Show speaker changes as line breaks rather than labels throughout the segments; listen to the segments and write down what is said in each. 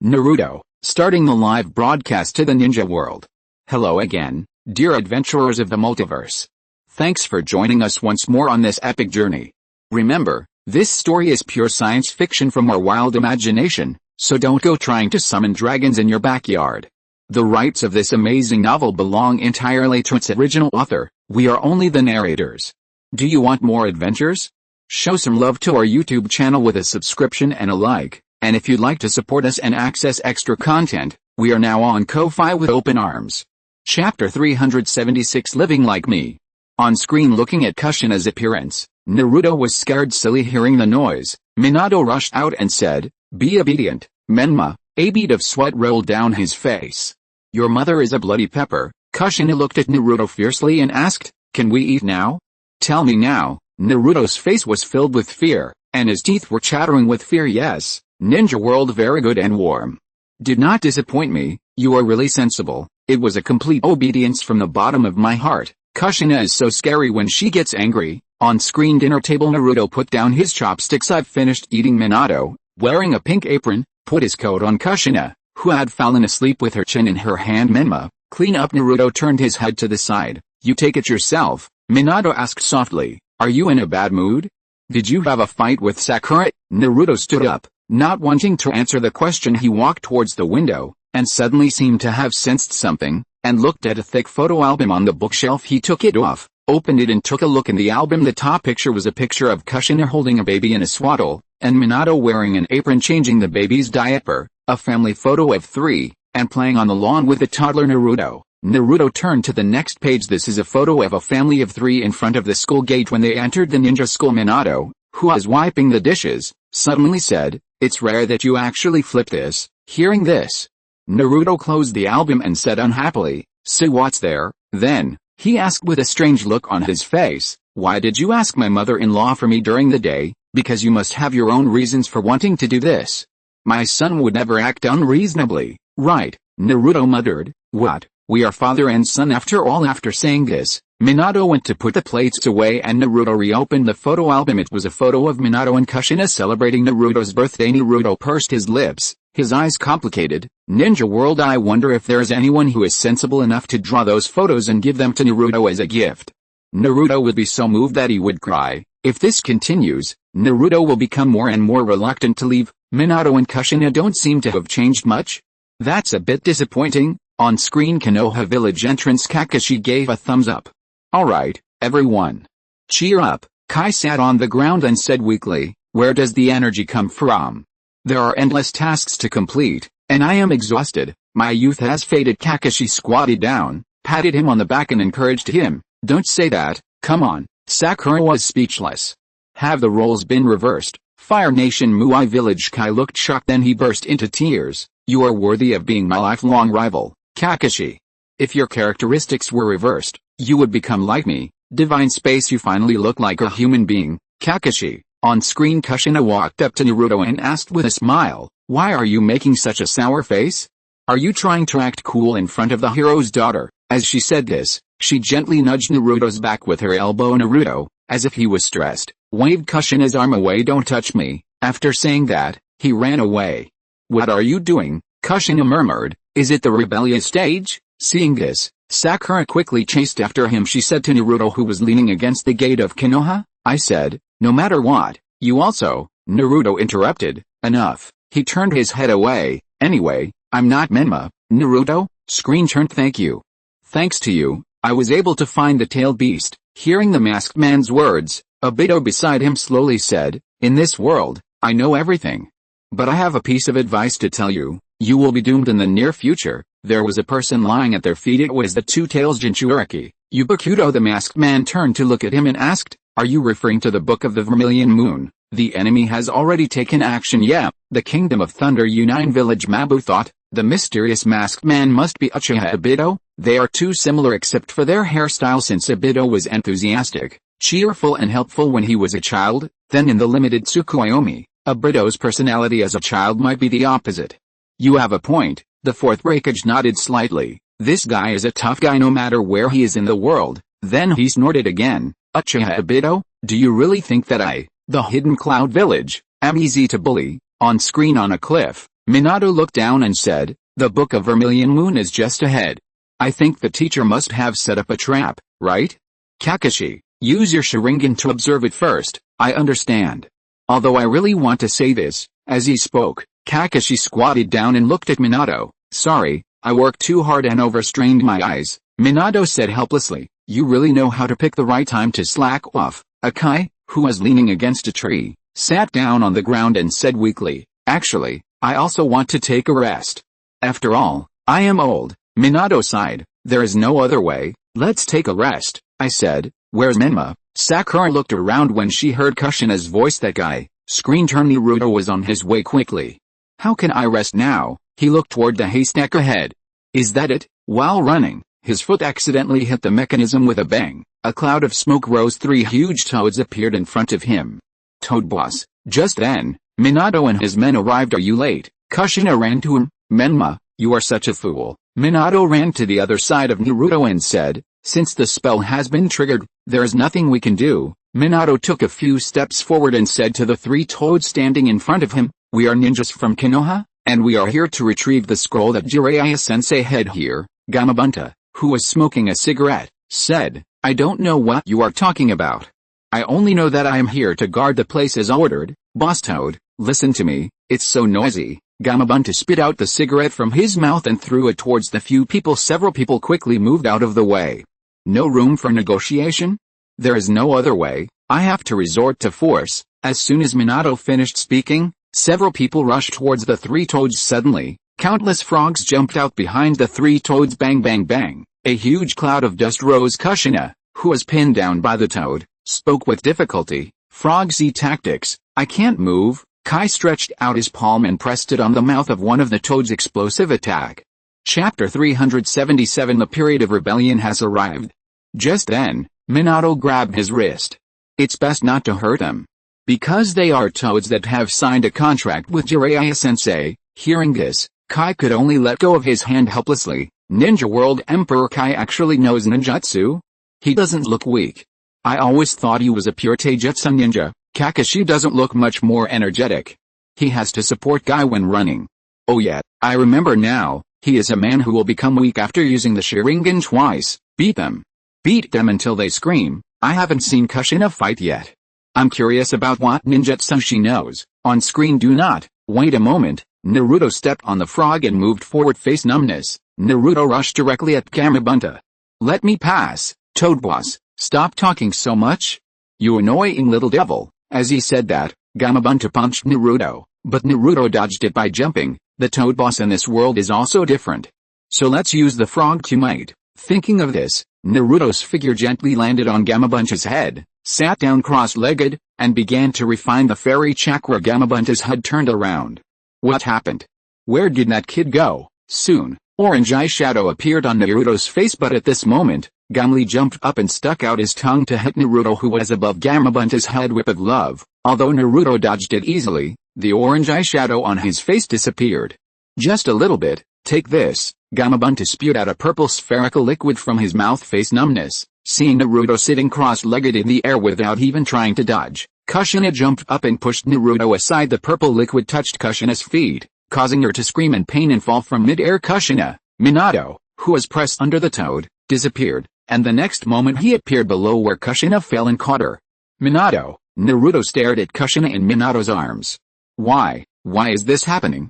Naruto, starting the live broadcast to the ninja world. Hello again, dear adventurers of the multiverse. Thanks for joining us once more on this epic journey. Remember, this story is pure science fiction from our wild imagination, so don't go trying to summon dragons in your backyard. The rights of this amazing novel belong entirely to its original author, we are only the narrators. Do you want more adventures? Show some love to our YouTube channel with a subscription and a like. And if you'd like to support us and access extra content, we are now on Ko-Fi with open arms. Chapter 376 Living Like Me. On screen looking at Kushina's appearance, Naruto was scared silly hearing the noise. Minato rushed out and said, "Be obedient, Menma." A bead of sweat rolled down his face. "Your mother is a bloody pepper." Kushina looked at Naruto fiercely and asked, "Can we eat now?" "Tell me now." Naruto's face was filled with fear, and his teeth were chattering with fear. "Yes. Ninja world very good and warm. Did not disappoint me, you are really sensible." It was a complete obedience from the bottom of my heart. Kushina is so scary when she gets angry. On screen dinner table Naruto put down his chopsticks. "I've finished eating." Minato, wearing a pink apron, put his coat on Kushina, who had fallen asleep with her chin in her hand. "Menma, clean up." Naruto turned his head to the side. "You take it yourself." Minato asked softly, "Are you in a bad mood? Did you have a fight with Sakura?" Naruto stood up. Not wanting to answer the question, he walked towards the window, and suddenly seemed to have sensed something, and looked at a thick photo album on the bookshelf. He took it off, opened it and took a look in the album. The top picture was a picture of Kushina holding a baby in a swaddle, and Minato wearing an apron changing the baby's diaper, a family photo of three, and playing on the lawn with the toddler Naruto. Naruto turned to the next page. This is a photo of a family of three in front of the school gate when they entered the ninja school. Minato, who was wiping the dishes, suddenly said, "It's rare that you actually flip this." Hearing this, Naruto closed the album and said unhappily, "So what's there, then?" He asked with a strange look on his face, "Why did you ask my mother-in-law for me during the day?" "Because you must have your own reasons for wanting to do this. My son would never act unreasonably, right?" Naruto muttered, "What? We are father and son after all." After saying this, Minato went to put the plates away and Naruto reopened the photo album. It was a photo of Minato and Kushina celebrating Naruto's birthday. Naruto pursed his lips, his eyes complicated. Ninja world, I wonder if there is anyone who is sensible enough to draw those photos and give them to Naruto as a gift. Naruto would be so moved that he would cry. If this continues, Naruto will become more and more reluctant to leave. Minato and Kushina don't seem to have changed much. That's a bit disappointing. On screen Konoha village entrance. Kakashi gave a thumbs up. "Alright, everyone. Cheer up." Kai sat on the ground and said weakly, "Where does the energy come from? There are endless tasks to complete, and I am exhausted. My youth has faded." Kakashi squatted down, patted him on the back and encouraged him, "Don't say that, come on." Sakura was speechless. Have the roles been reversed? Fire Nation Muai Village. Kai looked shocked, then he burst into tears. "You are worthy of being my lifelong rival, Kakashi. If your characteristics were reversed, you would become like me. Divine Space, you finally look like a human being, Kakashi." On screen Kushina walked up to Naruto and asked with a smile, "Why are you making such a sour face? Are you trying to act cool in front of the hero's daughter?" As she said this, she gently nudged Naruto's back with her elbow. Naruto, as if he was stressed, waved Kushina's arm away. "Don't touch me." After saying that, he ran away. "What are you doing?" Kushina murmured. "Is it the rebellious stage?" Seeing this, Sakura quickly chased after him. She said to Naruto, who was leaning against the gate of Konoha, "I said, no matter what, you also." Naruto interrupted, "Enough." He turned his head away. "Anyway, I'm not Menma, Naruto." Screen turned. "Thank you. Thanks to you, I was able to find the tailed beast." Hearing the masked man's words, Obito beside him slowly said, "In this world, I know everything. But I have a piece of advice to tell you. You will be doomed in the near future." There was a person lying at their feet. It was the two-tails Jinchuriki. Ubiquito. The masked man turned to look at him and asked, "Are you referring to the Book of the Vermilion Moon? The enemy has already taken action." "Yeah." The Kingdom of Thunder Unine Village. Mabu thought, the mysterious masked man must be Uchiha Obito. They are too similar except for their hairstyle, since Obito was enthusiastic, cheerful and helpful when he was a child. Then in the limited Tsukuyomi, Obito's personality as a child might be the opposite. "You have a point." The fourth breakage nodded slightly. "This guy is a tough guy no matter where he is in the world." Then he snorted again. "Uchiha Obito, do you really think that I, the Hidden Cloud Village, am easy to bully?" On screen on a cliff, Minato looked down and said, "The Book of Vermilion Moon is just ahead. I think the teacher must have set up a trap, right? Kakashi, use your Sharingan to observe it first, I understand." Although I really want to say this, as he spoke, Kakashi squatted down and looked at Minato. "Sorry, I worked too hard and overstrained my eyes," Minato said helplessly. "You really know how to pick the right time to slack off." Akai, who was leaning against a tree, sat down on the ground and said weakly, "Actually, I also want to take a rest. After all, I am old." Minato sighed. "There is no other way, let's take a rest," I said. "Where's Menma?" Sakura looked around when she heard Kushina's voice. That guy, screen turn. Naruto was on his way quickly. "How can I rest now?" He looked toward the haystack ahead. "Is that it?" While running, his foot accidentally hit the mechanism with a bang. A cloud of smoke rose. 3 huge toads appeared in front of him. "Toad boss." Just then, Minato and his men arrived. "Are you late?" Kushina ran to him. "Menma, you are such a fool." Minato ran to the other side of Naruto and said, "Since the spell has been triggered, there is nothing we can do." Minato took a few steps forward and said to the 3 toads standing in front of him, "We are ninjas from Konoha, and we are here to retrieve the scroll that Jiraiya-sensei had here." Gamabunta, who was smoking a cigarette, said, "I don't know what you are talking about. I only know that I am here to guard the place as ordered." "Boss Toad, listen to me, it's so noisy." Gamabunta spit out the cigarette from his mouth and threw it towards the few people. Several people quickly moved out of the way. "No room for negotiation? There is no other way, I have to resort to force." As soon as Minato finished speaking, several people rushed towards the 3 toads. Suddenly, countless frogs jumped out behind the 3 toads. Bang bang bang, a huge cloud of dust rose. Kushina, who was pinned down by the toad, spoke with difficulty. "Frog-Z tactics, I can't move." Kai stretched out his palm and pressed it on the mouth of one of the toads. Explosive attack. Chapter 377. The period of rebellion has arrived. Just then, Minato grabbed his wrist. "It's best not to hurt them. Because they are toads that have signed a contract with Jiraiya-sensei." Hearing this, Kai could only let go of his hand helplessly. "Ninja World Emperor Kai actually knows ninjutsu? He doesn't look weak. I always thought he was a pure taijutsu ninja." Kakashi doesn't look much more energetic. He has to support Guy when running. "Oh yeah, I remember now, he is a man who will become weak after using the Sharingan twice." "Beat them. Beat them until they scream." I haven't seen Kushina fight yet. I'm curious about what ninjutsu she knows. On screen. Do not. Wait a moment. Naruto stepped on the frog and moved forward. Face numbness. Naruto rushed directly at Gamabunta. "Let me pass, Toad Boss. Stop talking so much. You annoying little devil." As he said that, Gamabunta punched Naruto, but Naruto dodged it by jumping. The Toad Boss in this world is also different. So let's use the frog to might. Thinking of this, Naruto's figure gently landed on Gamabunta's head, sat down cross-legged, and began to refine the fairy chakra. Gamabunta's head turned around. What happened? Where did that kid go? Soon, orange eyeshadow appeared on Naruto's face, but at this moment, Gamli jumped up and stuck out his tongue to hit Naruto, who was above Gamabunta's head. Whip of love. Although Naruto dodged it easily, the orange eyeshadow on his face disappeared. "Just a little bit, take this." Gamabunta spewed out a purple spherical liquid from his mouth. Face numbness. Seeing Naruto sitting cross-legged in the air without even trying to dodge, Kushina jumped up and pushed Naruto aside. The purple liquid touched Kushina's feet, causing her to scream in pain and fall from mid-air. Kushina, Minato, who was pressed under the toad, disappeared, and the next moment he appeared below where Kushina fell and caught her. "Minato." Naruto stared at Kushina in Minato's arms. Why is this happening?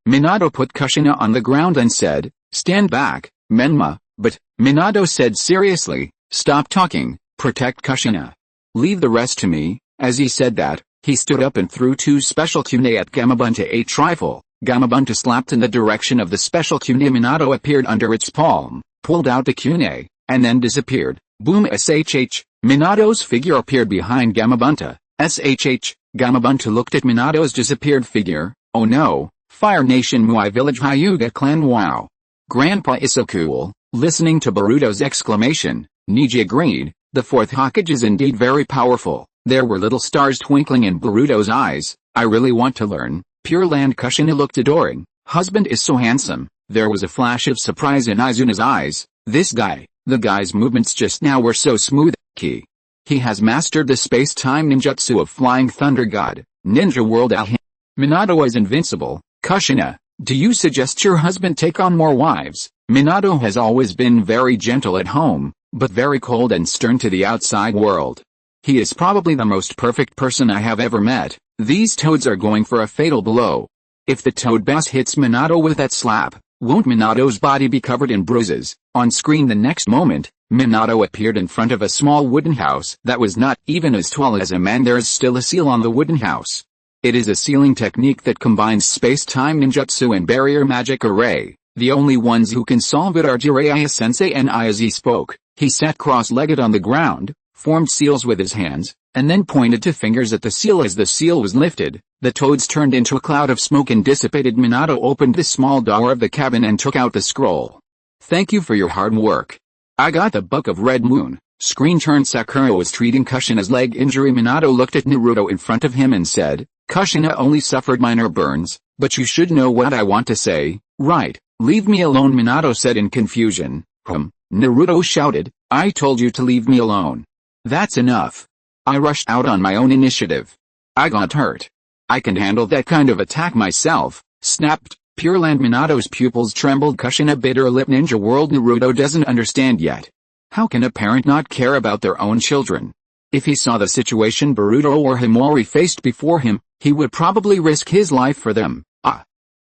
Minato put Kushina on the ground and said, "Stand back, Menma." But, Minato said seriously, "Stop talking, protect Kushina. Leave the rest to me." As he said that, he stood up and threw 2 special kunai at Gamabunta. A trifle. Gamabunta slapped in the direction of the special kunai. Minato appeared under its palm, pulled out the kunai, and then disappeared. Boom! SHH. Minato's figure appeared behind Gamabunta. SHH. Gamabunta looked at Minato's disappeared figure. Oh no, Fire Nation Muai Village Hyuga Clan. Wow. Grandpa is so cool. Listening to Boruto's exclamation, Niji agreed. The 4th Hokage is indeed very powerful. There were little stars twinkling in Boruto's eyes. I really want to learn. Pure Land. Kushina looked adoring. Husband is so handsome. There was a flash of surprise in Izuna's eyes. This guy. The guy's movements just now were so smooth. He has mastered the space-time ninjutsu of Flying Thunder God. Ninja World. Minato is invincible. Kushina, do you suggest your husband take on more wives? Minato has always been very gentle at home, but very cold and stern to the outside world. He is probably the most perfect person I have ever met. These toads are going for a fatal blow. If the toad boss hits Minato with that slap, won't Minato's body be covered in bruises? On screen the next moment, Minato appeared in front of a small wooden house that was not even as tall as a man. There is still a seal on the wooden house. It is a sealing technique that combines space-time ninjutsu and barrier magic array. The only ones who can solve it are Jiraiya-sensei and I. As he spoke, he sat cross-legged on the ground, formed seals with his hands, and then pointed two fingers at the seal. As the seal was lifted, the toads turned into a cloud of smoke and dissipated. Minato opened the small door of the cabin and took out the scroll. Thank you for your hard work. I got the Book of Red Moon. Screen turn. Sakura was treating Kushina's leg injury. Minato looked at Naruto in front of him and said, Kushina only suffered minor burns, but you should know what I want to say, right? Leave me alone, Minato said in confusion. Naruto shouted, I told you to leave me alone. That's enough. I rushed out on my own initiative. I got hurt. I can handle that kind of attack myself, snapped Pure Land. Minato's pupils trembled. Kushina bit her lip. Ninja World. Naruto doesn't understand yet. How can a parent not care about their own children? If he saw the situation Boruto or Himori faced before him, he would probably risk his life for them.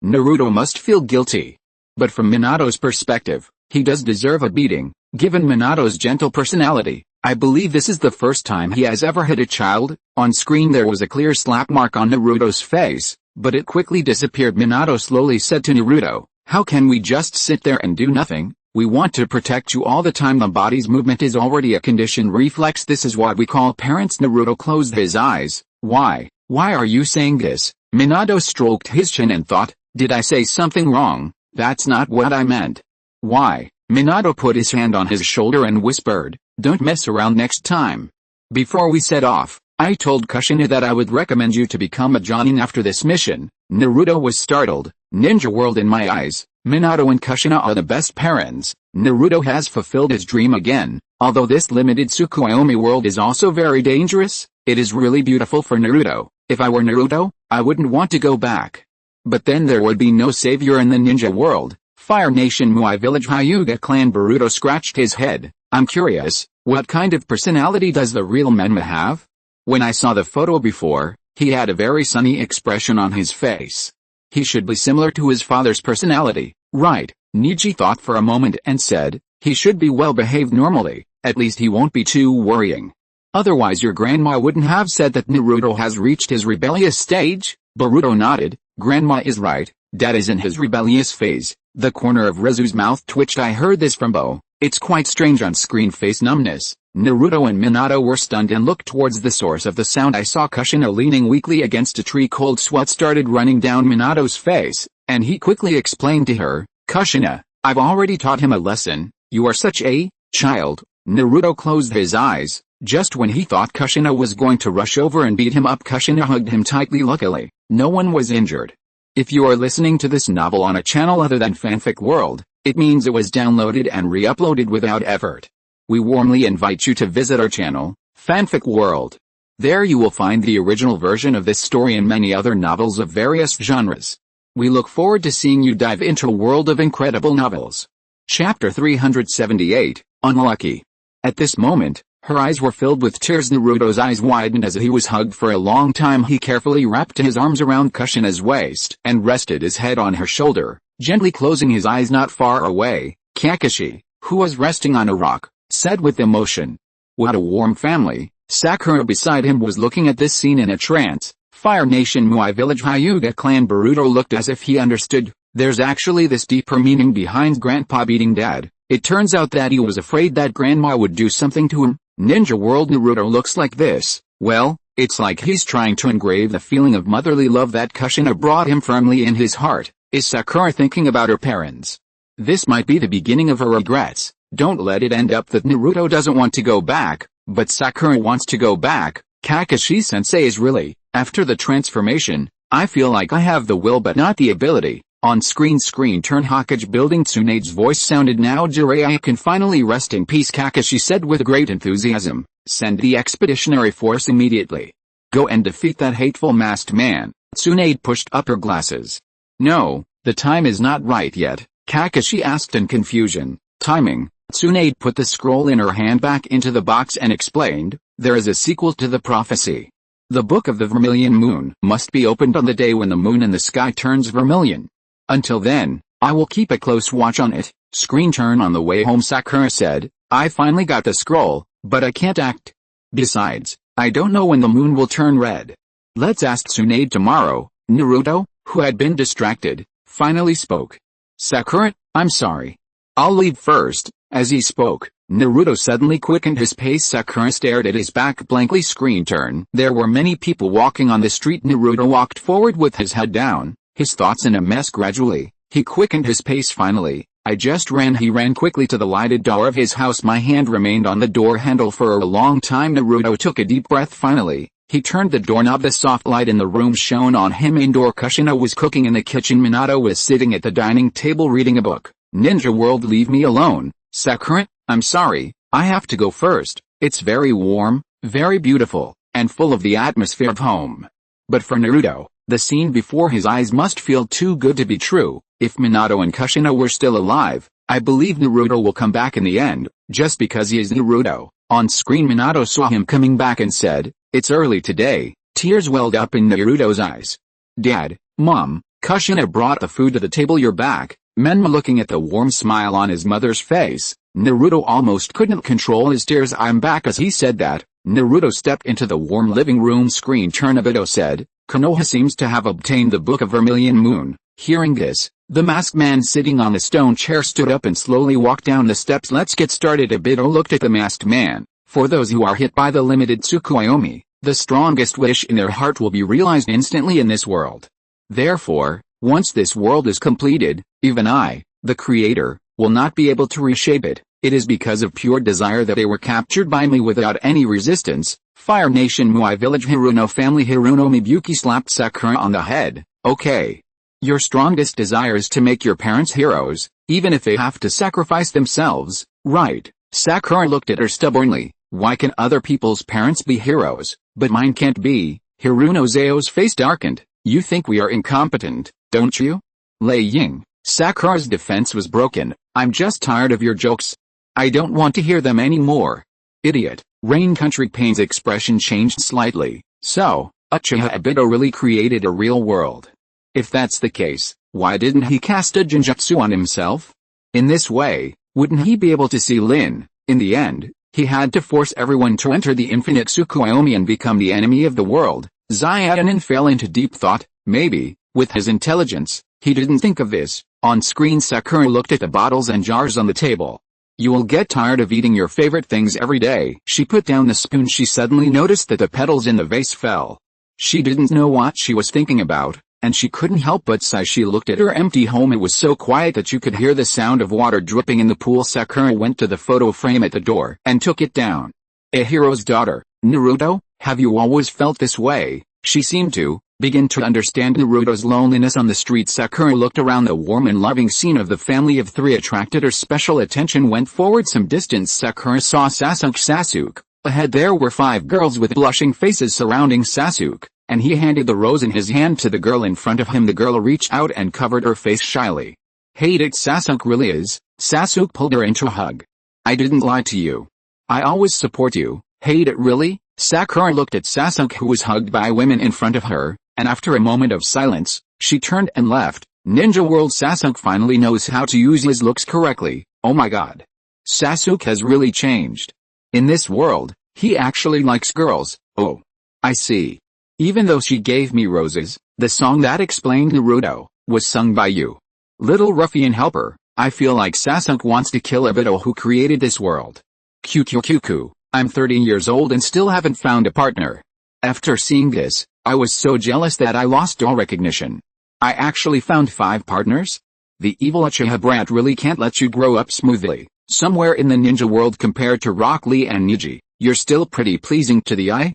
Naruto must feel guilty. But from Minato's perspective, he does deserve a beating. Given Minato's gentle personality, I believe this is the first time he has ever hit a child. On screen there was a clear slap mark on Naruto's face, but it quickly disappeared. Minato slowly said to Naruto, how can we just sit there and do nothing? We want to protect you all the time. The body's movement is already a conditioned reflex. This is what we call parents. Naruto closed his eyes. Why are you saying this? Minato stroked his chin and thought, did I say something wrong? That's not what I meant. Why? Minato put his hand on his shoulder and whispered, don't mess around next time. Before we set off, I told Kushina that I would recommend you to become a Jonin after this mission. Naruto was startled. Ninja World. In my eyes, Minato and Kushina are the best parents. Naruto has fulfilled his dream again. Although this limited Tsukuyomi world is also very dangerous, it is really beautiful for Naruto. If I were Naruto, I wouldn't want to go back. But then there would be no savior in the ninja world. Fire Nation Muai Village Hyuga Clan. Boruto scratched his head. I'm curious, what kind of personality does the real Menma have? When I saw the photo before, he had a very sunny expression on his face. He should be similar to his father's personality, right? Niji thought for a moment and said, he should be well behaved normally, at least he won't be too worrying. Otherwise your grandma wouldn't have said that Naruto has reached his rebellious stage. Boruto nodded. Grandma is right, Dad is in his rebellious phase. The corner of Rezu's mouth twitched. I heard this from Bo. It's quite strange. On screen face numbness. Naruto and Minato were stunned and looked towards the source of the sound. I saw Kushina leaning weakly against a tree. Cold sweat started running down Minato's face, and he quickly explained to her, Kushina, I've already taught him a lesson. You are such a child. Naruto closed his eyes. Just when he thought Kushina was going to rush over and beat him up, Kushina hugged him tightly. Luckily, no one was injured. If you are listening to this novel on a channel other than Fanfic World, it means it was downloaded and re-uploaded without effort. We warmly invite you to visit our channel, Fanfic World. There you will find the original version of this story and many other novels of various genres. We look forward to seeing you dive into a world of incredible novels. Chapter 378, Unlucky. At this moment, her eyes were filled with tears. Naruto's eyes widened as he was hugged for a long time. He carefully wrapped his arms around Kushina's waist and rested his head on her shoulder, gently closing his eyes. Not far away, Kakashi, who was resting on a rock, said with emotion, what a warm family. Sakura beside him was looking at this scene in a trance. Fire Nation Muai Village Hyuga Clan. Boruto looked as if he understood. There's actually this deeper meaning behind Grandpa beating Dad. It turns out that he was afraid that Grandma would do something to him. Ninja World. Naruto looks like this. Well, it's like he's trying to engrave the feeling of motherly love that Kushina brought him firmly in his heart. Is Sakura thinking about her parents? This might be the beginning of her regrets. Don't let it end up that Naruto doesn't want to go back, but Sakura wants to go back. Kakashi-sensei is really, after the transformation, I feel like I have the will but not the ability. On screen turn Hokage building. Tsunade's voice sounded now. Jiraiya can finally rest in peace, Kakashi said with great enthusiasm. Send the expeditionary force immediately. Go and defeat that hateful masked man. Tsunade pushed up her glasses. No, the time is not right yet, Kakashi asked in confusion. Timing. Tsunade put the scroll in her hand back into the box and explained, there is a sequel to the prophecy. The Book of the Vermilion Moon must be opened on the day when the moon in the sky turns vermilion. Until then, I will keep a close watch on it. Screen turn on the way home. Sakura said, I finally got the scroll, but I can't act. Besides, I don't know when the moon will turn red. Let's ask Tsunade tomorrow. Naruto, who had been distracted, finally spoke. Sakura, I'm sorry. I'll leave first. As he spoke, Naruto suddenly quickened his pace. Sakura stared at his back blankly. Screen turn. There were many people walking on the street. Naruto walked forward with his head down, his thoughts in a mess. Gradually, he quickened his pace. Finally, I just ran. He ran quickly to the lighted door of his house. My hand remained on the door handle for a long time. Naruto took a deep breath. Finally, he turned the doorknob. The soft light in the room shone on him. Indoor. Kushina was cooking in the kitchen. Minato was sitting at the dining table reading a book. Ninja World, leave me alone. Sakura, I'm sorry, I have to go first. It's very warm, very beautiful, and full of the atmosphere of home. But for Naruto, the scene before his eyes must feel too good to be true. If Minato and Kushina were still alive, I believe Naruto will come back in the end, just because he is Naruto. On screen Minato saw him coming back and said, it's early today. Tears welled up in Naruto's eyes. Dad, Mom, Kushina brought the food to the table. You're back. Menma looking at the warm smile on his mother's face, Naruto almost couldn't control his tears. I'm back. As he said that, Naruto stepped into the warm living room. Screen turn. Obito said, Konoha seems to have obtained the Book of Vermilion Moon. Hearing this, the masked man sitting on the stone chair stood up and slowly walked down the steps. Let's get started. Obito looked at the masked man. For those who are hit by the limited Tsukuyomi, the strongest wish in their heart will be realized instantly in this world. Therefore, once this world is completed, even I, the creator, will not be able to reshape it. It is because of pure desire that they were captured by me without any resistance. Fire Nation Muai Village Hiruno family. Hiruno Mibuki slapped Sakura on the head. Okay. Your strongest desire is to make your parents heroes, even if they have to sacrifice themselves, right? Sakura looked at her stubbornly. Why can other people's parents be heroes, but mine can't be? Hiruno Zao's face darkened. You think we are incompetent, don't you? Lei Ying. Sakura's defense was broken. I'm just tired of your jokes. I don't want to hear them anymore. Idiot. Rain Country Pain's expression changed slightly. So, Uchiha Obito really created a real world. If that's the case, why didn't he cast a genjutsu on himself? In this way, wouldn't he be able to see Lin? In the end, he had to force everyone to enter the infinite Tsukuyomi and become the enemy of the world. Zyunin fell into deep thought. Maybe, with his intelligence, he didn't think of this. On screen Sakura looked at the bottles and jars on the table. You will get tired of eating your favorite things every day. She put down the spoon. She suddenly noticed that the petals in the vase fell. She didn't know what she was thinking about, and she couldn't help but sigh. She looked at her empty home. It was so quiet that you could hear the sound of water dripping in the pool. Sakura went to the photo frame at the door and took it down. A hero's daughter. Naruto, have you always felt this way? She seemed to begin to understand Naruto's loneliness on the street. Sakura looked around. The warm and loving scene of the family of three attracted her special attention. Went forward some distance. Sakura saw Sasuke. Ahead there were 5 girls with blushing faces surrounding Sasuke, and he handed the rose in his hand to the girl in front of him. The girl reached out and covered her face shyly. Hate it, Sasuke really is. Sasuke pulled her into a hug. I didn't lie to you. I always support you. Hate it really? Sakura looked at Sasuke, who was hugged by women in front of her, and after a moment of silence, she turned and left. Ninja World. Sasuke finally knows how to use his looks correctly. Oh my god. Sasuke has really changed. In this world, he actually likes girls. Oh. I see. Even though she gave me roses, the song that explained Naruto was sung by you. Little ruffian helper. I feel like Sasuke wants to kill Obito, who created this world. QQQQ. I'm 30 years old and still haven't found a partner. After seeing this, I was so jealous that I lost all recognition. I actually found 5 partners? The evil Uchiha brat really can't let you grow up smoothly. Somewhere in the ninja world compared to Rock Lee and Niji, you're still pretty pleasing to the eye.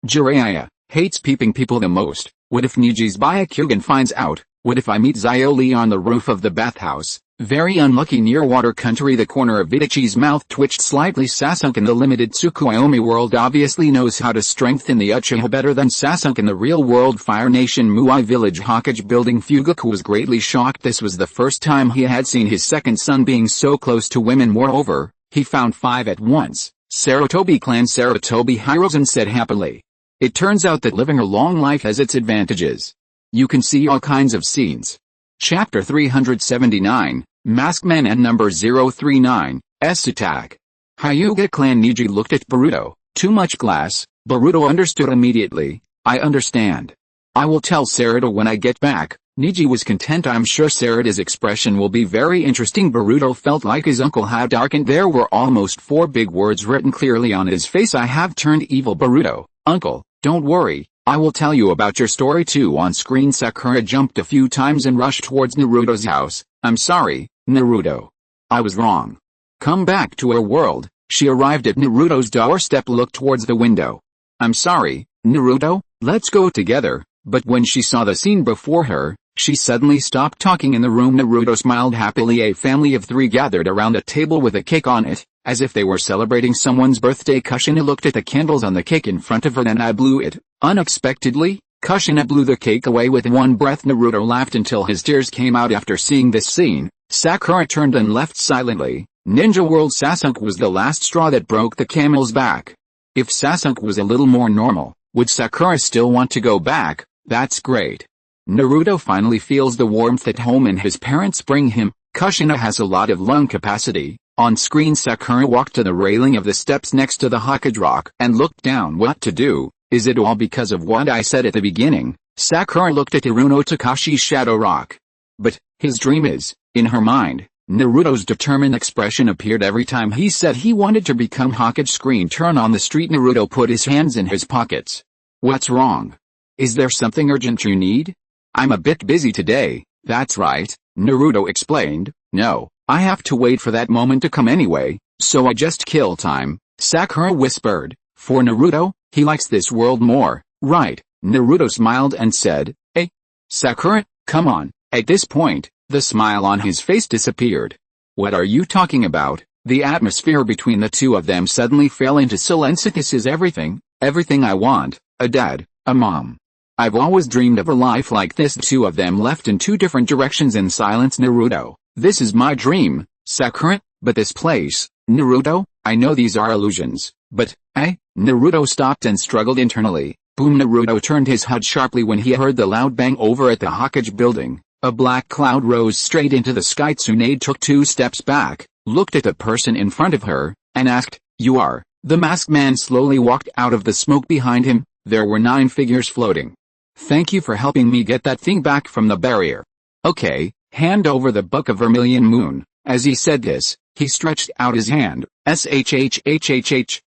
Jiraiya hates peeping people the most. What if Niji's Byakugan finds out? What if I meet Qiu Li on the roof of the bathhouse? Very unlucky near water country. The corner of Itachi's mouth twitched slightly. Sasuke in the limited Tsukuyomi world obviously knows how to strengthen the Uchiha better than Sasuke in the real world. Fire Nation Muai Village Hokage building. Fugaku was greatly shocked. This was the first time he had seen his second son being so close to women. Moreover, he found 5 at once. Sarutobi clan. Sarutobi Hirozen said happily. It turns out that living a long life has its advantages. You can see all kinds of scenes. Chapter 379, Maskman and number 039, S attack. Hyuga clan. Neji looked at Boruto. Too much glass. Boruto understood immediately. I understand. I will tell Sarada when I get back. Neji was content. I'm sure Sarada's expression will be very interesting. Boruto felt like his uncle had darkened. There were almost 4 big words written clearly on his face. I have turned evil. Boruto, uncle, don't worry. I will tell you about your story too. On screen Sakura jumped a few times and rushed towards Naruto's house. I'm sorry, Naruto. I was wrong. Come back to our world. She arrived at Naruto's doorstep. Looked towards the window. I'm sorry, Naruto, let's go together. But when she saw the scene before her, she suddenly stopped talking. In the room Naruto smiled happily. A family of 3 gathered around a table with a cake on it, as if they were celebrating someone's birthday. Kushina looked at the candles on the cake in front of her. Then I blew it. Unexpectedly, Kushina blew the cake away with one breath. Naruto laughed until his tears came out. After seeing this scene, Sakura turned and left silently. Ninja World. Sasuke was the last straw that broke the camel's back. If Sasuke was a little more normal, would Sakura still want to go back? That's great. Naruto finally feels the warmth at home and his parents bring him. Kushina has a lot of lung capacity. On screen Sakura walked to the railing of the steps next to the Hokage rock and looked down. What to do? Is it all because of what I said at the beginning? Sakura looked at Iruno Takashi's shadow rock. But, his dream is, in her mind. Naruto's determined expression appeared every time he said he wanted to become Hokage. Screen turn on the street. Naruto put his hands in his pockets. What's wrong? Is there something urgent you need? I'm a bit busy today. That's right, Naruto explained. No, I have to wait for that moment to come anyway, so I just kill time, Sakura whispered. For Naruto, he likes this world more, right? Naruto smiled and said, "Hey, Sakura, come on." At this point, the smile on his face disappeared. What are you talking about? The atmosphere between the two of them suddenly fell into silence. This is everything I want, a dad, a mom. I've always dreamed of a life like this. The 2 of them left in 2 different directions in silence. Naruto, this is my dream, Sakura, but this place, Naruto, I know these are illusions, but, Naruto stopped and struggled internally. Boom. Naruto turned his head sharply when he heard the loud bang over at the Hokage building. A black cloud rose straight into the sky. Tsunade took 2 steps back, looked at the person in front of her, and asked, "You are?" The masked man slowly walked out of the smoke behind him. There were 9 figures floating. "Thank you for helping me get that thing back from the barrier. Okay, hand over the Book of Vermilion Moon." As he said this, he stretched out his hand.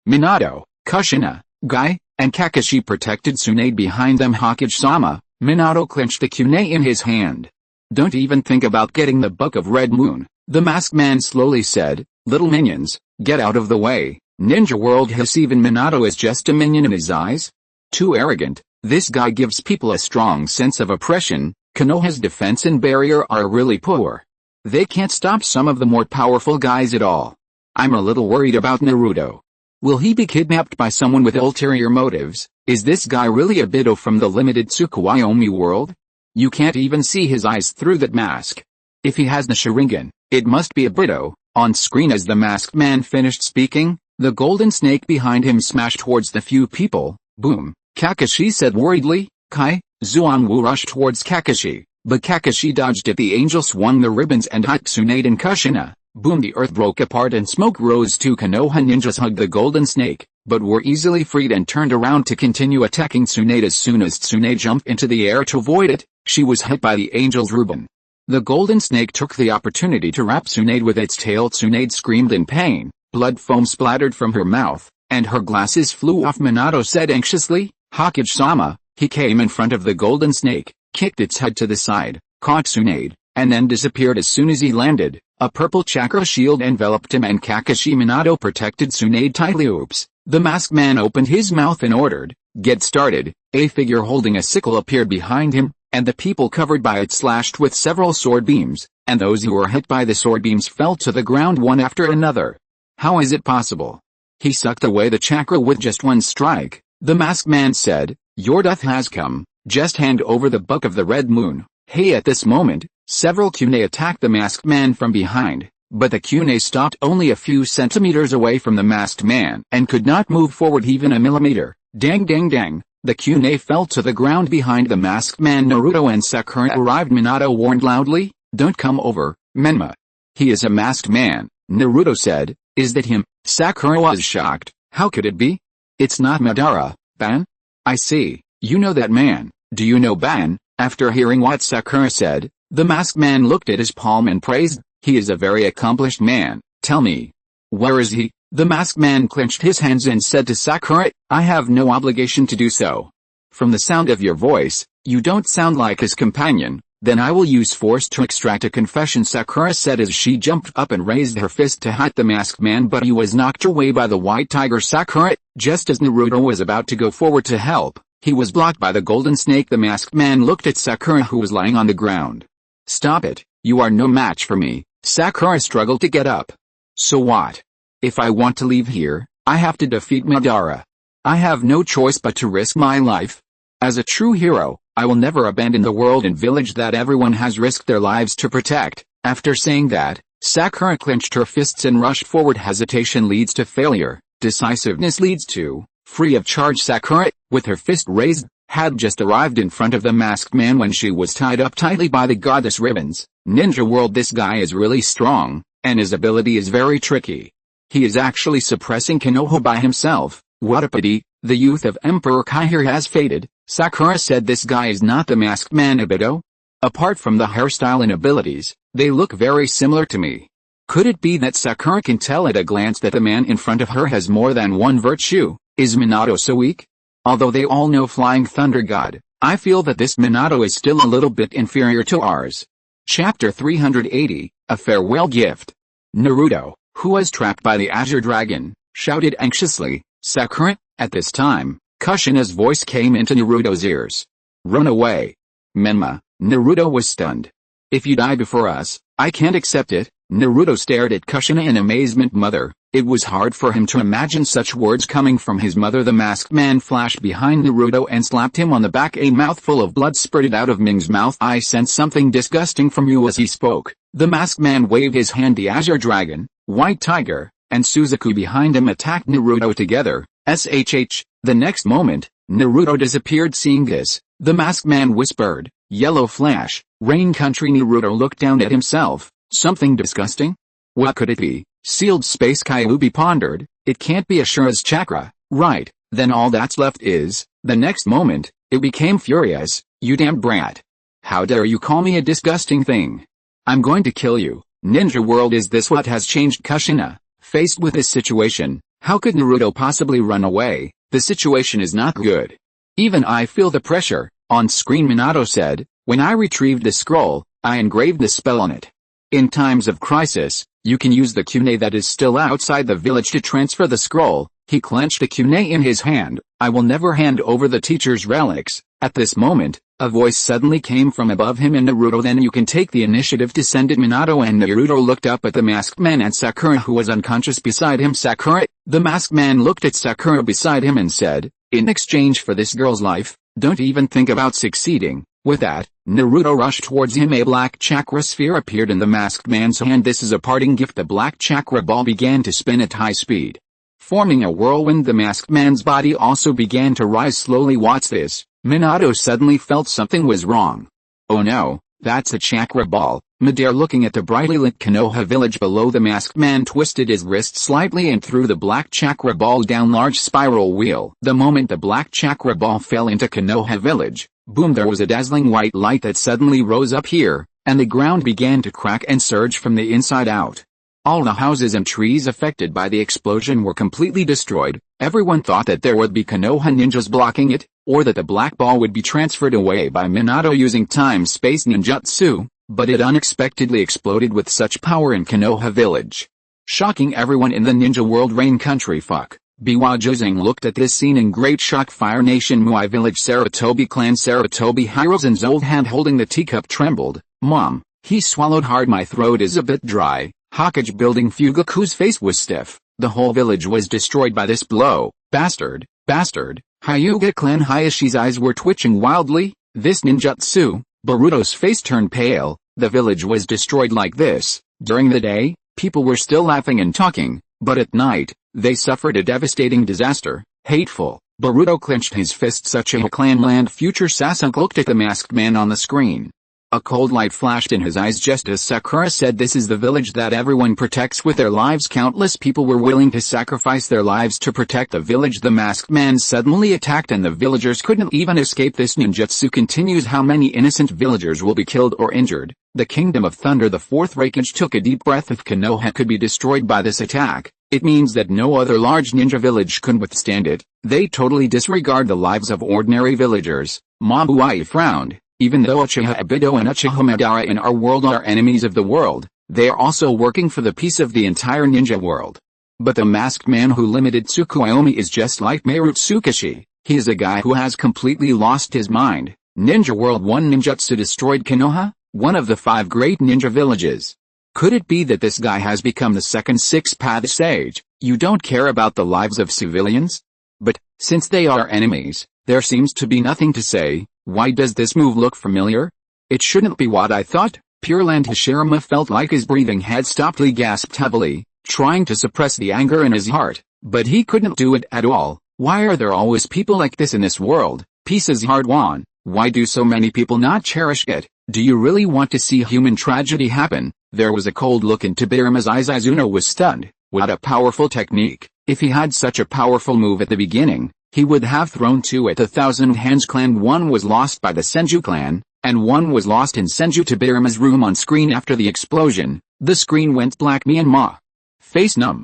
Minato, Kushina, Guy, and Kakashi protected Tsunade behind them. Hokage-sama, Minato clenched the kunai in his hand. "Don't even think about getting the Book of Red Moon," the masked man slowly said. "Little minions, get out of the way." Ninja World has even Minato is just a minion in his eyes. Too arrogant. This guy gives people a strong sense of oppression. Konoha's defense and barrier are really poor. They can't stop some of the more powerful guys at all. I'm a little worried about Naruto. Will he be kidnapped by someone with ulterior motives? Is this guy really a Bido from the limited Tsukuyomi world? You can't even see his eyes through that mask. If he has the Sharingan, it must be a Bido. On screen as the masked man finished speaking, the golden snake behind him smashed towards the few people. Boom. Kakashi said worriedly. Kai, Zuanwu rushed towards Kakashi, but Kakashi dodged it. The angel swung the ribbons and hit Tsunade and Kushina. Boom. The earth broke apart and smoke rose. 2 Konoha ninjas hugged the golden snake, but were easily freed and turned around to continue attacking Tsunade. As soon as Tsunade jumped into the air to avoid it, she was hit by the angel's ribbon. The golden snake took the opportunity to wrap Tsunade with its tail. Tsunade screamed in pain, blood foam splattered from her mouth, and her glasses flew off. Minato said anxiously, "Hokage-sama." He came in front of the golden snake, kicked its head to the side, caught Tsunade, and then disappeared as soon as he landed. A purple chakra shield enveloped him and Kakashi. Minato protected Tsunade tightly. Oops. The masked man opened his mouth and ordered, "Get started." A figure holding a sickle appeared behind him. and the people covered by it slashed with several sword beams, and those who were hit by the sword beams fell to the ground one after another. How is it possible? He sucked away the chakra with just one strike. The masked man said, "Your death has come, just hand over the book of the red moon." Hey, at this moment, several Qiu attacked the masked man from behind, but the Qiu stopped only a few centimeters away from the masked man and could not move forward even a millimeter. Dang dang dang, the Qiu fell to the ground behind the masked man. Naruto and Sakura arrived. Minato warned loudly, "Don't come over, Menma. He is a masked man." Naruto said, "Is that him?" Sakura was shocked. How could it be? It's not Madara, Ban? I see, you know that man. Do you know Ban? After hearing what Sakura said, the masked man looked at his palm and praised, "He is a very accomplished man. Tell me, where is he?" The masked man clenched his hands and said to Sakura, "I have no obligation to do so. From the sound of your voice, you don't sound like his companion. Then I will use force to extract a confession," Sakura said as she jumped up and raised her fist to hit the masked man, but he was knocked away by the white tiger. Sakura, just as Naruto was about to go forward to help, he was blocked by the golden snake. The masked man looked at Sakura, who was lying on the ground. "Stop it, you are no match for me." Sakura struggled to get up. "So what? If I want to leave here, I have to defeat Madara. I have no choice but to risk my life. As a true hero, I will never abandon the world and village that everyone has risked their lives to protect." After saying that, Sakura clenched her fists and rushed forward. Hesitation leads to failure, decisiveness leads to free of charge. Sakura, with her fist raised, had just arrived in front of the masked man when she was tied up tightly by the goddess ribbons. Ninja world, this guy is really strong, and his ability is very tricky. He is actually suppressing Konoha by himself. What a pity, the youth of Emperor Kage has faded. Sakura said, "This guy is not the masked man, Obito. Apart from the hairstyle and abilities, they look very similar to me." Could it be that Sakura can tell at a glance that the man in front of her has more than one virtue? Is Minato so weak? Although they all know Flying Thunder God, I feel that this Minato is still a little bit inferior to ours. Chapter 380, A Farewell Gift. Naruto, who was trapped by the Azure Dragon, shouted anxiously, "Sakura!" At this time, Kushina's voice came into Naruto's ears. "Run away. Menma." Naruto was stunned. "If you die before us, I can't accept it." Naruto stared at Kushina in amazement. Mother. It was hard for him to imagine such words coming from his mother. The masked man flashed behind Naruto and slapped him on the back. A mouthful of blood spurted out of Ming's mouth. "I sense something disgusting from you." As he spoke, the masked man waved his hand. The Azure Dragon, White Tiger, and Suzaku behind him attacked Naruto together. SHH. The next moment, Naruto disappeared. Seeing this, the masked man whispered, "Yellow Flash, Rain Country." Naruto looked down at himself. Something disgusting? What could it be? Sealed space. Kyuubi pondered. It can't be Ashura's chakra, right? Then all that's left is... The next moment, it became furious. "You damn brat. How dare you call me a disgusting thing? I'm going to kill you." Ninja world, is this what has changed? Kushina, faced with this situation, how could Naruto possibly run away? The situation is not good. "Even I feel the pressure." On screen, Minato said, "When I retrieved the scroll, I engraved the spell on it. In times of crisis, you can use the Qiu that is still outside the village to transfer the scroll." He clenched the Qiu in his hand. "I will never hand over the teacher's relics." At this moment, a voice suddenly came from above him and Naruto. "Then you can take the initiative to send it." Minato and Naruto looked up at the masked man and Sakura, who was unconscious beside him. "Sakura." The masked man looked at Sakura beside him and said, "In exchange for this girl's life, don't even think about succeeding." With that, Naruto rushed towards him. A black chakra sphere appeared in the masked man's hand. "This is a parting gift." The black chakra ball began to spin at high speed, forming a whirlwind. The masked man's body also began to rise slowly. "What's this?" Minato suddenly felt something was wrong. "Oh no, that's a chakra ball." Madara, looking at the brightly lit Konoha village below, the masked man twisted his wrist slightly and threw the black chakra ball down large spiral wheel. The moment the black chakra ball fell into Konoha village, boom, there was a dazzling white light that suddenly rose up here, and the ground began to crack and surge from the inside out. All the houses and trees affected by the explosion were completely destroyed. Everyone thought that there would be Konoha ninjas blocking it, or that the black ball would be transferred away by Minato using time-space ninjutsu, but it unexpectedly exploded with such power in Konoha village, shocking everyone in the ninja world. Rain Country. Fuck. Biwajuzeng looked at this scene in great shock. Fire Nation Muai Village Saratobi Clan Saratobi Hirozen's old hand holding the teacup trembled. Mom, he swallowed hard. My throat is a bit dry. Hokage building Fugaku's face was stiff. The whole village was destroyed by this blow. Bastard, bastard. Hyuga Clan Hayashi's eyes were twitching wildly. This ninjutsu. Boruto's face turned pale. The village was destroyed like this. During the day, people were still laughing and talking, but at night, they suffered a devastating disaster. Hateful. Boruto clenched his fists. Uchiha Clan Land Future Sasuke looked at the masked man on the screen. A cold light flashed in his eyes just as Sakura said, this is the village that everyone protects with their lives. Countless people were willing to sacrifice their lives to protect the village. The masked man suddenly attacked and the villagers couldn't even escape. This ninjutsu continues. How many innocent villagers will be killed or injured? The Kingdom of Thunder. The fourth Raikage took a deep breath. If Konoha could be destroyed by this attack, it means that no other large ninja village could withstand it. They totally disregard the lives of ordinary villagers. Mabuai frowned. Even though Uchiha Obito and Uchiha Madara in our world are enemies of the world, they are also working for the peace of the entire ninja world. But the masked man who limited Tsukuyomi is just like Marutsukaishi. He is a guy who has completely lost his mind. Ninja World 1 ninjutsu destroyed Konoha, one of the 5 great ninja villages. Could it be that this guy has become the second six-path sage? You don't care about the lives of civilians? But, since they are enemies, there seems to be nothing to say. Why does this move look familiar? It shouldn't be what I thought. Pure Land Hashirama felt like his breathing had stopped. He gasped heavily, trying to suppress the anger in his heart, but he couldn't do it at all. Why are there always people like this in this world? Peace is hard-won. Why do so many people not cherish it? Do you really want to see human tragedy happen? There was a cold look in Tobirama's eyes. Izuno was stunned. What a powerful technique. If he had such a powerful move at the beginning, he would have thrown 2 at the Thousand Hands Clan. 1 was lost by the Senju clan, and 1 was lost in Senju Tobirama's room. On screen after the explosion, the screen went black. Myanmar. Face numb.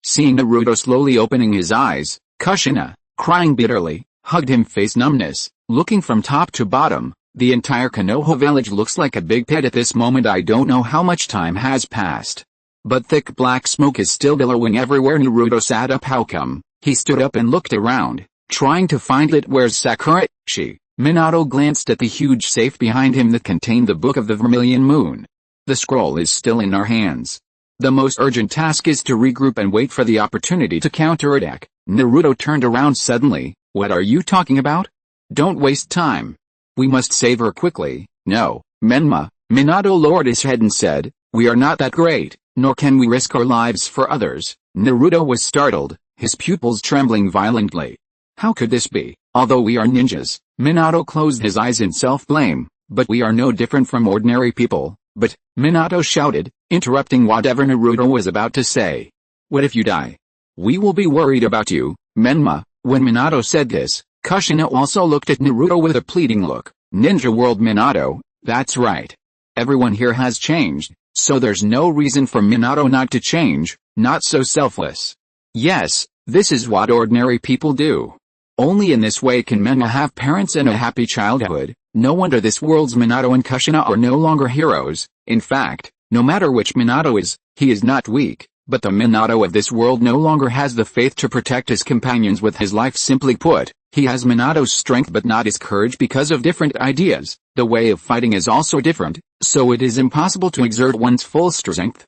Seeing Naruto slowly opening his eyes, Kushina, crying bitterly, hugged him. Face numbness. Looking from top to bottom, the entire Konoha village looks like a big pit at this moment. I don't know how much time has passed, but thick black smoke is still billowing everywhere. Naruto sat up. How come? He stood up and looked around, trying to find it. Where's Sakura? Minato glanced at the huge safe behind him that contained the Book of the Vermilion Moon. The scroll is still in our hands. The most urgent task is to regroup and wait for the opportunity to counterattack. Naruto turned around suddenly. What are you talking about? Don't waste time. We must save her quickly. No, Menma. Minato lowered his head and said, we are not that great, nor can we risk our lives for others. Naruto was startled, his pupils trembling violently. How could this be? Although we are ninjas, Minato closed his eyes in self-blame, but we are no different from ordinary people. But, Minato shouted, interrupting whatever Naruto was about to say. What if you die? We will be worried about you, Menma. When Minato said this, Kushina also looked at Naruto with a pleading look. Ninja World Minato, that's right. Everyone here has changed, so there's no reason for Minato not to change, not so selfless. Yes, this is what ordinary people do. Only in this way can Menma have parents and a happy childhood. No wonder this world's Minato and Kushina are no longer heroes. In fact, no matter which Minato is, he is not weak, but the Minato of this world no longer has the faith to protect his companions with his life. Simply put, he has Minato's strength but not his courage because of different ideas. The way of fighting is also different, so it is impossible to exert one's full strength.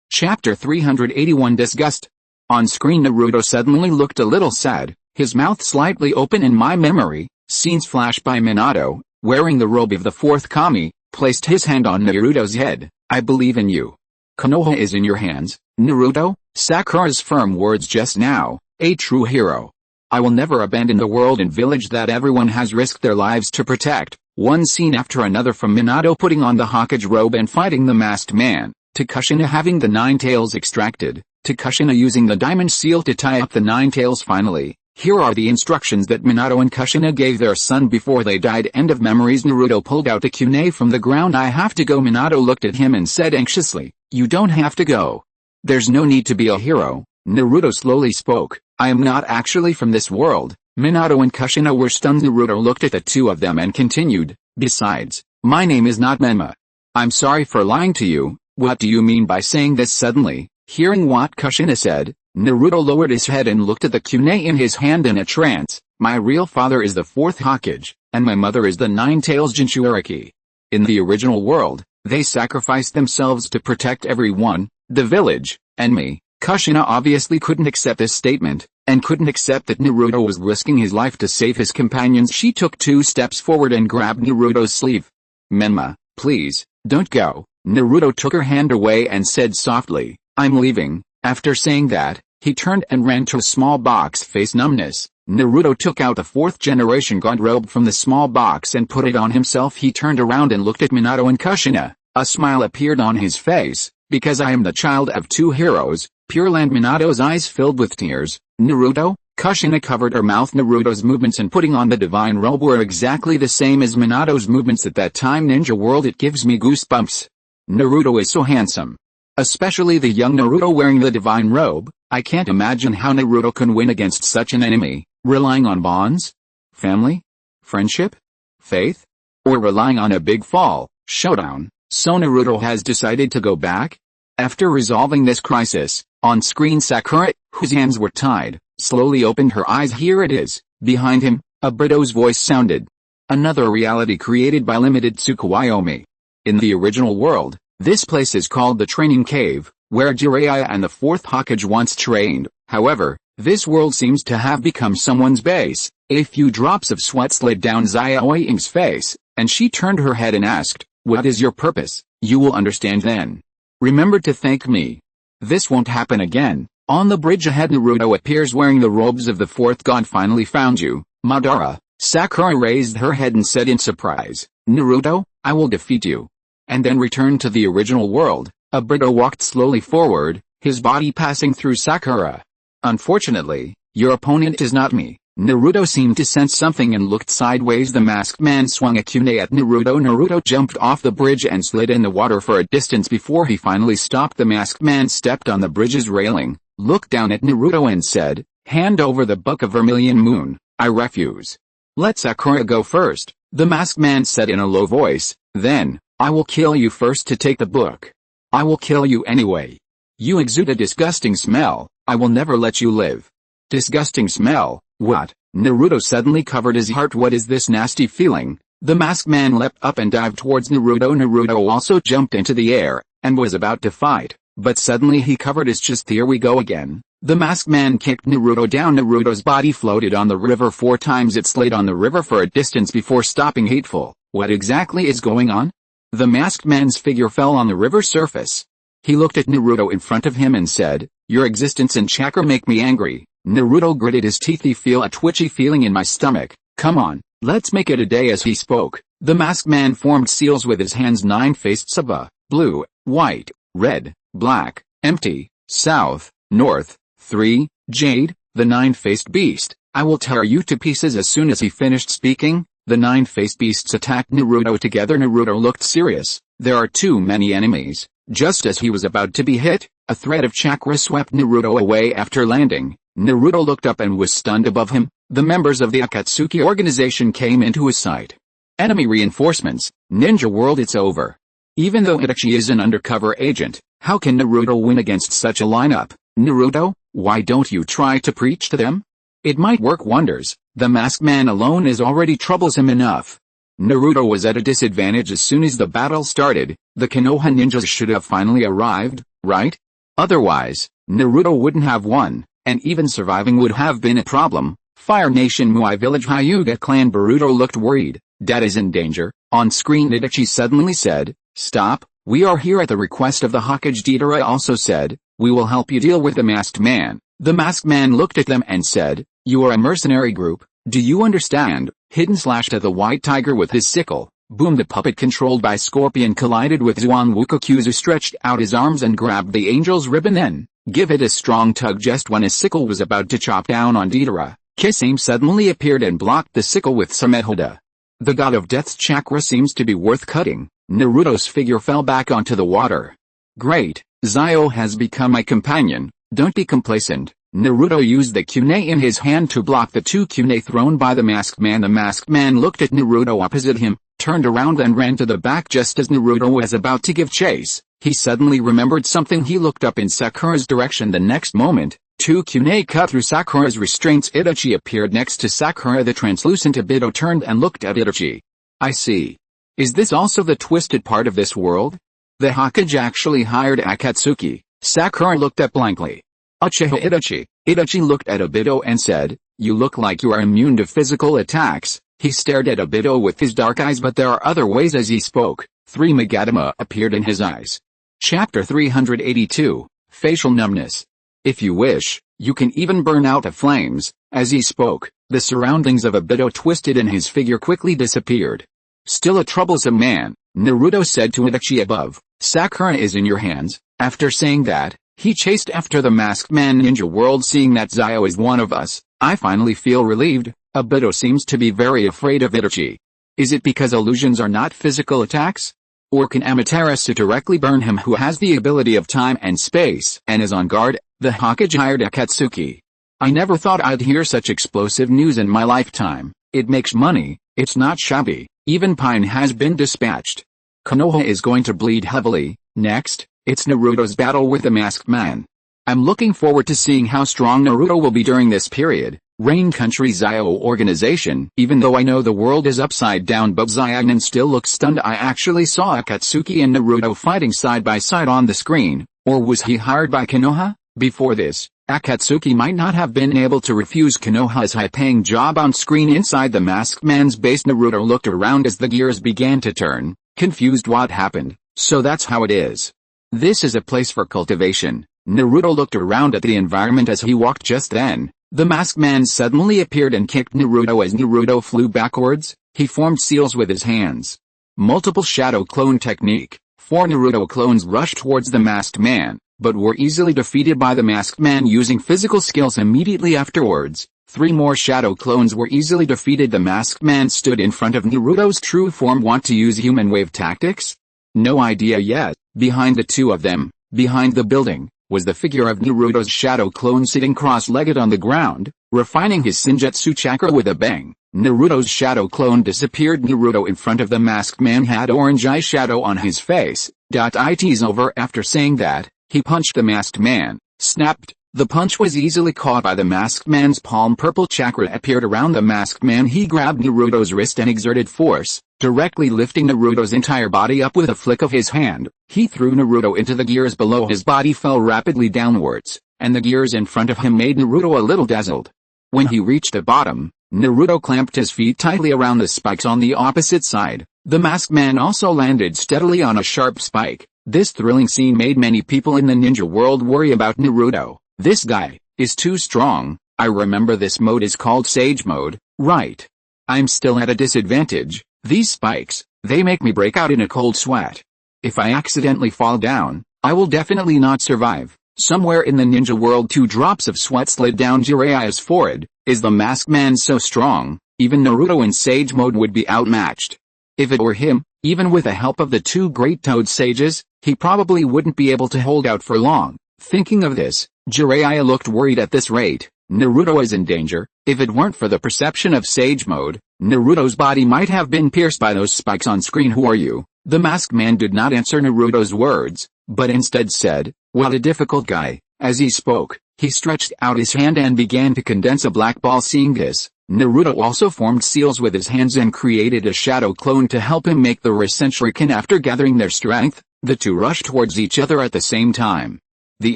Chapter 381 Disgust. On screen Naruto suddenly looked a little sad, his mouth slightly open. In my memory, scenes flash by. Minato, wearing the robe of the fourth kami, placed his hand on Naruto's head. I believe in you. Konoha is in your hands, Naruto. Sakura's firm words just now, a true hero. I will never abandon the world and village that everyone has risked their lives to protect. One scene after another, from Minato putting on the Hokage robe and fighting the masked man, to Kushina having the 9 tails extracted, to Kushina using the diamond seal to tie up the 9 tails. Finally, here are the instructions that Minato and Kushina gave their son before they died. End of memories. Naruto pulled out a kunai from the ground. I have to go. Minato looked at him and said anxiously, you don't have to go. There's no need to be a hero. Naruto slowly spoke, I am not actually from this world. Minato and Kushina were stunned. Naruto looked at the two of them and continued, besides, my name is not Menma. I'm sorry for lying to you. What do you mean by saying this? Suddenly, hearing what Kushina said, Naruto lowered his head and looked at the kunai in his hand in a trance. My real father is the 4th Hokage, and my mother is the 9-tails Jinchuuriki. In the original world, they sacrificed themselves to protect everyone, the village, and me. Kushina obviously couldn't accept this statement, and couldn't accept that Naruto was risking his life to save his companions. She took 2 steps forward and grabbed Naruto's sleeve. Menma, please, don't go. Naruto took her hand away and said softly, I'm leaving. After saying that, he turned and ran to a small box. Face numbness. Naruto took out the 4th generation god robe from the small box and put it on himself. He turned around and looked at Minato and Kushina. A smile appeared on his face. Because I am the child of 2 heroes, Pure Land. Minato's eyes filled with tears. Naruto? Kushina covered her mouth. Naruto's movements in putting on the divine robe were exactly the same as Minato's movements at that time. Ninja world, it gives me goosebumps. Naruto is so handsome. Especially the young Naruto wearing the divine robe. I can't imagine how Naruto can win against such an enemy, relying on bonds? Family? Friendship? Faith? Or relying on a big fall, showdown? So Naruto has decided to go back? After resolving this crisis, on screen Sakura, whose hands were tied, slowly opened her eyes. Here it is. Behind him, a Brito's voice sounded. Another reality created by limited Tsukuyomi. In the original world, this place is called the Training Cave, where Jiraiya and the 4th Hokage once trained. However, this world seems to have become someone's base. A few drops of sweat slid down Xiaoying's face, and she turned her head and asked, what is your purpose? You will understand then. Remember to thank me. This won't happen again. On the bridge ahead, Naruto appears wearing the robes of the 4th god. Finally found you, Madara. Sakura raised her head and said in surprise, Naruto, I will defeat you. And then returned to the original world. Brito walked slowly forward, his body passing through Sakura. Unfortunately, your opponent is not me. Naruto seemed to sense something and looked sideways. The masked man swung a kunai at Naruto. Naruto jumped off the bridge and slid in the water for a distance before he finally stopped. The masked man stepped on the bridge's railing, looked down at Naruto and said, hand over the book of Vermilion Moon. I refuse. Let Sakura go first, the masked man said in a low voice. Then, I will kill you first to take the book. I will kill you anyway. You exude a disgusting smell. I will never let you live. Disgusting smell? What? Naruto suddenly covered his heart. What is this nasty feeling? The masked man leapt up and dived towards Naruto. Naruto also jumped into the air, and was about to fight, but suddenly he covered his chest. Here we go again. The masked man kicked Naruto down. Naruto's body floated on the river 4 times. It slid on the river for a distance before stopping. Hateful. What exactly is going on? The masked man's figure fell on the river surface. He looked at Naruto in front of him and said, your existence and chakra make me angry. Naruto gritted his teeth. I feel a twitchy feeling in my stomach. Come on, let's make it a day. As he spoke, the masked man formed seals with his hands. 9 faced Saba, blue, white, red, black, empty, south, north, 3, jade, the 9-faced beast. I will tear you to pieces. As soon as he finished speaking, the 9-faced beasts attacked Naruto together. Naruto looked serious. There are too many enemies. Just as he was about to be hit, a thread of chakra swept Naruto away. After landing, Naruto looked up and was stunned. Above him, the members of the Akatsuki organization came into his sight. Enemy reinforcements. Ninja world, it's over. Even though Itachi is an undercover agent, how can Naruto win against such a lineup? Naruto, why don't you try to preach to them? It might work wonders. The masked man alone is already troublesome enough. Naruto was at a disadvantage. As soon as the battle started, the Konoha ninjas should have finally arrived, right? Otherwise, Naruto wouldn't have won, and even surviving would have been a problem. Fire Nation Muai Village. Hyuga clan. Boruto looked worried. Dad is in danger. On screen Itachi suddenly said, stop, we are here at the request of the Hokage. Deidara also said, we will help you deal with the masked man. The masked man looked at them and said, you are a mercenary group, do you understand? Hidden slashed at the white tiger with his sickle. Boom! The puppet controlled by Scorpion collided with Zuan Wukokuzu, stretched out his arms and grabbed the angel's ribbon, then give it a strong tug. Just when his sickle was about to chop down on Deidara, Kisame suddenly appeared and blocked the sickle with Samehoda. The god of death's chakra seems to be worth cutting. Naruto's figure fell back onto the water. Great, Zio has become my companion, don't be complacent. Naruto used the kunai in his hand to block the 2 kunai thrown by the masked man. The masked man looked at Naruto opposite him, turned around and ran to the back. Just as Naruto was about to give chase, he suddenly remembered something. He looked up in Sakura's direction. The next moment, 2 two kunai cut through Sakura's restraints. Itachi appeared next to Sakura. The translucent Obito turned and looked at Itachi. I see. Is this also the twisted part of this world? The Hokage actually hired Akatsuki. Sakura looked at blankly. Uchiha Itachi. Itachi looked at Obito and said, you look like you are immune to physical attacks. He stared at Obito with his dark eyes, but there are other ways. As he spoke, 3 Magatama appeared in his eyes. Chapter 382, Facial Numbness. If you wish, you can even burn out the flames. As he spoke, the surroundings of Obito twisted and his figure quickly disappeared. Still a troublesome man, Naruto said to Itachi above. Sakura is in your hands. After saying that, he chased after the masked man. Ninja world. Seeing that Zio is one of us, I finally feel relieved. Obito seems to be very afraid of Itachi. Is it because illusions are not physical attacks? Or can Amaterasu directly burn him, who has the ability of time and space and is on guard? The Hokage hired Akatsuki. I never thought I'd hear such explosive news in my lifetime. It makes money, it's not shabby. Even Pine has been dispatched. Konoha is going to bleed heavily. Next, it's Naruto's battle with the masked man. I'm looking forward to seeing how strong Naruto will be during this period. Rain Country Zio organization. Even though I know the world is upside down, but Zionin still looks stunned. I actually saw Akatsuki and Naruto fighting side by side on the screen. Or was he hired by Konoha? Before this, Akatsuki might not have been able to refuse Konoha's high-paying job on screen. Inside the masked man's base, Naruto looked around as the gears began to turn, confused. What happened? So that's how it is. This is a place for cultivation. Naruto looked around at the environment as he walked. Just then, the masked man suddenly appeared and kicked Naruto. As Naruto flew backwards, he formed seals with his hands. Multiple shadow clone technique. 4 Naruto clones rushed towards the masked man, but were easily defeated by the masked man using physical skills. Immediately afterwards, 3 more shadow clones were easily defeated. The masked man stood in front of Naruto's true form. Want to use human wave tactics? No idea yet. Behind the 2 of them, behind the building, was the figure of Naruto's shadow clone sitting cross-legged on the ground, refining his Senjutsu chakra with a bang. Naruto's shadow clone disappeared. Naruto in front of the masked man had orange eyeshadow on his face. It's over. After saying that, he punched the masked man. Snapped. The punch was easily caught by the masked man's palm. Purple chakra appeared around the masked man. He grabbed Naruto's wrist and exerted force, directly lifting Naruto's entire body up with a flick of his hand. He threw Naruto into the gears below. His body fell rapidly downwards, and the gears in front of him made Naruto a little dazzled. When he reached the bottom, Naruto clamped his feet tightly around the spikes on the opposite side. The masked man also landed steadily on a sharp spike. This thrilling scene made many people in the ninja world worry about Naruto. This guy is too strong. I remember this mode is called Sage Mode, right? I'm still at a disadvantage. These spikes, they make me break out in a cold sweat. If I accidentally fall down, I will definitely not survive. Somewhere in the ninja world 2 drops of sweat slid down Jiraiya's forehead. Is the masked man so strong? Even Naruto in Sage Mode would be outmatched. If it were him, even with the help of the 2 great Toad sages, he probably wouldn't be able to hold out for long. Thinking of this, Jiraiya looked worried. At this rate, Naruto is in danger. If it weren't for the perception of Sage Mode, Naruto's body might have been pierced by those spikes on screen. Who are you? The masked man did not answer Naruto's words, but instead said, what a difficult guy. As he spoke, he stretched out his hand and began to condense a black ball. Seeing this, Naruto also formed seals with his hands and created a shadow clone to help him make the Rasenshuriken. After gathering their strength, the 2 rushed towards each other at the same time. The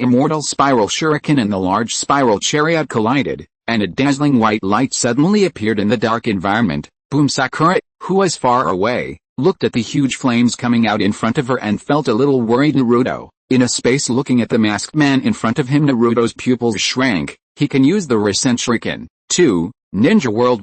immortal spiral shuriken and the large spiral chariot collided, and a dazzling white light suddenly appeared in the dark environment. Boom! Sakura, who was far away, looked at the huge flames coming out in front of her and felt a little worried. Naruto, in a space looking at the masked man in front of him, Naruto's pupils shrank. He can use the Rasenshuriken, too. Ninja world.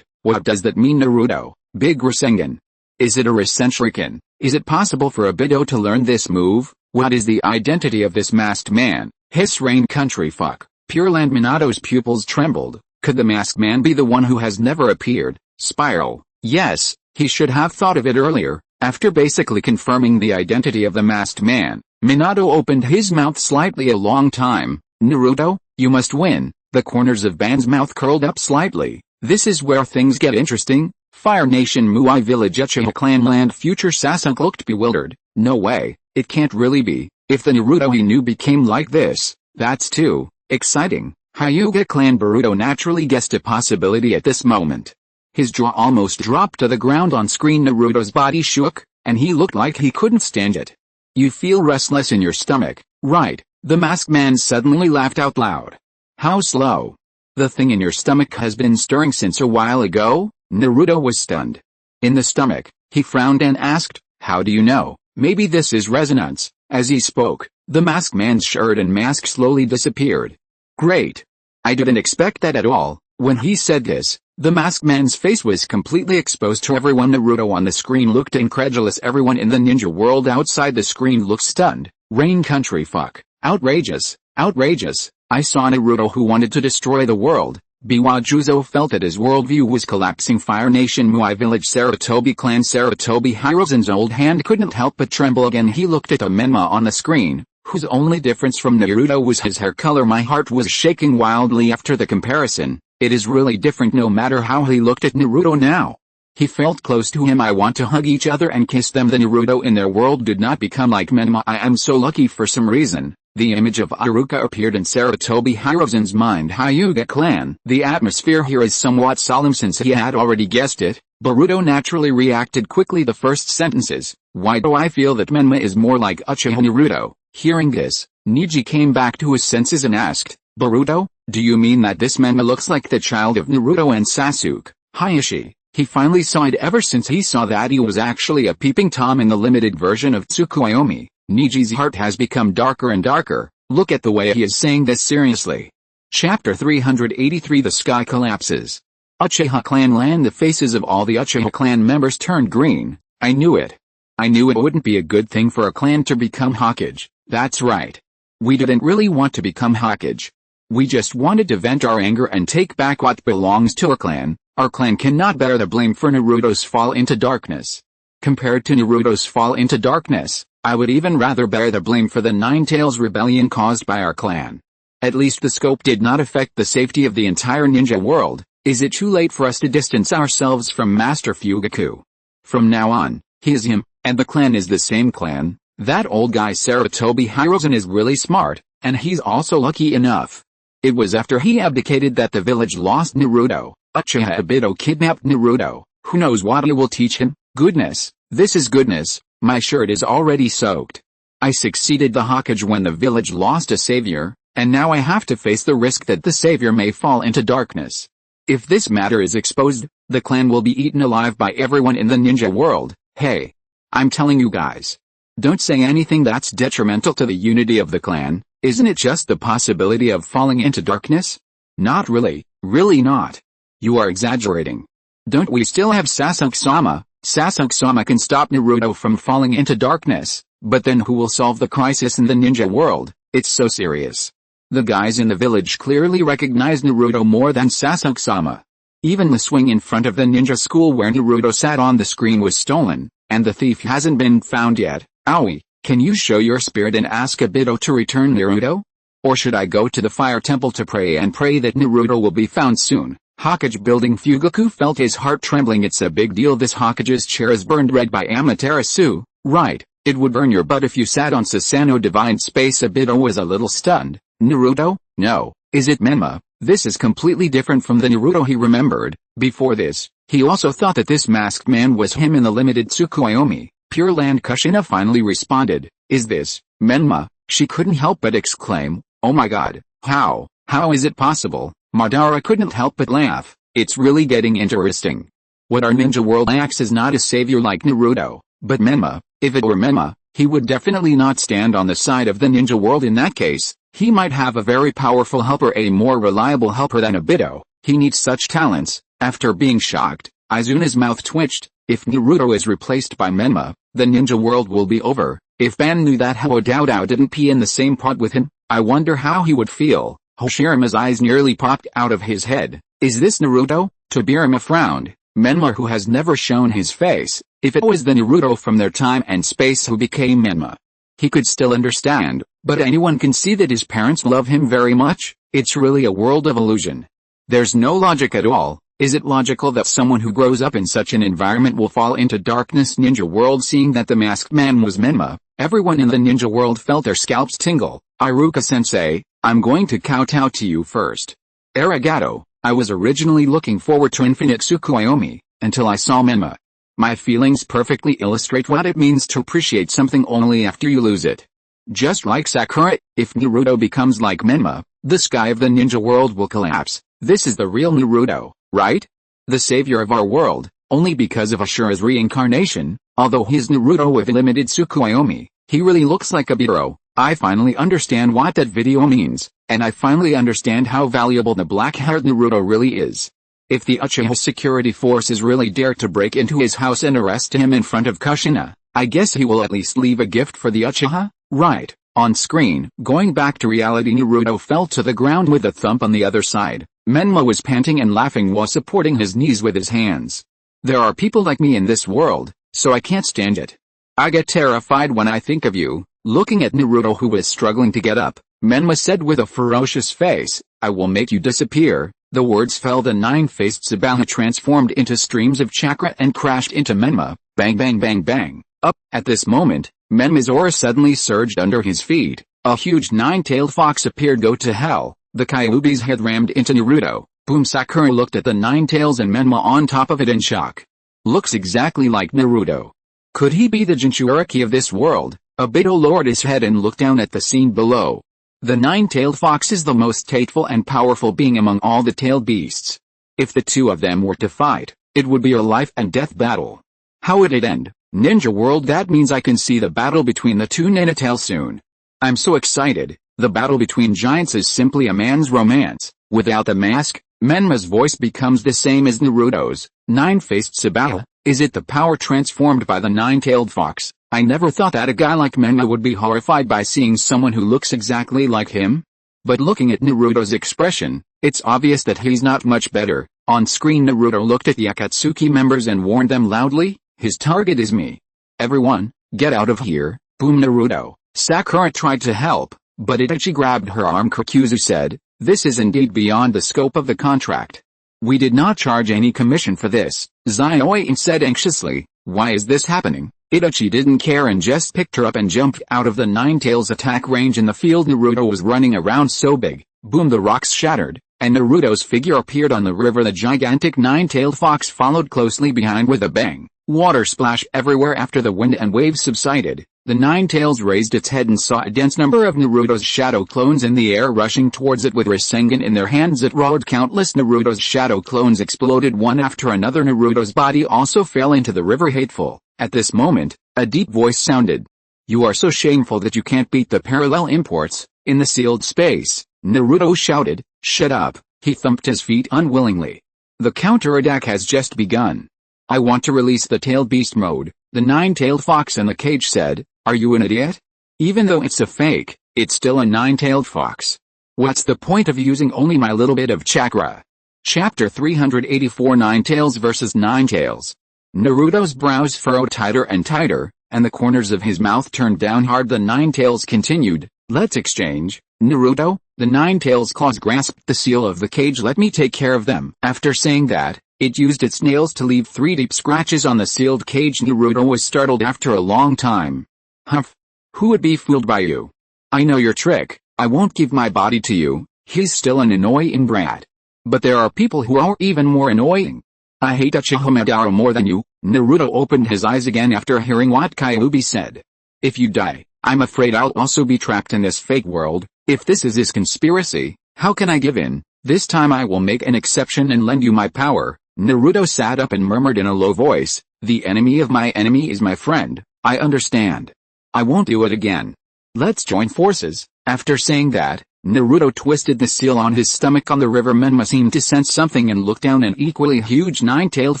What does that mean? Naruto, big Rasengan. Is it a Rasenshuriken? Is it possible for Obito to learn this move? What is the identity of this masked man? Hiss Rain Country. Fuck. Pure Land. Minato's pupils trembled. Could the masked man be the one who has never appeared? Spiral. Yes, he should have thought of it earlier. After basically confirming the identity of the masked man, Minato opened his mouth slightly. A long time. Naruto, you must win. The corners of Ban's mouth curled up slightly. This is where things get interesting. Fire Nation Muai Village Uchiha Clan Land. Future Sasuke looked bewildered. No way, it can't really be. If the Naruto he knew became like this, that's too exciting. Hyuga clan Boruto naturally guessed a possibility at this moment. His jaw almost dropped to the ground on screen. Naruto's body shook, and he looked like he couldn't stand it. You feel restless in your stomach, right? The masked man suddenly laughed out loud. How slow? The thing in your stomach has been stirring since a while ago? Naruto was stunned. In the stomach, he frowned and asked, how do you know? Maybe this is resonance. As he spoke, the masked man's shirt and mask slowly disappeared. Great. I didn't expect that at all. When he said this, the masked man's face was completely exposed to everyone. Naruto on the screen looked incredulous. Everyone in the ninja world outside the screen looked stunned. Rain country fuck. Outrageous. Outrageous. I saw Naruto who wanted to destroy the world. Biwajuzo felt that his worldview was collapsing. Fire Nation Muai Village Sarutobi Clan Sarutobi Hiruzen's old hand couldn't help but tremble again. He looked at the Menma on the screen, whose only difference from Naruto was his hair color. My heart was shaking wildly after the comparison. It is really different no matter how he looked at Naruto now. He felt close to him. I want to hug each other and kiss them. The Naruto in their world did not become like Menma. I am so lucky. For some reason, the image of Iruka appeared in Sarutobi Hiruzen's mind. Hyuga clan. The atmosphere here is somewhat solemn since he had already guessed it. Boruto naturally reacted quickly. The first sentences. Why do I feel that Menma is more like Uchiha Naruto? Hearing this, Neji came back to his senses and asked, Boruto, do you mean that this Menma looks like the child of Naruto and Sasuke? Hayashi. He finally saw it ever since he saw that he was actually a peeping Tom in the limited version of Tsukuyomi. Niji's heart has become darker and darker. Look at the way he is saying this seriously. Chapter 383. The sky collapses. Uchiha clan land. The faces of all the Uchiha clan members turned green. I knew it. I knew it wouldn't be a good thing for a clan to become Hokage. That's right. We didn't really want to become Hokage. We just wanted to vent our anger and take back what belongs to our clan. Our clan cannot bear the blame for Naruto's fall into darkness. Compared to Naruto's fall into darkness, I would even rather bear the blame for the Nine Tails rebellion caused by our clan. At least the scope did not affect the safety of the entire ninja world. Is it too late for us to distance ourselves from Master Fugaku? From now on, he is him, and the clan is the same clan. That old guy Sarutobi Hiruzen is really smart, and he's also lucky enough. It was after he abdicated that the village lost Naruto. Uchiha Obito kidnapped Naruto. Who knows what he will teach him? Goodness, this is goodness. My shirt is already soaked. I succeeded the Hokage when the village lost a savior, and now I have to face the risk that the savior may fall into darkness. If this matter is exposed, the clan will be eaten alive by everyone in the ninja world. Hey, I'm telling you guys. Don't say anything that's detrimental to the unity of the clan. Isn't it just the possibility of falling into darkness? Not really, really not. You are exaggerating. Don't we still have Sasuke-sama? Sasuke-sama can stop Naruto from falling into darkness, but then who will solve the crisis in the ninja world? It's so serious. The guys in the village clearly recognize Naruto more than Sasuke-sama. Even the swing in front of the ninja school where Naruto sat on the screen was stolen, and the thief hasn't been found yet. Aoi, can you show your spirit and ask Obito to return Naruto? Or should I go to the fire temple to pray and pray that Naruto will be found soon? Hokage building. Fugaku felt his heart trembling. It's a big deal. This Hokage's chair is burned red by Amaterasu. Right, it would burn your butt if you sat on Susanoo Divine Space. Obito was a little stunned. Naruto? No. Is it Menma? This is completely different from the Naruto he remembered. Before this, he also thought that this masked man was him in the limited Tsukuyomi. Pure Land. Kushina finally responded. Is this Menma? She couldn't help but exclaim. Oh my god, how is it possible? Madara couldn't help but laugh. It's really getting interesting. What our ninja world lacks is not a savior like Naruto, but Menma. If it were Menma, he would definitely not stand on the side of the ninja world. In that case, he might have a very powerful helper, a more reliable helper than Obito. He needs such talents. After being shocked, Izuna's mouth twitched. If Naruto is replaced by Menma, the ninja world will be over. If Ban knew that how Odoudao didn't pee in the same pot with him, I wonder how he would feel. Hoshirama's eyes nearly popped out of his head. Is this Naruto? Tobirama frowned. Menma, who has never shown his face. If it was the Naruto from their time and space who became Menma, he could still understand, but anyone can see that his parents love him very much. It's really a world of illusion. There's no logic at all. Is it logical that someone who grows up in such an environment will fall into darkness? Ninja world. Seeing that the masked man was Menma, everyone in the ninja world felt their scalps tingle. Iruka-sensei, I'm going to kowtow to you first. Arigato. I was originally looking forward to infinite Tsukuyomi, until I saw Menma. My feelings perfectly illustrate what it means to appreciate something only after you lose it. Just like Sakura, if Naruto becomes like Menma, the sky of the ninja world will collapse. This is the real Naruto, right? The savior of our world, only because of Ashura's reincarnation. Although he's Naruto with limited Tsukuyomi, he really looks like a hero. I finally understand what that video means, and I finally understand how valuable the black-haired Naruto really is. If the Uchiha security forces really dare to break into his house and arrest him in front of Kushina, I guess he will at least leave a gift for the Uchiha? Right. On screen, going back to reality, Naruto fell to the ground with a thump on the other side. Menma was panting and laughing while supporting his knees with his hands. There are people like me in this world, so I can't stand it. I get terrified when I think of you. Looking at Naruto, who was struggling to get up, Menma said with a ferocious face, I will make you disappear. The words fell. The nine-faced Sabaha transformed into streams of chakra and crashed into Menma. Bang bang bang bang. Up. At this moment, Menma's aura suddenly surged under his feet. A huge nine-tailed fox appeared. Go to hell. The Kyuubi's head rammed into Naruto. Boom. Sakura looked at the nine tails and Menma on top of it in shock. Looks exactly like Naruto. Could he be the Jinchuriki of this world? Obito lowered his head and looked down at the scene below. The nine-tailed fox is the most hateful and powerful being among all the tailed beasts. If the two of them were to fight, it would be a life and death battle. How would it end? Ninja world, that means I can see the battle between the two Ninja soon. I'm so excited. The battle between giants is simply a man's romance. Without the mask, Menma's voice becomes the same as Naruto's. Nine-faced Sabaha, is it the power transformed by the nine-tailed fox? I never thought that a guy like Menma would be horrified by seeing someone who looks exactly like him. But looking at Naruto's expression, it's obvious that he's not much better. On screen, Naruto looked at the Akatsuki members and warned them loudly, his target is me. Everyone, get out of here. Boom. Naruto. Sakura tried to help, but Itachi grabbed her arm. Kakuzu said, this is indeed beyond the scope of the contract. We did not charge any commission for this. Zioin said anxiously, why is this happening? Itachi didn't care and just picked her up and jumped out of the nine-tails attack range. In the field, Naruto was running around so big. Boom. The rocks shattered, and Naruto's figure appeared on the river. The gigantic nine-tailed fox followed closely behind with a bang. Water splashed everywhere after the wind and waves subsided. The nine tails raised its head and saw a dense number of Naruto's shadow clones in the air rushing towards it with Rasengan in their hands. It roared. Countless Naruto's shadow clones exploded one after another. Naruto's body also fell into the river. Hateful. At this moment, a deep voice sounded. You are so shameful that you can't beat the parallel imports. In the sealed space, Naruto shouted, shut up. He thumped his feet unwillingly. The counterattack has just begun. I want to release the tailed beast mode, the nine-tailed fox in the cage said. Are you an idiot? Even though it's a fake, it's still a nine-tailed fox. What's the point of using only my little bit of chakra? Chapter 384, Nine Tails vs. Nine Tails. Naruto's brows furrowed tighter and tighter, and the corners of his mouth turned down hard. The nine tails continued, let's exchange, Naruto. The nine tails' claws grasped the seal of the cage. Let me take care of them. After saying that, it used its nails to leave 3 deep scratches on the sealed cage. Naruto was startled after a long time. Humph. Who would be fooled by you? I know your trick. I won't give my body to you. He's still an annoying brat. But there are people who are even more annoying. I hate Uchiha Madara more than you. Naruto opened his eyes again after hearing what Kyuubi said. If you die, I'm afraid I'll also be trapped in this fake world. If this is his conspiracy, how can I give in? This time I will make an exception and lend you my power. Naruto sat up and murmured in a low voice, the enemy of my enemy is my friend. I understand. I won't do it again. Let's join forces. After saying that, Naruto twisted the seal on his stomach. On the river, Menma seemed to sense something and looked down. An equally huge nine-tailed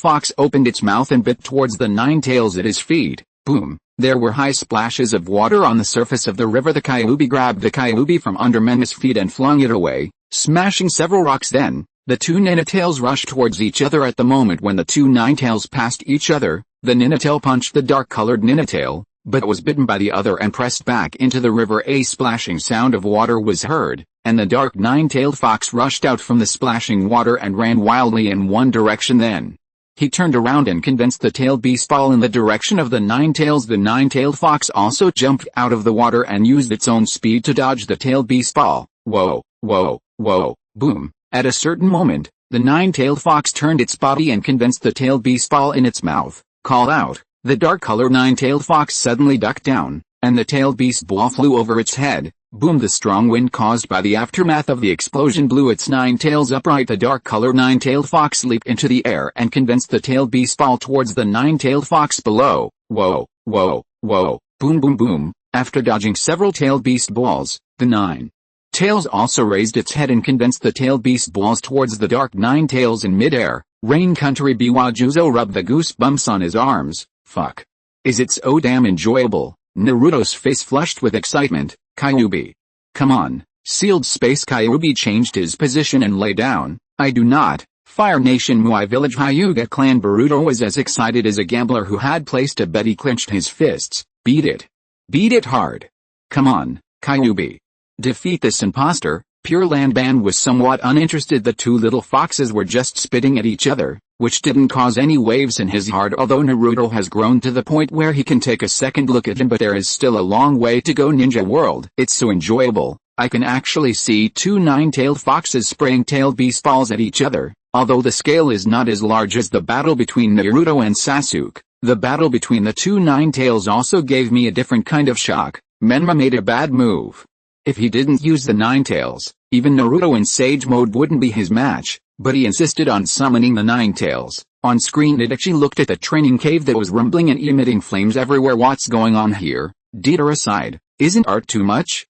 fox opened its mouth and bit towards the nine tails at his feet. Boom. There were high splashes of water on the surface of the river. The Kyuubi grabbed the Kyuubi from under Menma's feet and flung it away, smashing several rocks. Then, the two Ninja-tails rushed towards each other. At the moment when the two nine-tails passed each other, the Ninja-tail punched the dark-colored Ninja-tail, but was bitten by the other and pressed back into the river. A splashing sound of water was heard, and the dark nine-tailed fox rushed out from the splashing water and ran wildly in one direction. Then he turned around and condensed the tailed beast ball in the direction of the nine tails. The nine-tailed fox also jumped out of the water and used its own speed to dodge the tailed beast ball. Whoa, whoa, whoa, boom. At a certain moment, the nine-tailed fox turned its body and condensed the tailed beast ball in its mouth, called out. The dark-colored nine-tailed fox suddenly ducked down, and the tailed beast ball flew over its head. Boom! The strong wind caused by the aftermath of the explosion blew its nine tails upright. The dark-colored nine-tailed fox leaped into the air and condensed the tailed beast ball towards the nine-tailed fox below. Whoa, whoa, whoa, boom boom boom. After dodging several tailed beast balls, the nine tails also raised its head and condensed the tailed beast balls towards the dark nine tails in midair. Rain Country Biwajuzo rubbed the goosebumps on his arms. Fuck. Is it so damn enjoyable? Naruto's face flushed with excitement. Kyuubi. Come on. Sealed space. Kyuubi changed his position and lay down. I do not. Fire Nation Muai Village Hyuga Clan. Boruto was as excited as a gambler who had placed a bet. He clenched his fists. Beat it. Beat it hard. Come on, Kyuubi. Defeat this imposter. Pure Land Band was somewhat uninterested. The two little foxes were just spitting at each other, which didn't cause any waves in his heart. Although Naruto has grown to the point where he can take a second look at him, but there is still a long way to go. Ninja World. It's so enjoyable. I can actually see two nine-tailed foxes spraying tailed beast balls at each other. Although the scale is not as large as the battle between Naruto and Sasuke, the battle between the two nine-tails also gave me a different kind of shock. Menma made a bad move. If he didn't use the nine-tails, even Naruto in Sage Mode wouldn't be his match, but he insisted on summoning the nine-tails. On screen Itachi looked at the training cave that was rumbling and emitting flames everywhere. What's going on here? Dieter aside, isn't art too much?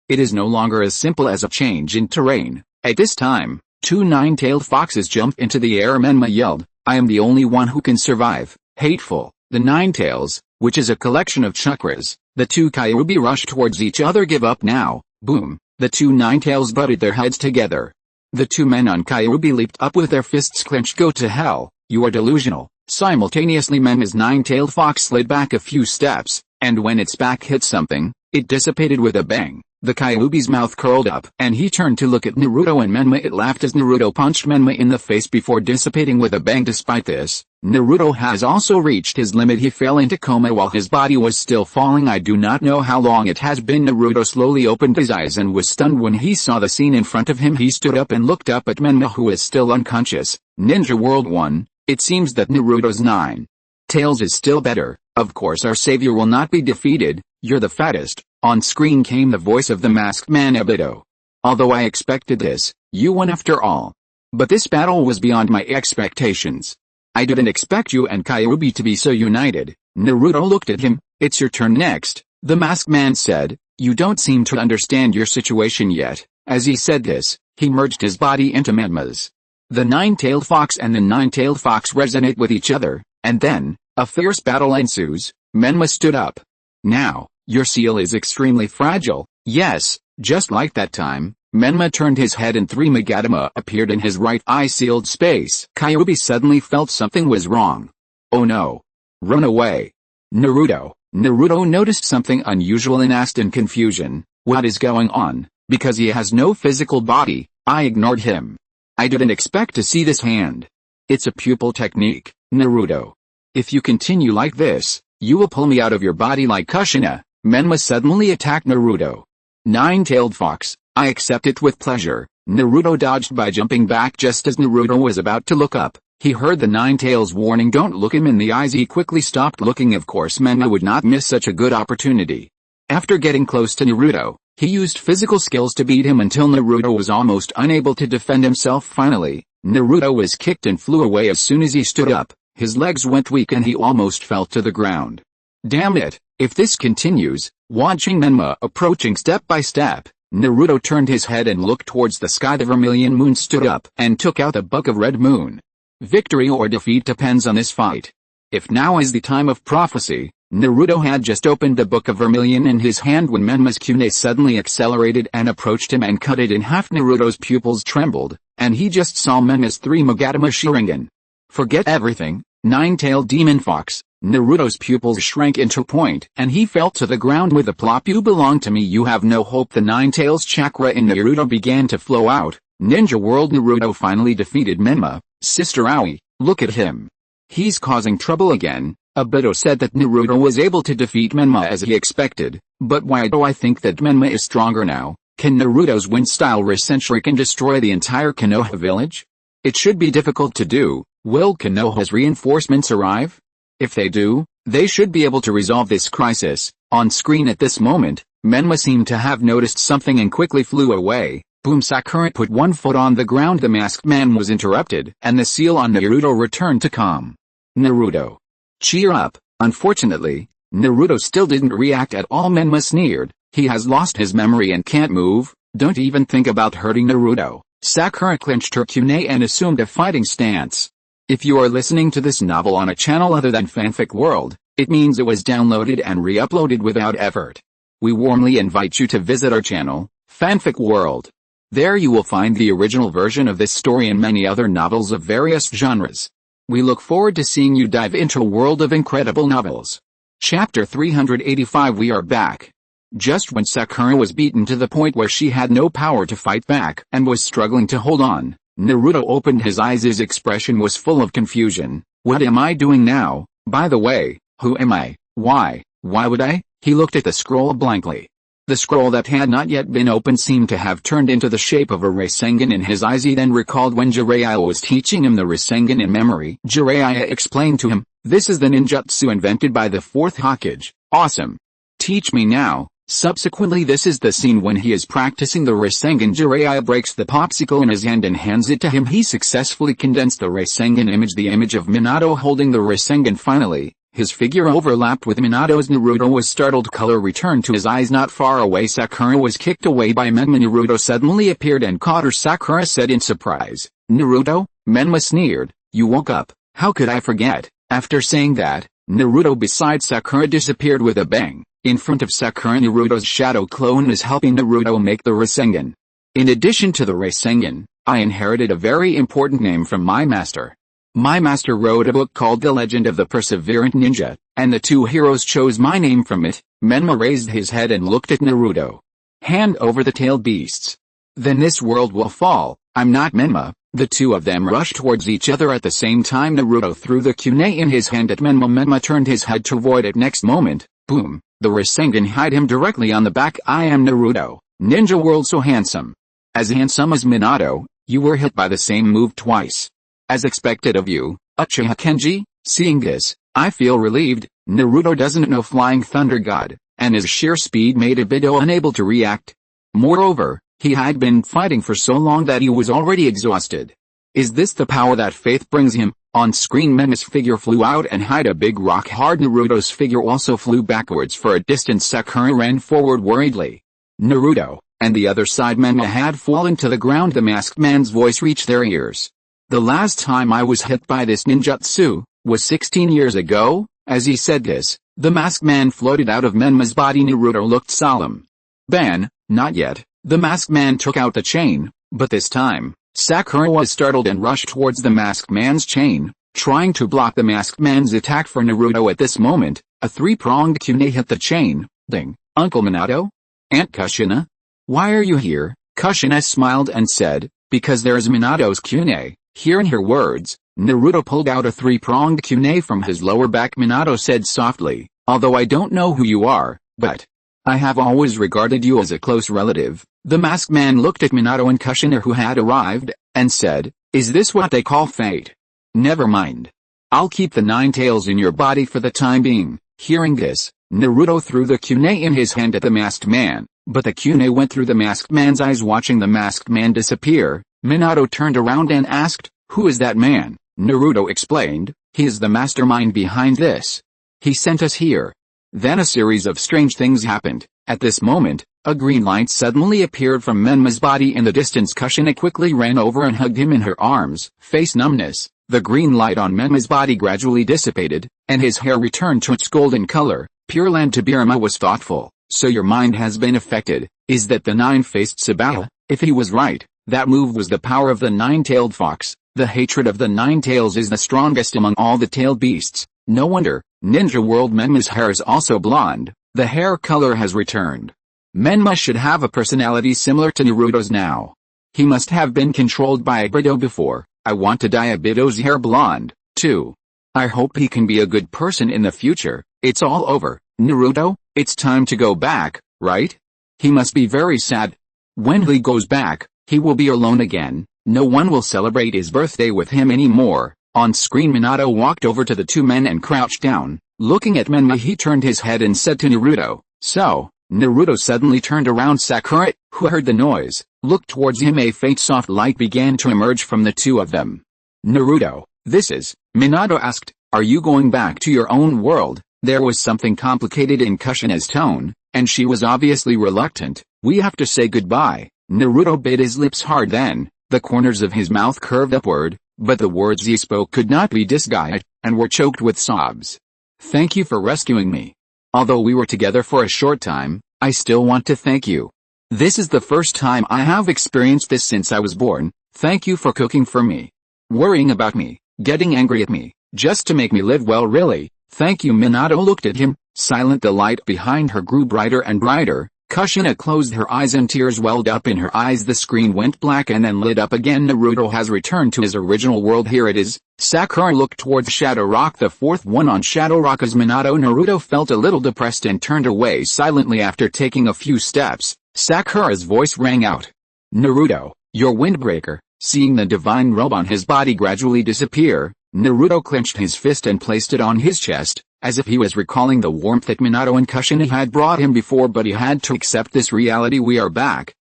It is no longer as simple as a change in terrain. At this time, two nine-tailed foxes jumped into the air. Menma yelled, I am the only one who can survive. Hateful. The nine tails, which is a collection of chakras. The two Kyuubi rushed towards each other. Give up now. Boom. The two nine tails butted their heads together. The two men on Kyuubi leaped up with their fists clenched. Go to hell. You are delusional. Simultaneously Menma's nine-tailed fox slid back a few steps, and when its back hit something, it dissipated with a bang. The Kyuubi's mouth curled up, and he turned to look at Naruto and Menma. It laughed as Naruto punched Menma in the face before dissipating with a bang. Despite this, Naruto has also reached his limit. He fell into coma while his body was still falling. I do not know how long it has been. Naruto slowly opened his eyes and was stunned when he saw the scene in front of him. He stood up and looked up at Menma, who is still unconscious. Ninja World 1. It seems that Naruto's nine tails is still better. Of course our savior will not be defeated. You're the fattest. On screen came the voice of the masked man Obito. Although I expected this, you won after all. But this battle was beyond my expectations. I didn't expect you and Kyuubi to be so united. Naruto looked at him. It's your turn next, the masked man said. You don't seem to understand your situation yet. As he said this, he merged his body into Menma's. The nine-tailed fox and the nine-tailed fox resonate with each other, and then, a fierce battle ensues. Menma stood up. Now, your seal is extremely fragile. Yes, just like that time. Menma turned his head and three Magatama appeared in his right eye. Sealed space. Kyuubi suddenly felt something was wrong. Oh no. Run away. Naruto noticed something unusual and asked in confusion, what is going on? Because he has no physical body, I ignored him. I didn't expect to see this hand. It's a pupil technique, Naruto. If you continue like this, you will pull me out of your body like Kushina. Menma suddenly attacked Naruto. Nine-tailed fox, I accept it with pleasure. Naruto dodged by jumping back just as Naruto was about to look up. He heard the nine-tails warning, don't look him in the eyes. He quickly stopped looking. Of course Menma would not miss such a good opportunity. After getting close to Naruto, he used physical skills to beat him until Naruto was almost unable to defend himself. Finally, Naruto was kicked and flew away as soon as he stood up. His legs went weak and he almost fell to the ground. Damn it, if this continues. Watching Menma approaching step by step, Naruto turned his head and looked towards the sky. The vermilion moon stood up and took out a buck of red moon. Victory or defeat depends on this fight. If now is the time of prophecy. Naruto had just opened the book of vermilion in his hand when Menma's Kyuubi suddenly accelerated and approached him and cut it in half. Naruto's pupils trembled, and he just saw Menma's three Magatama Sharingan. Forget everything, nine-tailed demon fox. Naruto's pupils shrank into point, and he fell to the ground with a plop. You belong to me. You have no hope. The nine-tails chakra in Naruto began to flow out. Ninja World. Naruto finally defeated Menma. Sister Aoi, look at him. He's causing trouble again. Obito said that Naruto was able to defeat Menma as he expected, but why do I think that Menma is stronger now? Can Naruto's wind-style Rasenshuriken destroy the entire Konoha village? It should be difficult to do. Will Konoha's reinforcements arrive? If they do, they should be able to resolve this crisis. On screen at this moment, Menma seemed to have noticed something and quickly flew away. Boom! Sakura put one foot on the ground. The masked man was interrupted, and the seal on Naruto returned to calm. Naruto, cheer up. Unfortunately, Naruto still didn't react at all. Menma sneered. He has lost his memory and can't move. Don't even think about hurting Naruto. Sakura clenched her kune and assumed a fighting stance. If you are listening to this novel on a channel other than Fanfic World, it means it was downloaded and re-uploaded without effort. We warmly invite you to visit our channel, Fanfic World. There you will find the original version of this story and many other novels of various genres. We look forward to seeing you dive into a world of incredible novels. Chapter 385. We are back. Just when Sakura was beaten to the point where she had no power to fight back and was struggling to hold on, Naruto opened his eyes. His expression was full of confusion. What am I doing now? By the way, who am I? Why would I? He looked at the scroll blankly. The scroll that had not yet been opened seemed to have turned into the shape of a Rasengan in his eyes. He then recalled when Jiraiya was teaching him the Rasengan in memory. Jiraiya explained to him, "This is the ninjutsu invented by the fourth Hokage. Awesome. Teach me now." Subsequently, this is the scene when he is practicing the Rasengan. Jiraiya breaks the popsicle in his hand and hands it to him. He successfully condensed the Rasengan image, the image of Minato holding the Rasengan. Finally, his figure overlapped with Minato's. Naruto was startled. Color returned to his eyes. Not far away, Sakura was kicked away by Menma. Naruto suddenly appeared and caught her. Sakura said in surprise, "Naruto?" Menma sneered, "You woke up. How could I forget?" After saying that, Naruto beside Sakura disappeared with a bang. In front of Sakura, Naruto's shadow clone is helping Naruto make the Rasengan. In addition to the Rasengan, I inherited a very important name from my master. My master wrote a book called The Legend of the Perseverant Ninja, and the two heroes chose my name from it. Menma raised his head and looked at Naruto. "Hand over the tailed beasts. Then this world will fall." "I'm not Menma." The two of them rushed towards each other at the same time. Naruto threw the kunai in his hand at Menma. Menma turned his head to avoid it. Next moment, boom, the Rasengan hit him directly on the back. "I am Naruto, Ninja World so handsome. As handsome as Minato, you were hit by the same move twice. As expected of you, Uchiha Kenji." Seeing this, I feel relieved. Naruto doesn't know Flying Thunder God, and his sheer speed made Obito unable to react. Moreover, he had been fighting for so long that he was already exhausted. Is this the power that faith brings him? On screen, Menma's figure flew out and hit a big rock hard. Naruto's figure also flew backwards for a distance. Sakura ran forward worriedly. Naruto, and the other side, Menma had fallen to the ground. The masked man's voice reached their ears. "The last time I was hit by this ninjutsu was 16 years ago." As he said this, the masked man floated out of Menma's body. Naruto looked solemn. "Ban, not yet." The masked man took out the chain, but this time, Sakura was startled and rushed towards the masked man's chain, trying to block the masked man's attack. For Naruto at this moment, a three-pronged kunai hit the chain. Ding! "Uncle Minato? Aunt Kushina? Why are you here?" Kushina smiled and said, "Because there's Minato's kunai." Hearing her words, Naruto pulled out a three-pronged kunai from his lower back. Minato said softly, "Although I don't know who you are, but I have always regarded you as a close relative." The masked man looked at Minato and Kushina, who had arrived, and said, "Is this what they call fate? Never mind. I'll keep the 9 tails in your body for the time being." Hearing this, Naruto threw the kunai in his hand at the masked man, but the kunai went through the masked man's eyes. Watching the masked man disappear, Minato turned around and asked, "Who is that man?" Naruto explained, "He is the mastermind behind this. He sent us here." Then a series of strange things happened. At this moment, a green light suddenly appeared from Menma's body in the distance. Kushina quickly ran over and hugged him in her arms. Face numbness. The green light on Menma's body gradually dissipated, and his hair returned to its golden color. Pure Land Tobirama was thoughtful. "So your mind has been affected. Is that the 9-faced Sabaha?" If he was right, that move was the power of the 9-tailed fox. The hatred of the 9 tails is the strongest among all the tailed beasts. No wonder. Ninja World. Menma's hair is also blonde. The hair color has returned. Menma should have a personality similar to Naruto's now. He must have been controlled by Obito before. I want to dye Obito's hair blonde, too. I hope he can be a good person in the future. It's all over. Naruto, it's time to go back, right? He must be very sad. When he goes back, he will be alone again. No one will celebrate his birthday with him anymore. On screen, Minato walked over to the two men and crouched down. Looking at Menma, he turned his head and said to Naruto, "So?" Naruto suddenly turned around. Sakura, who heard the noise, looked towards him. A faint soft light began to emerge from the two of them. "Naruto, this is..." Minato asked, "Are you going back to your own world?" There was something complicated in Kushina's tone, and she was obviously reluctant. "We have to say goodbye." Naruto bit his lips hard, then the corners of his mouth curved upward, but the words he spoke could not be disguised, and were choked with sobs. "Thank you for rescuing me. Although we were together for a short time, I still want to thank you. This is the first time I have experienced this since I was born. Thank you for cooking for me, worrying about me, getting angry at me, just to make me live well. Really, thank you." Minato looked at him, silent. The light behind her grew brighter and brighter. Kushina closed her eyes and tears welled up in her eyes. The screen went black and then lit up again. Naruto has returned to his original world. Here it is. Sakura looked towards Shadow Rock, the fourth one on Shadow Rock as Minato. Naruto felt a little depressed and turned away silently. After taking a few steps, Sakura's voice rang out. "Naruto, your windbreaker." Seeing the divine robe on his body gradually disappear, Naruto clenched his fist and placed it on his chest, as if he was recalling the warmth that Minato and Kushina had brought him before, but he had to accept this reality. "We are back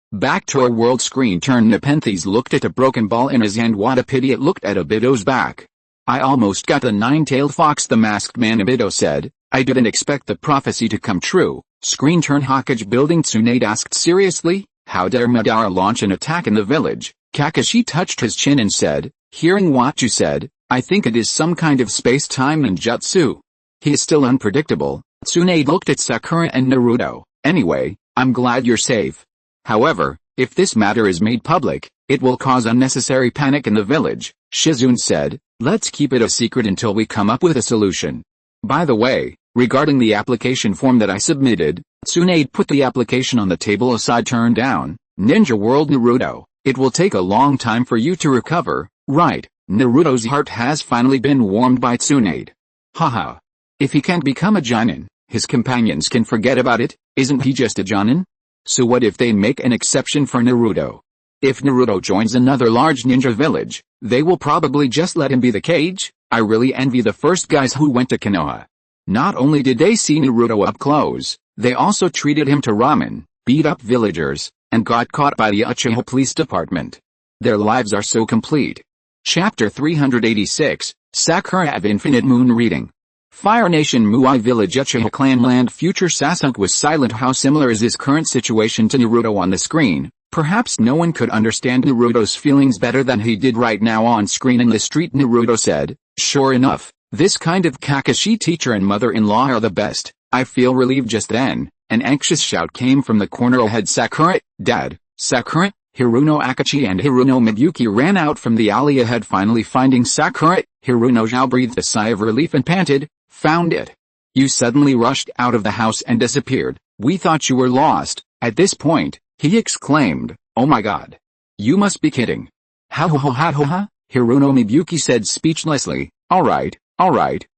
to our world." Screen turned. Nepenthes looked at a broken ball in his hand. "What a pity it looked at Obito's back. I almost got the nine-tailed fox." The masked man Obito said, "I didn't expect the prophecy to come true." Screen turned. Hokage building. Tsunade asked seriously, "How dare Madara launch an attack in the village?" Kakashi touched his chin and said, "Hearing what you said, I think it is some kind of space-time ninjutsu. He is still unpredictable." Tsunade looked at Sakura and Naruto. "Anyway, I'm glad you're safe. However, if this matter is made public, it will cause unnecessary panic in the village." Shizune said, "Let's keep it a secret until we come up with a solution. By the way, regarding the application form that I submitted..." Tsunade put the application on the table aside. "Turn down. Ninja World." "Naruto, it will take a long time for you to recover, right?" Naruto's heart has finally been warmed by Tsunade. "Haha. If he can't become a Jonin, his companions can forget about it. Isn't he just a Jonin? So what if they make an exception for Naruto? If Naruto joins another large ninja village, they will probably just let him be the Kage. I really envy the first guys who went to Konoha. Not only did they see Naruto up close, they also treated him to ramen, beat up villagers, and got caught by the Uchiha police department. Their lives are so complete." Chapter 386, Sakura of Infinite Moon. Reading. Fire Nation Muai Village Uchiha Clan Land. Future Sasuke was silent. How similar is his current situation to Naruto on the screen? Perhaps no one could understand Naruto's feelings better than he did right now on screen. In the street, Naruto said, "Sure enough, this kind of Kakashi teacher and mother-in-law are the best." I feel relieved. Just then, an anxious shout came from the corner ahead. "Sakura, Dad, Sakura!" Hiruno Akachi and Hiruno Miyuki ran out from the alley ahead. Finally finding Sakura, Hiruno Zhao breathed a sigh of relief and panted, "Found it. You suddenly rushed out of the house and disappeared. We thought you were lost." At this point, he exclaimed, "Oh my god. You must be kidding." "Ha ha ha ha ha," Hiruno Miyuki said speechlessly. Alright.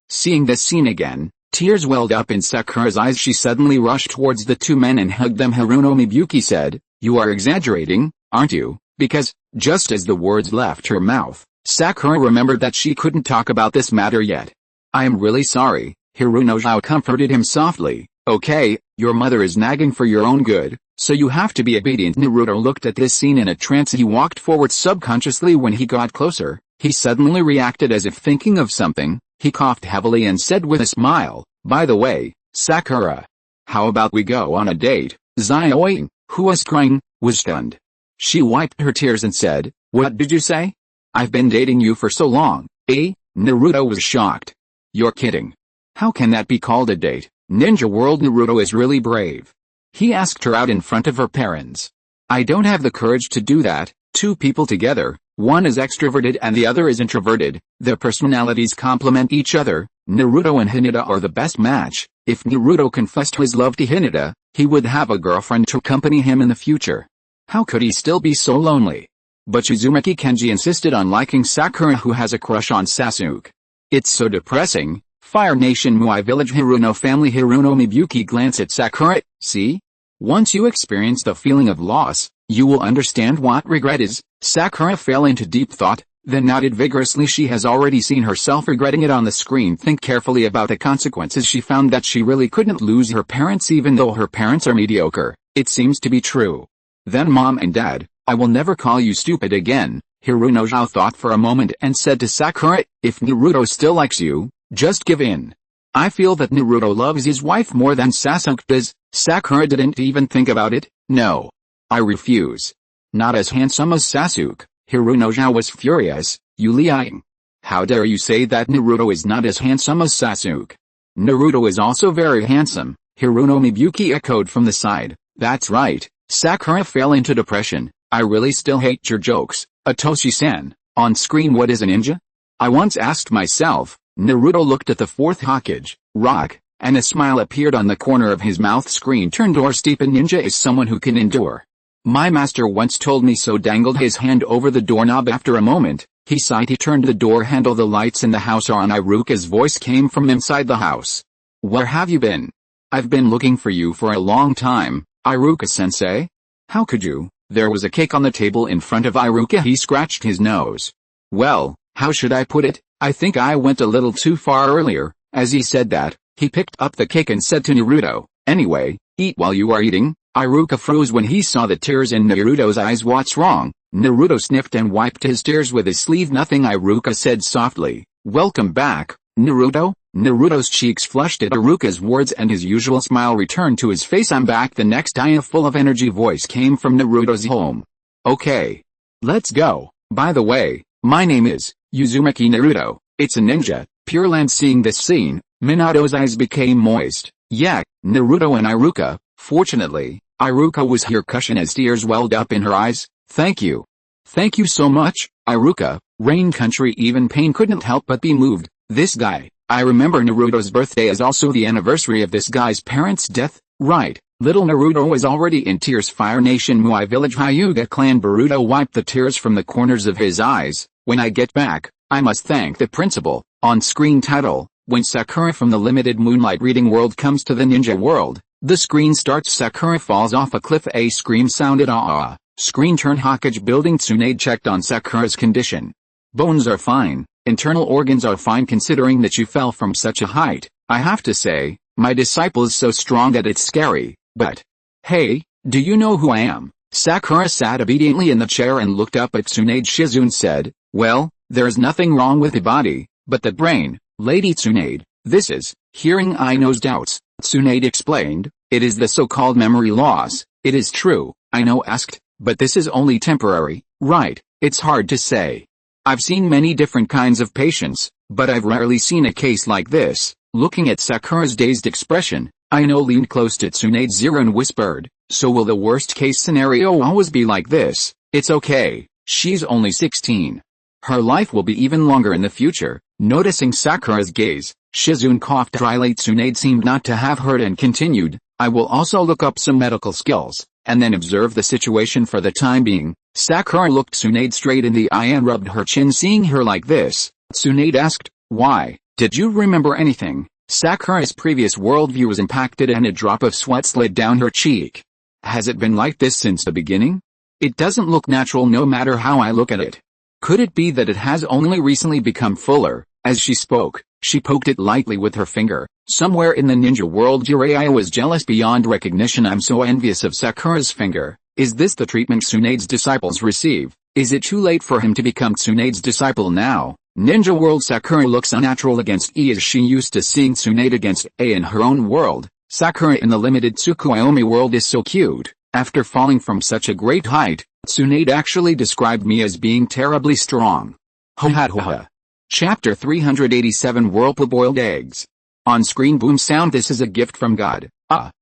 Seeing this scene again, tears welled up in Sakura's eyes. She suddenly rushed towards the two men and hugged them. Hiruno Miyuki said, "You are exaggerating, aren't you?" Because, just as the words left her mouth, Sakura remembered that she couldn't talk about this matter yet. "I am really sorry," Hiruno Zhao comforted him softly. "Okay, your mother is nagging for your own good, so you have to be obedient." Naruto looked at this scene in a trance. He walked forward subconsciously. When he got closer, he suddenly reacted as if thinking of something. He coughed heavily and said with a smile, "By the way, Sakura, how about we go on a date?" Zioing, who was crying, was stunned. She wiped her tears and said, "What did you say? I've been dating you for so long, eh?" Naruto was shocked. "You're kidding. How can that be called a date?" Ninja World. Naruto is really brave. He asked her out in front of her parents. "I don't have the courage to do that." Two people together, one is extroverted and the other is introverted. Their personalities complement each other. Naruto and Hinata are the best match. If Naruto confessed his love to Hinata, he would have a girlfriend to accompany him in the future. How could he still be so lonely? But Uzumaki Kenji insisted on liking Sakura, who has a crush on Sasuke. It's so depressing. Fire Nation Muai Village. Hiruno family. Hiruno Miyuki glanced at Sakura. "See? Once you experience the feeling of loss, You will understand what regret is. Sakura fell into deep thought, then nodded vigorously. She has already seen herself regretting it on the screen. Think carefully about the consequences. She found that she really couldn't lose her parents even though her parents are mediocre. It seems to be true. Then Mom and Dad, I will never call you stupid again. Hirunoja thought for a moment and said to Sakura, if Naruto still likes you, just give in. I feel that Naruto loves his wife more than Sasuke does. Sakura didn't even think about it. No. I refuse. Not as handsome as Sasuke. Hirunoja was furious. You lying. How dare you say that Naruto is not as handsome as Sasuke? Naruto is also very handsome. Hiruno Mibuki echoed from the side. That's right. Sakura fell into depression. I really still hate your jokes. Atoshi-san, on screen what is a ninja? I once asked myself. Naruto looked at the fourth Hokage, rock, and a smile appeared on the corner of his mouth. Screen turned or steep. A ninja is someone who can endure. My master once told me so. Dangled his hand over the doorknob. After a moment, he sighed. He turned the door handle. The lights in the house are on. Iruka's voice came from inside the house. Where have you been? I've been looking for you for a long time, Iruka-sensei. How could you? There was a cake on the table in front of Iruka. He scratched his nose. Well, how should I put it? I think I went a little too far earlier. As he said that, he picked up the cake and said to Naruto, anyway, eat while you are eating. Iruka froze when he saw the tears in Naruto's eyes. What's wrong? Naruto sniffed and wiped his tears with his sleeve. Nothing, Iruka said softly. Welcome back, Naruto. Naruto's cheeks flushed at Iruka's words and his usual smile returned to his face. I'm back. The next day a full of energy voice came from Naruto's home. Okay. Let's go. By the way, my name is Uzumaki Naruto. It's a ninja. Pure Land. Seeing this scene, Minato's eyes became moist. Yeah, Naruto and Iruka. Fortunately, Iruka was here. Cushion as tears welled up in her eyes. Thank you. Thank you so much, Iruka. Rain Country. Even pain couldn't help but be moved. This guy. I remember Naruto's birthday is also the anniversary of this guy's parents' death, right? Little Naruto was already in tears. Fire Nation Muai Village Hyuga Clan. Boruto wiped the tears from the corners of his eyes. When I get back, I must thank the principal. On screen title, when Sakura from the limited moonlight reading world comes to the ninja world, the screen starts. Sakura falls off a cliff. A scream sounded. Ah. Screen turn. Hokage building. Tsunade checked on Sakura's condition. Bones are fine. Internal organs are fine. Considering that you fell from such a height, I have to say, my disciple is so strong that it's scary, but... Hey, do you know who I am? Sakura sat obediently in the chair and looked up at Tsunade. Shizune said, well, there's nothing wrong with the body, but the brain, Lady Tsunade. This is, hearing Ino's doubts, Tsunade explained, it is the so-called memory loss. It is true, Ino asked, but this is only temporary, right? It's hard to say. I've seen many different kinds of patients, but I've rarely seen a case like this. Looking at Sakura's dazed expression, Ino leaned close to Tsunade's ear and whispered, so will the worst case scenario always be like this? It's okay, she's only 16. Her life will be even longer in the future. Noticing Sakura's gaze, Shizune coughed dryly. Tsunade seemed not to have heard and continued, I will also look up some medical skills, and then observe the situation for the time being. Sakura looked Tsunade straight in the eye and rubbed her chin. Seeing her like this, Tsunade asked, why? Did you remember anything? Sakura's previous worldview was impacted and a drop of sweat slid down her cheek. Has it been like this since the beginning? It doesn't look natural no matter how I look at it. Could it be that it has only recently become fuller? As she spoke, she poked it lightly with her finger. Somewhere in the ninja world Jiraiya was jealous beyond recognition. I'm so envious of Sakura's finger. Is this the treatment Tsunade's disciples receive? Is it too late for him to become Tsunade's disciple now? Ninja world. Sakura looks unnatural against E as she used to seeing Tsunade against A in her own world. Sakura in the limited Tsukuyomi world is so cute. After falling from such a great height, Tsunade actually described me as being terribly strong. Ho ha ha ha. Chapter 387 Whirlpool Boiled Eggs. On screen boom sound. This is a gift from God.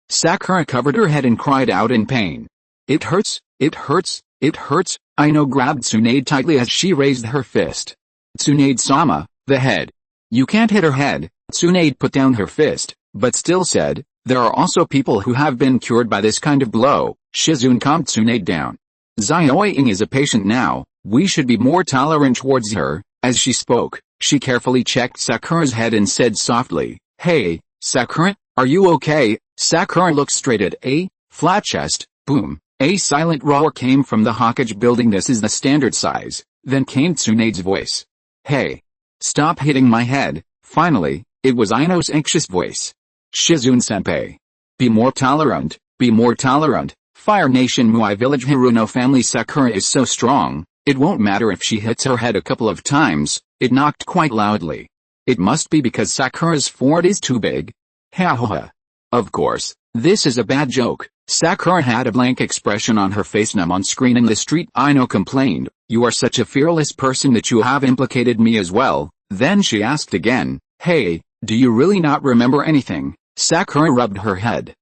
Sakura covered her head and cried out in pain. It hurts, it hurts, it hurts. Ino grabbed Tsunade tightly as she raised her fist. Tsunade-sama, the head. You can't hit her head. Tsunade put down her fist, but still said, there are also people who have been cured by this kind of blow. Shizune calmed Tsunade down. Zioing is a patient now, we should be more tolerant towards her. As she spoke, she carefully checked Sakura's head and said softly, hey, Sakura, are you okay? Sakura looked straight at A, flat chest, boom, A silent roar came from the Hokage building. This is the standard size. Then came Tsunade's voice. Hey! Stop hitting my head. Finally, it was Ino's anxious voice. Shizune-senpai. Be more tolerant, be more tolerant. Fire Nation Muai Village Hiruno family Sakura is so strong, it won't matter if she hits her head a couple of times. It knocked quite loudly. It must be because Sakura's fort is too big. Ha ha ha. Of course, this is a bad joke. Sakura had a blank expression on her face. Numb on screen in the street. Ino complained, you are such a fearless person that you have implicated me as well. Then she asked again, hey, do you really not remember anything? Sakura rubbed her head.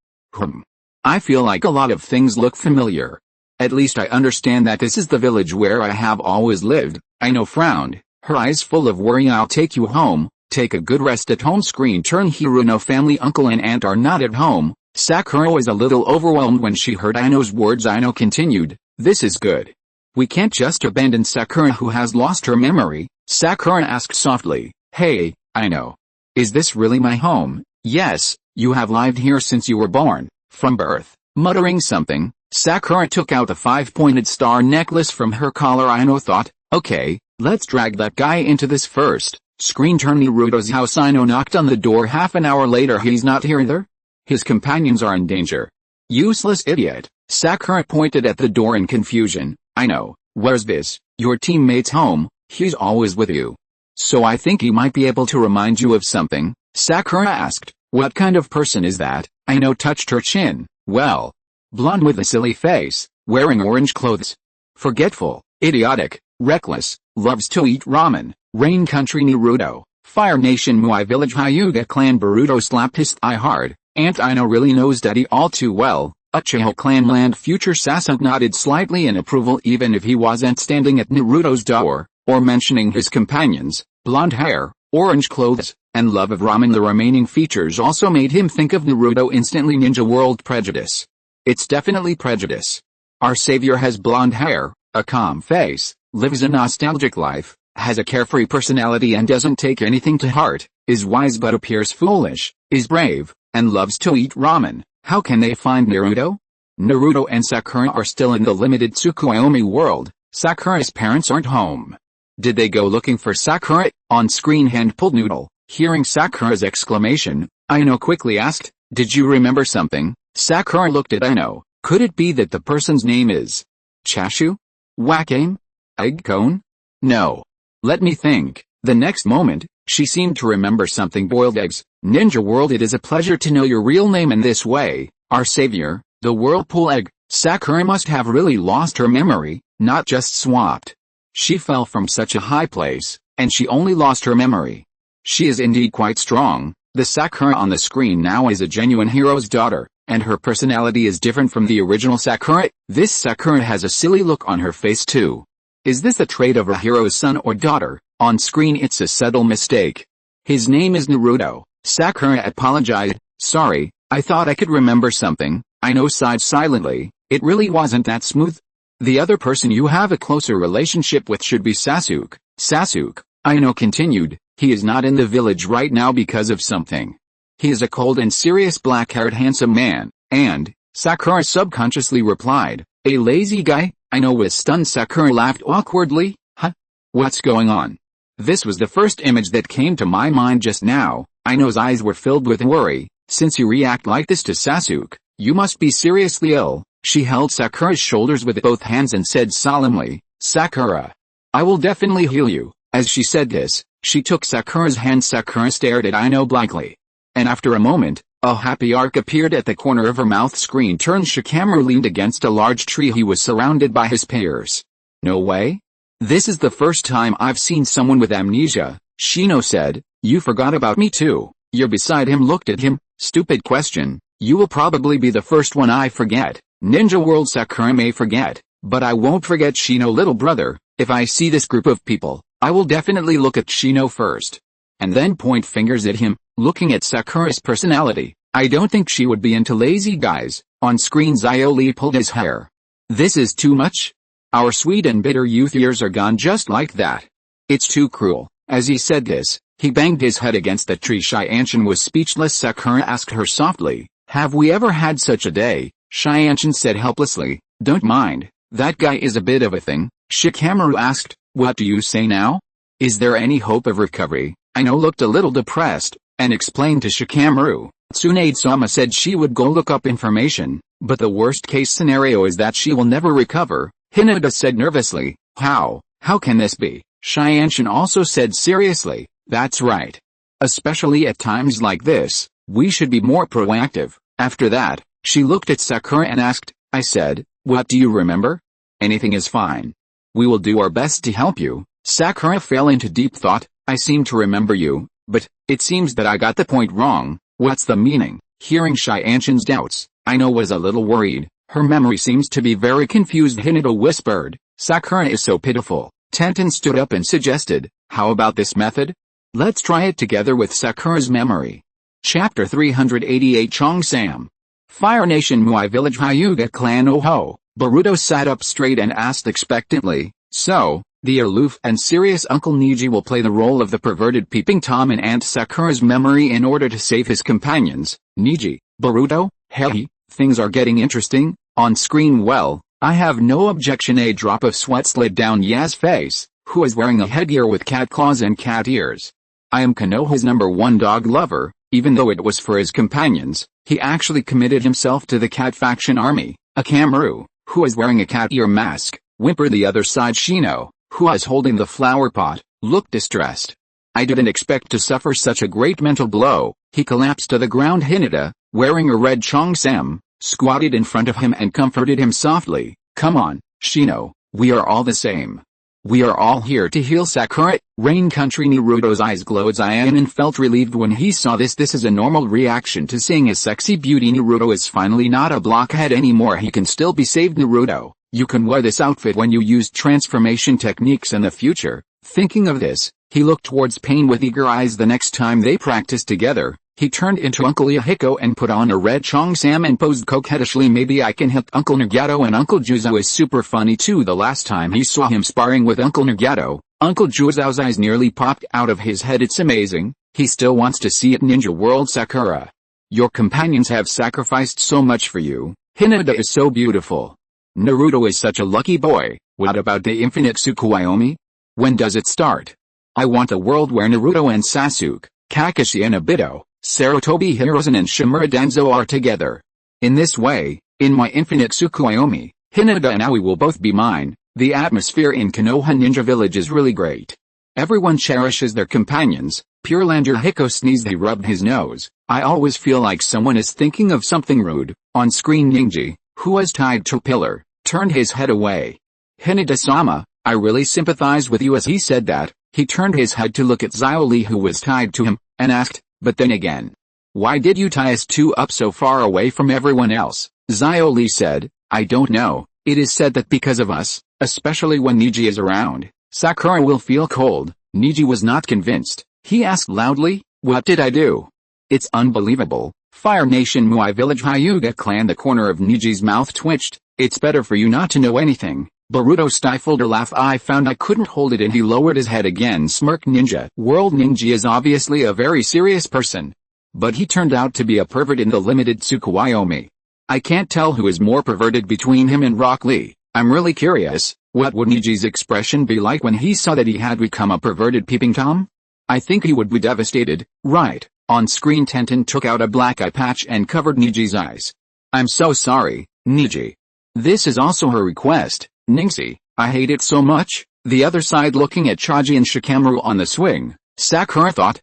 I feel like a lot of things look familiar. At least I understand that this is the village where I have always lived. Ino frowned, her eyes full of worry. I'll take you home, take a good rest at home. Screen turn. Hiruno family uncle and aunt are not at home. Sakura was a little overwhelmed when she heard Ino's words. Ino continued, this is good. We can't just abandon Sakura who has lost her memory. Sakura asked softly, hey, Ino. Is this really my home? Yes, you have lived here since you were born. From birth. Muttering something, Sakura took out a 5-pointed star necklace from her collar. Ino thought, okay, let's drag that guy into this first. Screen turn. Naruto's house. Ino knocked on the door. Half an hour later. He's not here either. His companions are in danger. Useless idiot. Sakura pointed at the door in confusion. Ino, where's this? Your teammate's home. He's always with you. So I think he might be able to remind you of something. Sakura asked, what kind of person is that? Ino touched her chin. Well, blonde with a silly face, wearing orange clothes. Forgetful, idiotic, reckless, loves to eat ramen. Rain Country. Naruto. Fire Nation Muai Village. Hyuga Clan. Boruto slapped his thigh hard. Aunt Ino really knows Daddy all too well. Uchiha Clan Land. Future Sasuke nodded slightly in approval even if he wasn't standing at Naruto's door, or mentioning his companions, blonde hair, orange clothes, and love of ramen. The remaining features also made him think of Naruto instantly. Ninja World prejudice. It's definitely prejudice. Our savior has blonde hair, a calm face, lives a nostalgic life, has a carefree personality and doesn't take anything to heart, is wise but appears foolish, is brave, and loves to eat ramen. How can they find Naruto? Naruto and Sakura are still in the limited Tsukuyomi world. Sakura's parents aren't home. Did they go looking for Sakura? On screen. Hand pulled noodle. Hearing Sakura's exclamation, Ino quickly asked, did you remember something? Sakura looked at Ino. Could it be that the person's name is Chashu? Wakame? Egg cone? No. Let me think. The next moment, she seemed to remember something. Boiled eggs. Ninja World. It is a pleasure to know your real name in this way. Our savior, the whirlpool egg. Sakura must have really lost her memory, not just swapped. She fell from such a high place, and she only lost her memory. She is indeed quite strong. The Sakura on the screen now is a genuine hero's daughter, and her personality is different from the original Sakura. This Sakura has a silly look on her face too. Is this a trait of a hero's son or daughter? On screen. It's a subtle mistake. His name is Naruto. Sakura apologized. Sorry, I thought I could remember something. Ino sighed silently. It really wasn't that smooth. The other person you have a closer relationship with should be Sasuke. Sasuke, Ino continued, he is not in the village right now because of something. He is a cold and serious black-haired handsome man, and, Sakura subconsciously replied, a lazy guy? Ino was stunned. Sakura laughed awkwardly. Huh? What's going on? This was the first image that came to my mind just now. Ino's eyes were filled with worry. Since you react like this to Sasuke, you must be seriously ill. She held Sakura's shoulders with both hands and said solemnly, Sakura, I will definitely heal you. As she said this, she took Sakura's hand. Sakura stared at Ino blankly. And after a moment, a happy arc appeared at the corner of her mouth. Screen turned. Shikamaru leaned against a large tree. He was surrounded by his peers. No way? This is the first time I've seen someone with amnesia, Shino said. You forgot about me too. You're beside him. Looked at him. Stupid question. You will probably be the first one I forget. Ninja World. Sakura may forget, but I won't forget Shino. Little brother, if I see this group of people, I will definitely look at Shino first. And then point fingers at him. Looking at Sakura's personality, I don't think she would be into lazy guys. On screen. Qiu Li pulled his hair. This is too much. Our sweet and bitter youth years are gone just like that. It's too cruel. As he said this, he banged his head against the tree. Shianchan was speechless. Sakura asked her softly, have we ever had such a day? Shianchan said helplessly, Don't mind, that guy is a bit of a thing, Shikamaru asked. What do you say now? Is there any hope of recovery? Aino looked a little depressed, and explained to Shikamaru. Tsunade-sama said she would go look up information, but the worst case scenario is that she will never recover. Hinata said nervously. How can this be? Shianshin also said seriously. That's right. Especially at times like this, we should be more proactive. After that, she looked at Sakura and asked, I said, what do you remember? Anything is fine. We will do our best to help you. Sakura fell into deep thought. I seem to remember you, but it seems that I got the point wrong. What's the meaning? Hearing Shianshin's doubts, Aino was a little worried. Her memory seems to be very confused. Hinata whispered, Sakura is so pitiful. Tenten stood up and suggested, how about this method? Let's try it together with Sakura's memory. Chapter 388 Chongsam. Fire Nation Muai Village Hyuga Clan Oho. Boruto sat up straight and asked expectantly, so, the aloof and serious Uncle Neji will play the role of the perverted peeping Tom in Aunt Sakura's memory in order to save his companions. Neji, Boruto, hey, things are getting interesting. On screen. Well, I have no objection. A drop of sweat slid down Ya's face, who is wearing a headgear with cat claws and cat ears. I am Konoha's #1 dog lover. Even though it was for his companions, he actually committed himself to the cat faction army. Akamaru, who is wearing a cat ear mask, whimpered. The other side. Shino, who is holding the flower pot, looked distressed. I didn't expect to suffer such a great mental blow. He collapsed to the ground. Hinata, wearing a red cheongsam, squatted in front of him and comforted him softly. Come on, Shino, we are all the same. We are all here to heal Sakura. Rain Country. Naruto's eyes glowed. Zion felt relieved when he saw this. This is a normal reaction to seeing a sexy beauty. Naruto is finally not a blockhead anymore. He can still be saved. Naruto, you can wear this outfit when you use transformation techniques in the future. Thinking of this, he looked towards Pain with eager eyes. The next time they practiced together, he turned into Uncle Yahiko and put on a red cheongsam and posed coquettishly. Maybe I can help Uncle Nagato. And Uncle Juzo is super funny too. The last time he saw him sparring with Uncle Nagato, Uncle Juzo's eyes nearly popped out of his head. It's amazing. He still wants to see it. Ninja World. Sakura, your companions have sacrificed so much for you. Hinata is so beautiful. Naruto is such a lucky boy. What about the infinite Tsukuyomi? When does it start? I want a world where Naruto and Sasuke, Kakashi and Obito, Sarutobi Hiruzen and Shimura Danzo are together. In this way, in my infinite Tsukuyomi, Hinata and Aoi will both be mine. The atmosphere in Konoha Ninja Village is really great. Everyone cherishes their companions. Purelander Hiko sneezed. He rubbed his nose. I always feel like someone is thinking of something rude. On screen. Ninji, who was tied to a pillar, turned his head away. Hinata-sama, I really sympathize with you. As he said that, he turned his head to look at Qiu Li, who was tied to him, and asked, but then again, why did you tie us two up so far away from everyone else? Qiu Li said, I don't know. It is said that because of us, especially when Neji is around, Sakura will feel cold. Neji was not convinced. He asked loudly, what did I do? It's unbelievable. Fire Nation Muai Village Hyuga Clan. The corner of Neji's mouth twitched. It's better for you not to know anything. Boruto stifled a laugh. I found I couldn't hold it and he lowered his head again. Smirk. Ninja World. Ninja is obviously a very serious person. But he turned out to be a pervert in the limited Tsukuyomi. I can't tell who is more perverted between him and Rock Lee. I'm really curious, what would Neji's expression be like when he saw that he had become a perverted peeping Tom? I think he would be devastated, right? On screen. Tenten took out a black eye patch and covered Neji's eyes. I'm so sorry, Neji. This is also her request. Ningxi, I hate it so much. The other side. Looking at Chaji and Shikamaru on the swing, Sakura thought,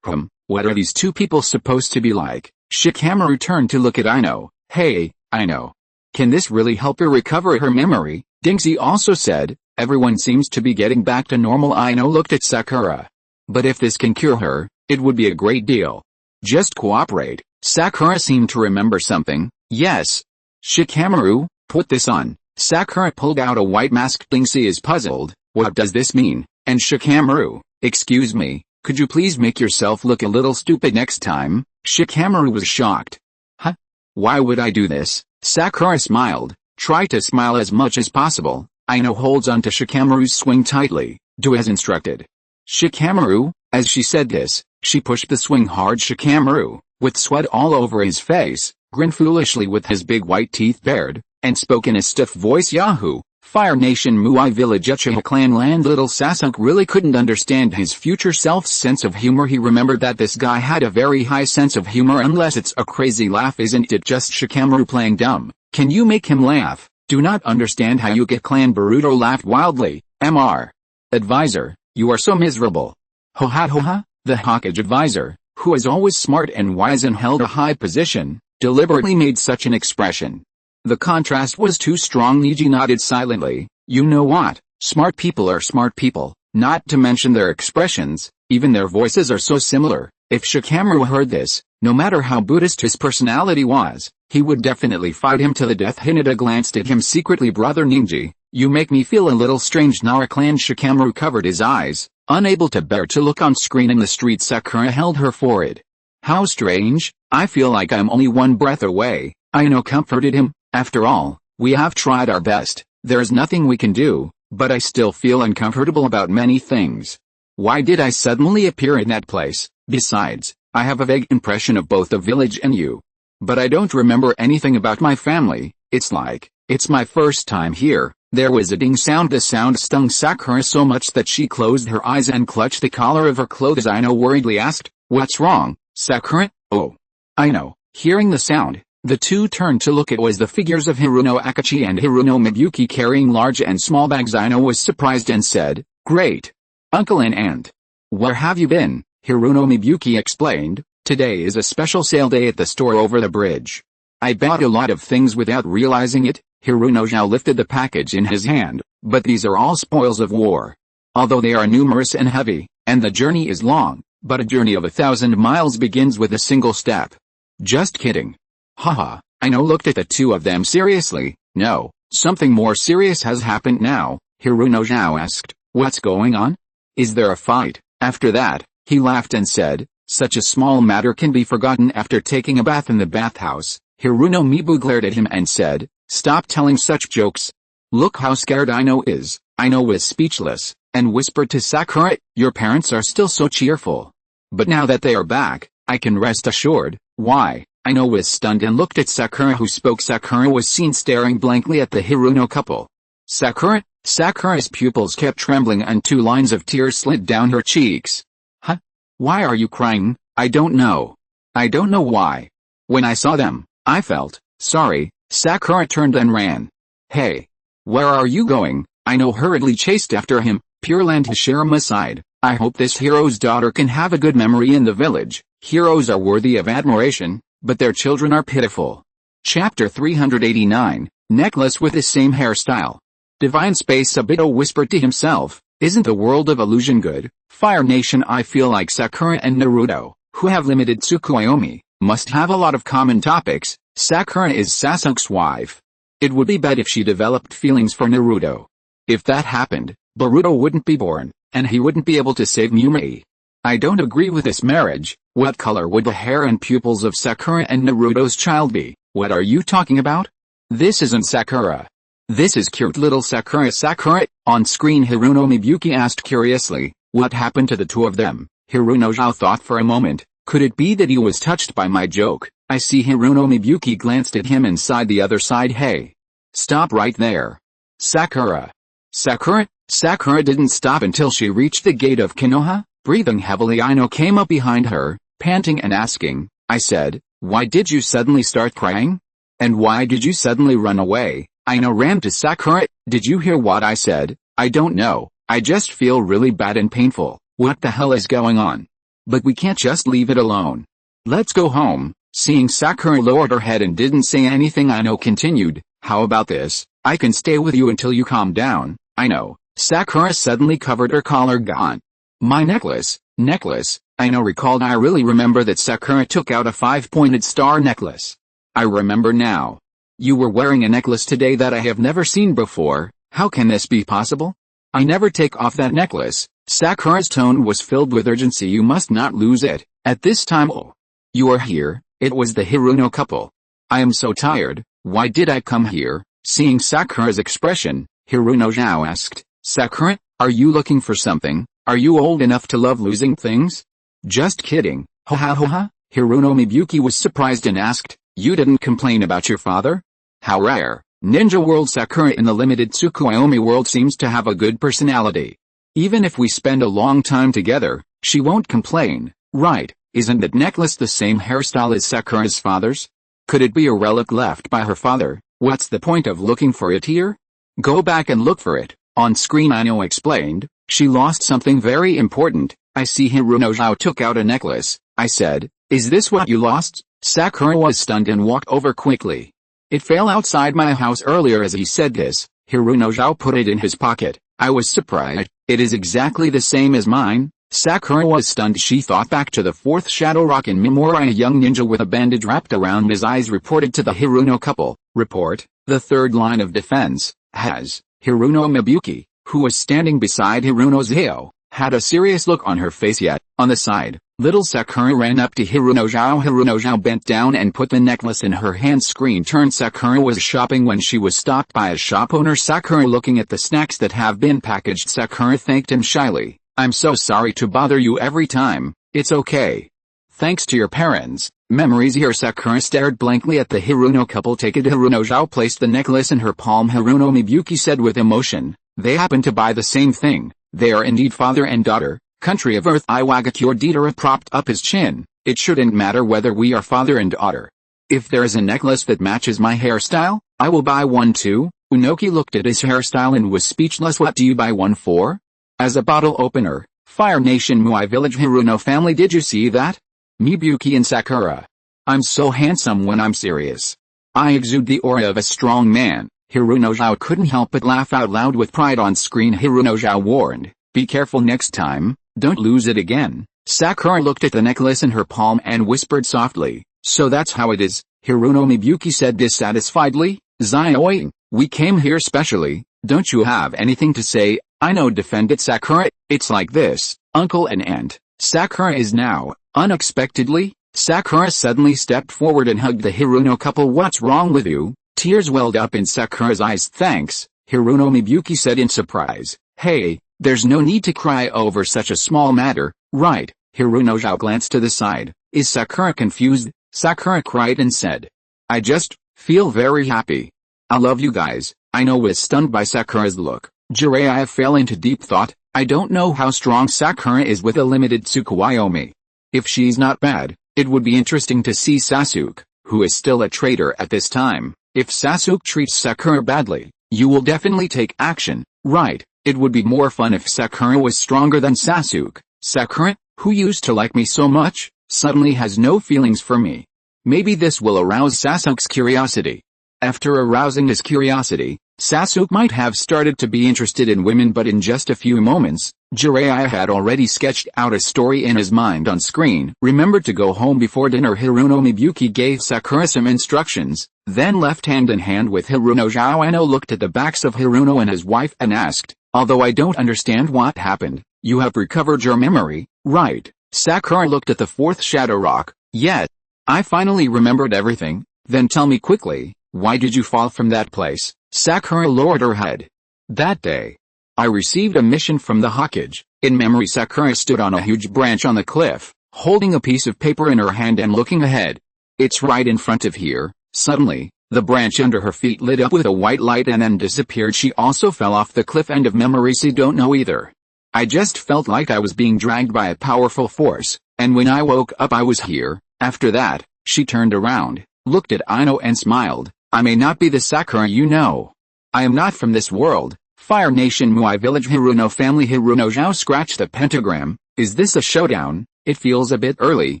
what are these two people supposed to be like? Shikamaru turned to look at Aino. Hey, Aino. Can this really help her recover her memory? Ningxi also said, everyone seems to be getting back to normal. Aino looked at Sakura. But if this can cure her, it would be a great deal. Just cooperate. Sakura seemed to remember something. Yes. Shikamaru, put this on. Sakura pulled out a white mask. Ningxi is puzzled. What does this mean? And Shikamaru, excuse me, could you please make yourself look a little stupid next time? Shikamaru was shocked. Huh? Why would I do this? Sakura smiled. Try to smile as much as possible. Aino holds onto Shikamaru's swing tightly. Do as instructed. Shikamaru, as she said this, she pushed the swing hard. Shikamaru, with sweat all over his face, grinned foolishly with his big white teeth bared. and spoke in a stiff voice. Yahoo! Fire Nation Muai Village Uchiha Clan Land. Little Sasuke really couldn't understand his future self's sense of humor. He remembered that this guy had a very high sense of humor, unless it's a crazy laugh. Isn't it just Shikamaru playing dumb? Can you make him laugh? Do not understand how you get Clan Boruto laughed wildly. Mr. Advisor, you are so miserable. Ho ha ho ha. The Hokage advisor, who is always smart and wise and held a high position, deliberately made such an expression. The contrast was too strong. Neji nodded silently. You know what? Smart people are smart people, not to mention their expressions, even their voices are so similar. If Shikamaru heard this, no matter how Buddhist his personality was, he would definitely fight him to the death. Hinata glanced at him secretly. Brother Ninji, you make me feel a little strange. Nara Clan. Shikamaru covered his eyes, unable to bear to look on screen in the street. Sakura held her forehead. How strange? I feel like I'm only one breath away. Ino comforted him. After all, we have tried our best. There's nothing we can do, but I still feel uncomfortable about many things. Why did I suddenly appear in that place? Besides, I have a vague impression of both the village and you. But I don't remember anything about my family. It's like, it's my first time here. There was a ding sound. The sound stung Sakura so much that she closed her eyes and clutched the collar of her clothes. Ino worriedly asked, what's wrong, Sakura? Oh. Ino, hearing the sound, the two turned to look. It was the figures of Hiruno Akachi and Hiruno Miyuki carrying large and small bags. Ino was surprised and said, great. Uncle and aunt. Where have you been? Hiruno Miyuki explained, today is a special sale day at the store over the bridge. I bought a lot of things without realizing it. Hiruno Zhao lifted the package in his hand, but these are all spoils of war. Although they are numerous and heavy, and the journey is long, but a journey of 1,000 miles begins with a single step. Just kidding. Haha, Ino looked at the two of them seriously. No, something more serious has happened now. Hiruno Zhao asked, what's going on? Is there a fight? After that, he laughed and said, such a small matter can be forgotten after taking a bath in the bathhouse. Hiruno Mibu glared at him and said, stop telling such jokes. Look how scared Ino is. Ino was speechless, and whispered to Sakura, your parents are still so cheerful. But now that they are back, I can rest assured. Why? Ino was stunned and looked at Sakura, who spoke. Sakura was seen staring blankly at the Hiruno couple. Sakura? Sakura's pupils kept trembling and 2 lines of tears slid down her cheeks. Huh? Why are you crying? I don't know. I don't know why. When I saw them, I felt sorry. Sakura turned and ran. Hey! Where are you going? Ino hurriedly chased after him. Pure Land. Hashirama sighed. I hope this hero's daughter can have a good memory in the village. Heroes are worthy of admiration, but their children are pitiful. Chapter 389, Necklace with the same hairstyle. Divine Space. Obito whispered to himself, isn't the world of illusion good? Fire Nation. I feel like Sakura and Naruto, who have limited Tsukuyomi, must have a lot of common topics. Sakura is Sasuke's wife. It would be bad if she developed feelings for Naruto. If that happened, Boruto wouldn't be born, and he wouldn't be able to save Mumei. I don't agree with this marriage. What color would the hair and pupils of Sakura and Naruto's child be? What are you talking about? This isn't Sakura. This is cute little Sakura. Sakura? On screen. Hiruno Miyuki asked curiously, what happened to the two of them? Hiruno Zhao thought for a moment. Could it be that he was touched by my joke? I see. Hiruno Miyuki glanced at him and sighed the other side. Hey! Stop right there. Sakura. Sakura? Sakura didn't stop until she reached the gate of Konoha. Breathing heavily, Ino came up behind her, panting and asking, I said, why did you suddenly start crying? And why did you suddenly run away? Ino ran to Sakura. Did you hear what I said? I don't know. I just feel really bad and painful. What the hell is going on? But we can't just leave it alone. Let's go home. Seeing Sakura lowered her head and didn't say anything, Ino continued, how about this? I can stay with you until you calm down. Ino. Sakura suddenly covered her collar. Gone. My necklace. Ino recalled. I really remember that Sakura took out a 5-pointed star necklace. I remember now. You were wearing a necklace today that I have never seen before. How can this be possible? I never take off that necklace. Sakura's tone was filled with urgency. You must not lose it. At this time. Oh. You are here. It was the Hiruno couple. I am so tired. Why did I come here? Seeing Sakura's expression, Hiruno Zhao asked, Sakura, are you looking for something? Are you old enough to love losing things? Just kidding. Ha ha ha ha. Hiruno Miyuki was surprised and asked, you didn't complain about your father? How rare. Ninja World. Sakura in the limited Tsukuyomi world seems to have a good personality. Even if we spend a long time together, she won't complain, right? Isn't that necklace the same hairstyle as Sakura's father's? Could it be a relic left by her father? What's the point of looking for it here? Go back and look for it. On screen Aino explained, she lost something very important. I see Hiruno took out a necklace. I said, is this what you lost? Sakura was stunned and walked over quickly. It fell outside my house earlier. As he said this, Hiruno put it in his pocket. I was surprised. It is exactly the same as mine. Sakura was stunned. She thought back to the fourth Shadow Rock in Mimura. A young ninja with a bandage wrapped around his eyes reported to the Hiruno couple. Report, the third line of defense, has, Hiruno Mibuki, who was standing beside Hiruno Zio, had a serious look on her face. Yet, on the side, little Sakura ran up to Hiruno Zhao. Hiruno Zhao bent down and put the necklace in her hand. Screen turned. Sakura was shopping when she was stopped by a shop owner. Sakura looking at the snacks that have been packaged. Sakura thanked him shyly. I'm so sorry to bother you every time. It's okay. Thanks to your parents. Memories here. Sakura stared blankly at the Hiruno couple. Take it. Hiruno Zhao placed the necklace in her palm. Hiruno Mibuki said with emotion, they happen to buy the same thing. They are indeed father and daughter. Country of Earth. Iwagakure Didara propped up his chin. It shouldn't matter whether we are father and daughter. If there is a necklace that matches my hairstyle, I will buy one too. Unoki looked at his hairstyle and was speechless. What do you buy one for? As a bottle opener. Fire Nation Muai Village Hiruno family. Did you see that? Mibuki and Sakura. I'm so handsome when I'm serious. I exude the aura of a strong man. Hiruno Zhao couldn't help but laugh out loud with pride. On screen Hiruno Zhao warned, be careful next time, don't lose it again. Sakura looked at the necklace in her palm and whispered softly, so that's how it is. Hiruno Mibuki said dissatisfiedly, Zioing, we came here specially, don't you have anything to say? I know, defended Sakura. It's like this, uncle and aunt. Sakura is now, unexpectedly. Sakura suddenly stepped forward and hugged the Hiruno couple. What's wrong with you? Tears welled up in Sakura's eyes. Thanks, Hiruno Mibuki said in surprise. Hey, there's no need to cry over such a small matter, right? Hiruno Zhao glanced to the side. Is Sakura confused? Sakura cried and said, I just feel very happy. I love you guys. Aino was stunned by Sakura's look. Jiraiya fell into deep thought. I don't know how strong Sakura is with a limited Tsukuyomi. If she's not bad, it would be interesting to see Sasuke, who is still a traitor at this time. If Sasuke treats Sakura badly, you will definitely take action, right? It would be more fun if Sakura was stronger than Sasuke. Sakura, who used to like me so much, suddenly has no feelings for me. Maybe this will arouse Sasuke's curiosity. After arousing his curiosity, Sasuke might have started to be interested in women, but in just a few moments, Jiraiya had already sketched out a story in his mind. On screen. Remember to go home before dinner. Hiruno Mibuki gave Sakura some instructions, then left hand in hand with Hiruno Zhao. Aino looked at the backs of Hiruno and his wife and asked, although I don't understand what happened, you have recovered your memory, right? Sakura looked at the fourth Shadow Rock. Yes. I finally remembered everything. Then tell me quickly, why did you fall from that place? Sakura lowered her head. That day, I received a mission from the Hokage. In memory, Sakura stood on a huge branch on the cliff, holding a piece of paper in her hand and looking ahead. It's right in front of here. Suddenly, the branch under her feet lit up with a white light and then disappeared. She also fell off the cliff. End of memory. See, don't know either. I just felt like I was being dragged by a powerful force, and when I woke up I was here. After that, she turned around, looked at Aino and smiled. I may not be the Sakura you know. I am not from this world. Fire Nation Muai Village Hiruno family. Hiruno Zhao scratched the pentagram. Is this a showdown? It feels a bit early.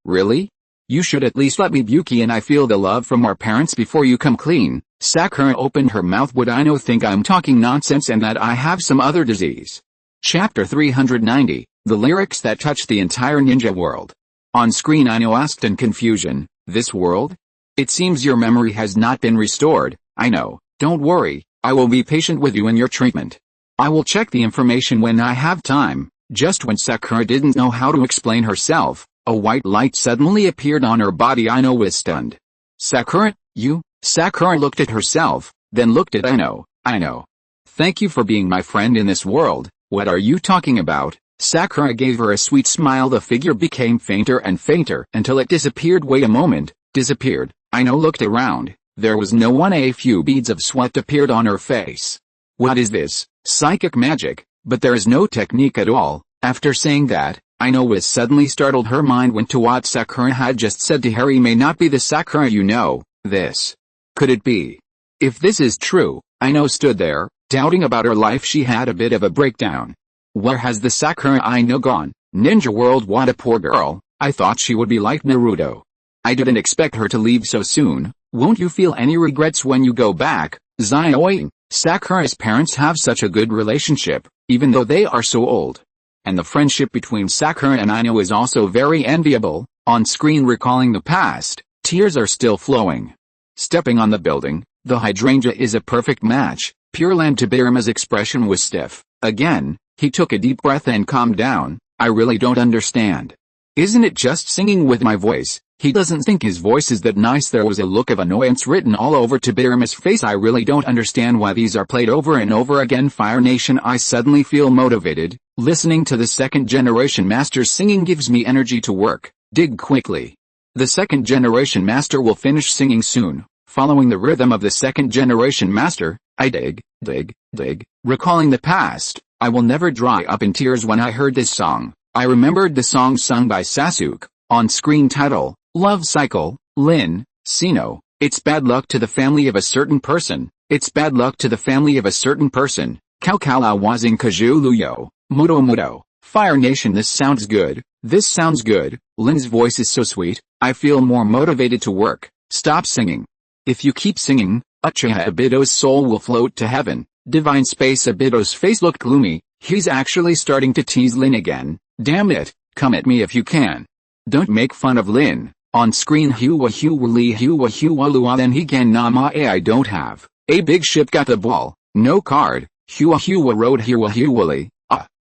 Really? You should at least let Mibuki and I feel the love from our parents before you come clean. Sakura opened her mouth. Would Aino think I'm talking nonsense and that I have some other disease? Chapter 390, the lyrics that touched the entire ninja world. On screen Aino asked in confusion, this world? It seems your memory has not been restored. I know. Don't worry, I will be patient with you in your treatment. I will check the information when I have time. Just when Sakura didn't know how to explain herself, a white light suddenly appeared on her body. Aino was stunned. Sakura, you? Sakura looked at herself, then looked at Aino. Aino. Thank you for being my friend in this world. What are you talking about? Sakura gave her a sweet smile. The figure became fainter and fainter until it disappeared. Wait a moment, disappeared. Aino looked around. There was no one. A few beads of sweat appeared on her face. What is this? Psychic magic? But there is no technique at all. After saying that, Ino was suddenly startled. Her mind went to what Sakura had just said to her. He may not be the Sakura you know. This. Could it be? If this is true, Ino stood there, doubting about her life. She had a bit of a breakdown. Where has the Sakura I know gone? Ninja World, what a poor girl. I thought she would be like Naruto. I didn't expect her to leave so soon. Won't you feel any regrets when you go back? Zioing. Sakura's parents have such a good relationship, even though they are so old. And the friendship between Sakura and Ino is also very enviable. On screen, recalling the past, tears are still flowing. Stepping on the building, the hydrangea is a perfect match. Pure Land. Tobirama's expression was stiff. Again, he took a deep breath and calmed down. I really don't understand. Isn't it just singing with my voice? He doesn't think his voice is that nice. There was a look of annoyance written all over Tobirama's face. I really don't understand why these are played over and over again. Fire Nation. I suddenly feel motivated. Listening to the second generation master's singing gives me energy to work. Dig quickly. The second generation master will finish singing soon. Following the rhythm of the second generation master, I dig, dig, dig. Recalling the past, I will never dry up in tears when I heard this song. I remembered the song sung by Sasuke. On screen title, Love Cycle, Lin, Sino. It's bad luck to the family of a certain person. It's bad luck to the family of a certain person. Kaukala Wazing Kajuluyo. Mudo Mudo. Fire Nation. This sounds good. This sounds good. Lin's voice is so sweet. I feel more motivated to work. Stop singing. If you keep singing, Uchiha Obito's soul will float to heaven. Divine Space. Obito's face looked gloomy. He's actually starting to tease Lin again. Damn it, come at me if you can. Don't make fun of Lin. On screen, Qiu Li Lua. Then he can nama I don't have. A big ship got the ball. No card. Qiu road Qiu Li.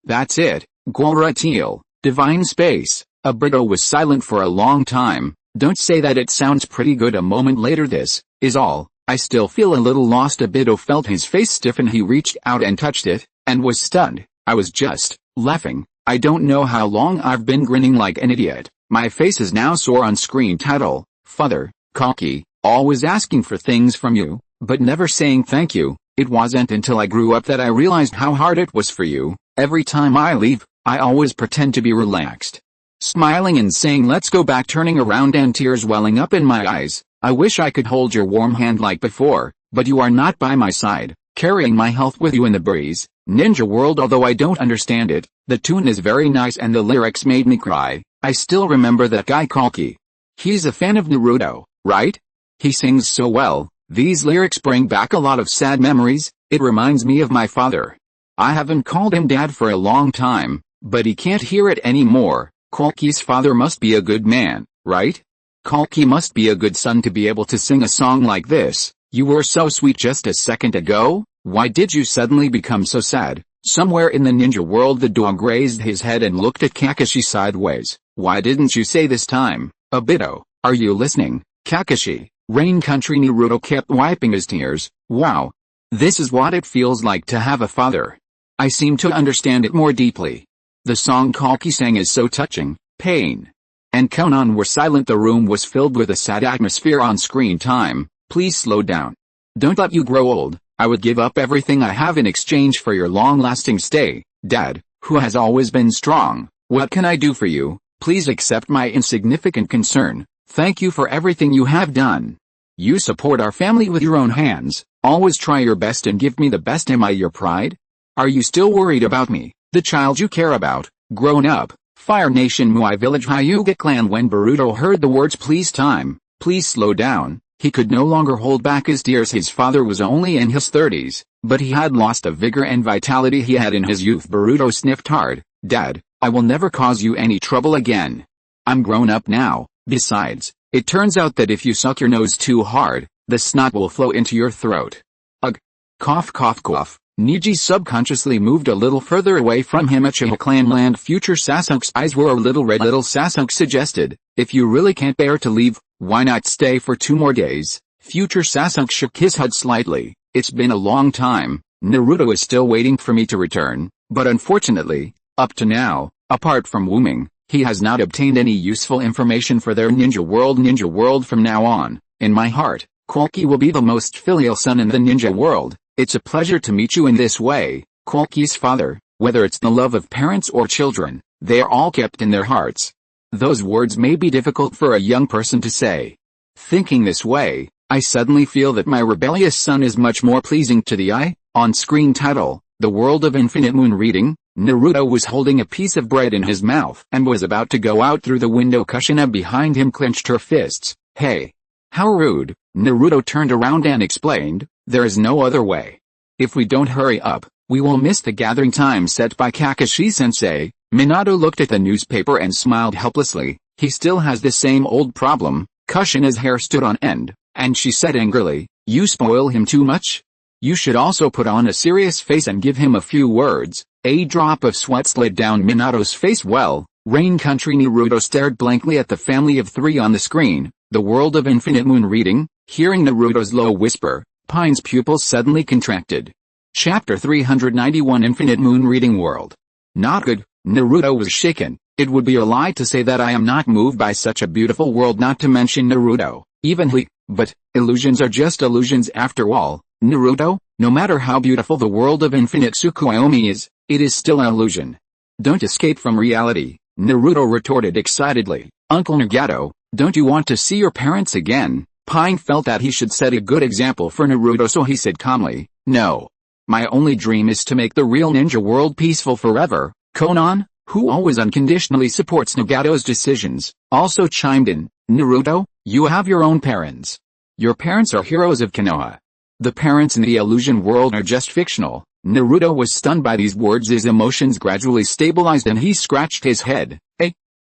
That's it. Gora Teal. Divine Space. Obito was silent for a long time. Don't say that, it sounds pretty good. A moment later, this is all. I still feel a little lost. Obito felt his face stiffen. He reached out and touched it, and was stunned. I was just laughing. I don't know how long I've been grinning like an idiot. My face is now sore. On screen title, Father, Kage, always asking for things from you, but never saying thank you. It wasn't until I grew up that I realized how hard it was for you. Every time I leave, I always pretend to be relaxed. Smiling and saying let's go back, turning around and tears welling up in my eyes. I wish I could hold your warm hand like before, but you are not by my side, carrying my health with you in the breeze. Ninja World. Although I don't understand it, the tune is very nice and the lyrics made me cry. I still remember that guy Kage. He's a fan of Naruto, right? He sings so well. These lyrics bring back a lot of sad memories. It reminds me of my father. I haven't called him dad for a long time, but he can't hear it anymore. Kage's father must be a good man, right? Kage must be a good son to be able to sing a song like this. You were so sweet just a second ago. Why did you suddenly become so sad? Somewhere in the ninja world, the dog raised his head and looked at Kakashi sideways. Why didn't you say this time? Obito, are you listening? Kakashi. Rain Country. Naruto kept wiping his tears. Wow. This is what it feels like to have a father. I seem to understand it more deeply. The song Kage sang is so touching. Pain and Konan were silent. The room was filled with a sad atmosphere. On screen time, please slow down. Don't let you grow old. I would give up everything I have in exchange for your long-lasting stay. Dad, who has always been strong, what can I do for you? Please accept my insignificant concern. Thank you for everything you have done. You support our family with your own hands. Always try your best and give me the best. Am I your pride? Are you still worried about me, the child you care about? Grown up. Fire Nation. Muay Village Hyuga Clan. When Boruto heard the words please time, please slow down, he could no longer hold back his tears. His father was only in his 30s, but he had lost the vigor and vitality he had in his youth. Boruto sniffed hard. Dad, I will never cause you any trouble again. I'm grown up now. Besides, it turns out that if you suck your nose too hard, the snot will flow into your throat. Ugh. Cough cough cough. Niji subconsciously moved a little further away from him. Uchiha Clan Land. Future Sasuke's eyes were a little red. Little Sasuke suggested, if you really can't bear to leave, why not stay for 2 more days? Future Sasuke shook his head slightly. It's been a long time. Naruto is still waiting for me to return, but unfortunately, up to now, apart from Wuming, he has not obtained any useful information for their ninja world. Ninja world from now on, in my heart, Koki will be the most filial son in the ninja world. It's a pleasure to meet you in this way, Koki's father. Whether it's the love of parents or children, they are all kept in their hearts. Those words may be difficult for a young person to say. Thinking this way, I suddenly feel that my rebellious son is much more pleasing to the eye. On-screen title, The World of Infinite Moon Reading. Naruto was holding a piece of bread in his mouth and was about to go out through the window. Kushina behind him clenched her fists. Hey! How rude! Naruto turned around and explained, there is no other way. If we don't hurry up, we will miss the gathering time set by Kakashi-sensei. Minato looked at the newspaper and smiled helplessly. He still has the same old problem. Kushina's hair stood on end, and she said angrily, you spoil him too much? You should also put on a serious face and give him a few words. A drop of sweat slid down Minato's face. Well, Rain Country. Naruto stared blankly at the family of three on the screen. The World of Infinite Moon Reading. Hearing Naruto's low whisper, Pine's pupils suddenly contracted. Chapter 391 Infinite Moon Reading World. Not good. Naruto was shaken. It would be a lie to say that I am not moved by such a beautiful world, not to mention Naruto. Even he. But, illusions are just illusions after all. Naruto, no matter how beautiful the world of Infinite Tsukuyomi is, it is still an illusion. Don't escape from reality, Naruto retorted excitedly. Uncle Nagato, don't you want to see your parents again? Pine felt that he should set a good example for Naruto, so he said calmly, no. My only dream is to make the real ninja world peaceful forever. Konan, who always unconditionally supports Nagato's decisions, also chimed in, Naruto, you have your own parents. Your parents are heroes of Konoha. The parents in the illusion world are just fictional. Naruto was stunned by these words. His emotions gradually stabilized and he scratched his head.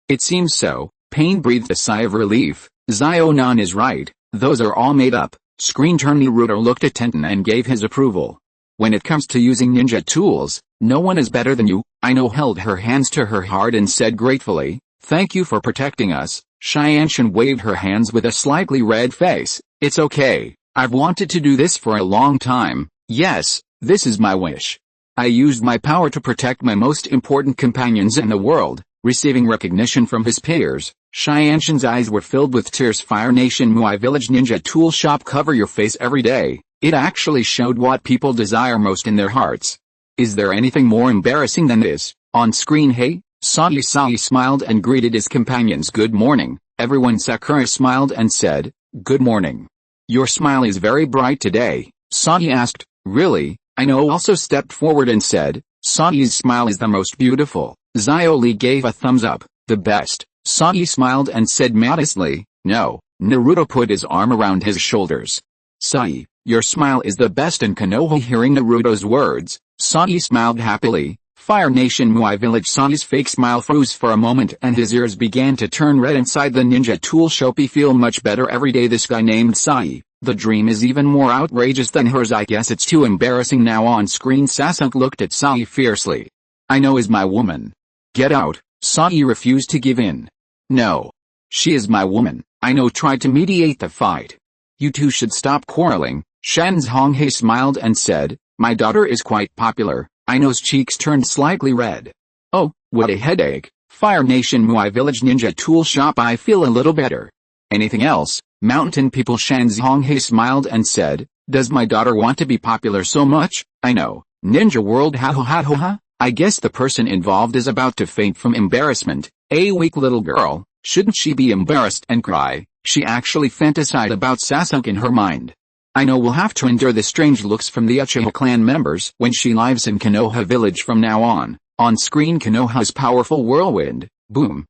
It seems so. Pain breathed a sigh of relief. Zio-nan is right, those are all made up. Screen turn. Naruto looked at Tenten and gave his approval. When it comes to using ninja tools, no one is better than you. Ino held her hands to her heart and said gratefully, thank you for protecting us. Cheyenne waved her hands with a slightly red face. It's okay, I've wanted to do this for a long time. Yes, this is my wish. I used my power to protect my most important companions in the world. Receiving recognition from his peers, Cheyenne-chan's eyes were filled with tears. Fire Nation Muay Village Ninja Tool Shop. Cover your face every day. It actually showed what people desire most in their hearts. Is there anything more embarrassing than this? On screen. Hey, Sai smiled and greeted his companions. Good morning, everyone. Sakura smiled and said, good morning. Your smile is very bright today. Sai asked, really? Ino also stepped forward and said, Sai's smile is the most beautiful. Zio Li gave a thumbs up, the best. Sai smiled and said modestly, no. Naruto put his arm around his shoulders. Sai, your smile is the best in Konoha. Hearing Naruto's words, Sai smiled happily. Fire Nation Muay Village. Sai's fake smile froze for a moment and his ears began to turn red. Inside the ninja tool shop. He feel much better every day. This guy named Sai, the dream is even more outrageous than hers. I guess it's too embarrassing now. On screen. Sasuke looked at Sai fiercely. I know is my woman. Get out. Sai refused to give in. No. She is my woman. Ino tried to mediate the fight. You two should stop quarreling. Shan's Honghae smiled and said, my daughter is quite popular. Ino's cheeks turned slightly red. Oh, what a headache. Fire Nation Muay Village Ninja Tool Shop. I feel a little better. Anything else? Mountain People. Shan's Honghae smiled and said, does my daughter want to be popular so much? I know. Ninja World. Ha ha ha ha ha. I guess the person involved is about to faint from embarrassment. A weak little girl, shouldn't she be embarrassed and cry? She actually fantasized about Sasuke in her mind. I know we'll have to endure the strange looks from the Uchiha clan members when she lives in Konoha Village from now on. On screen. Konoha's powerful whirlwind. Boom.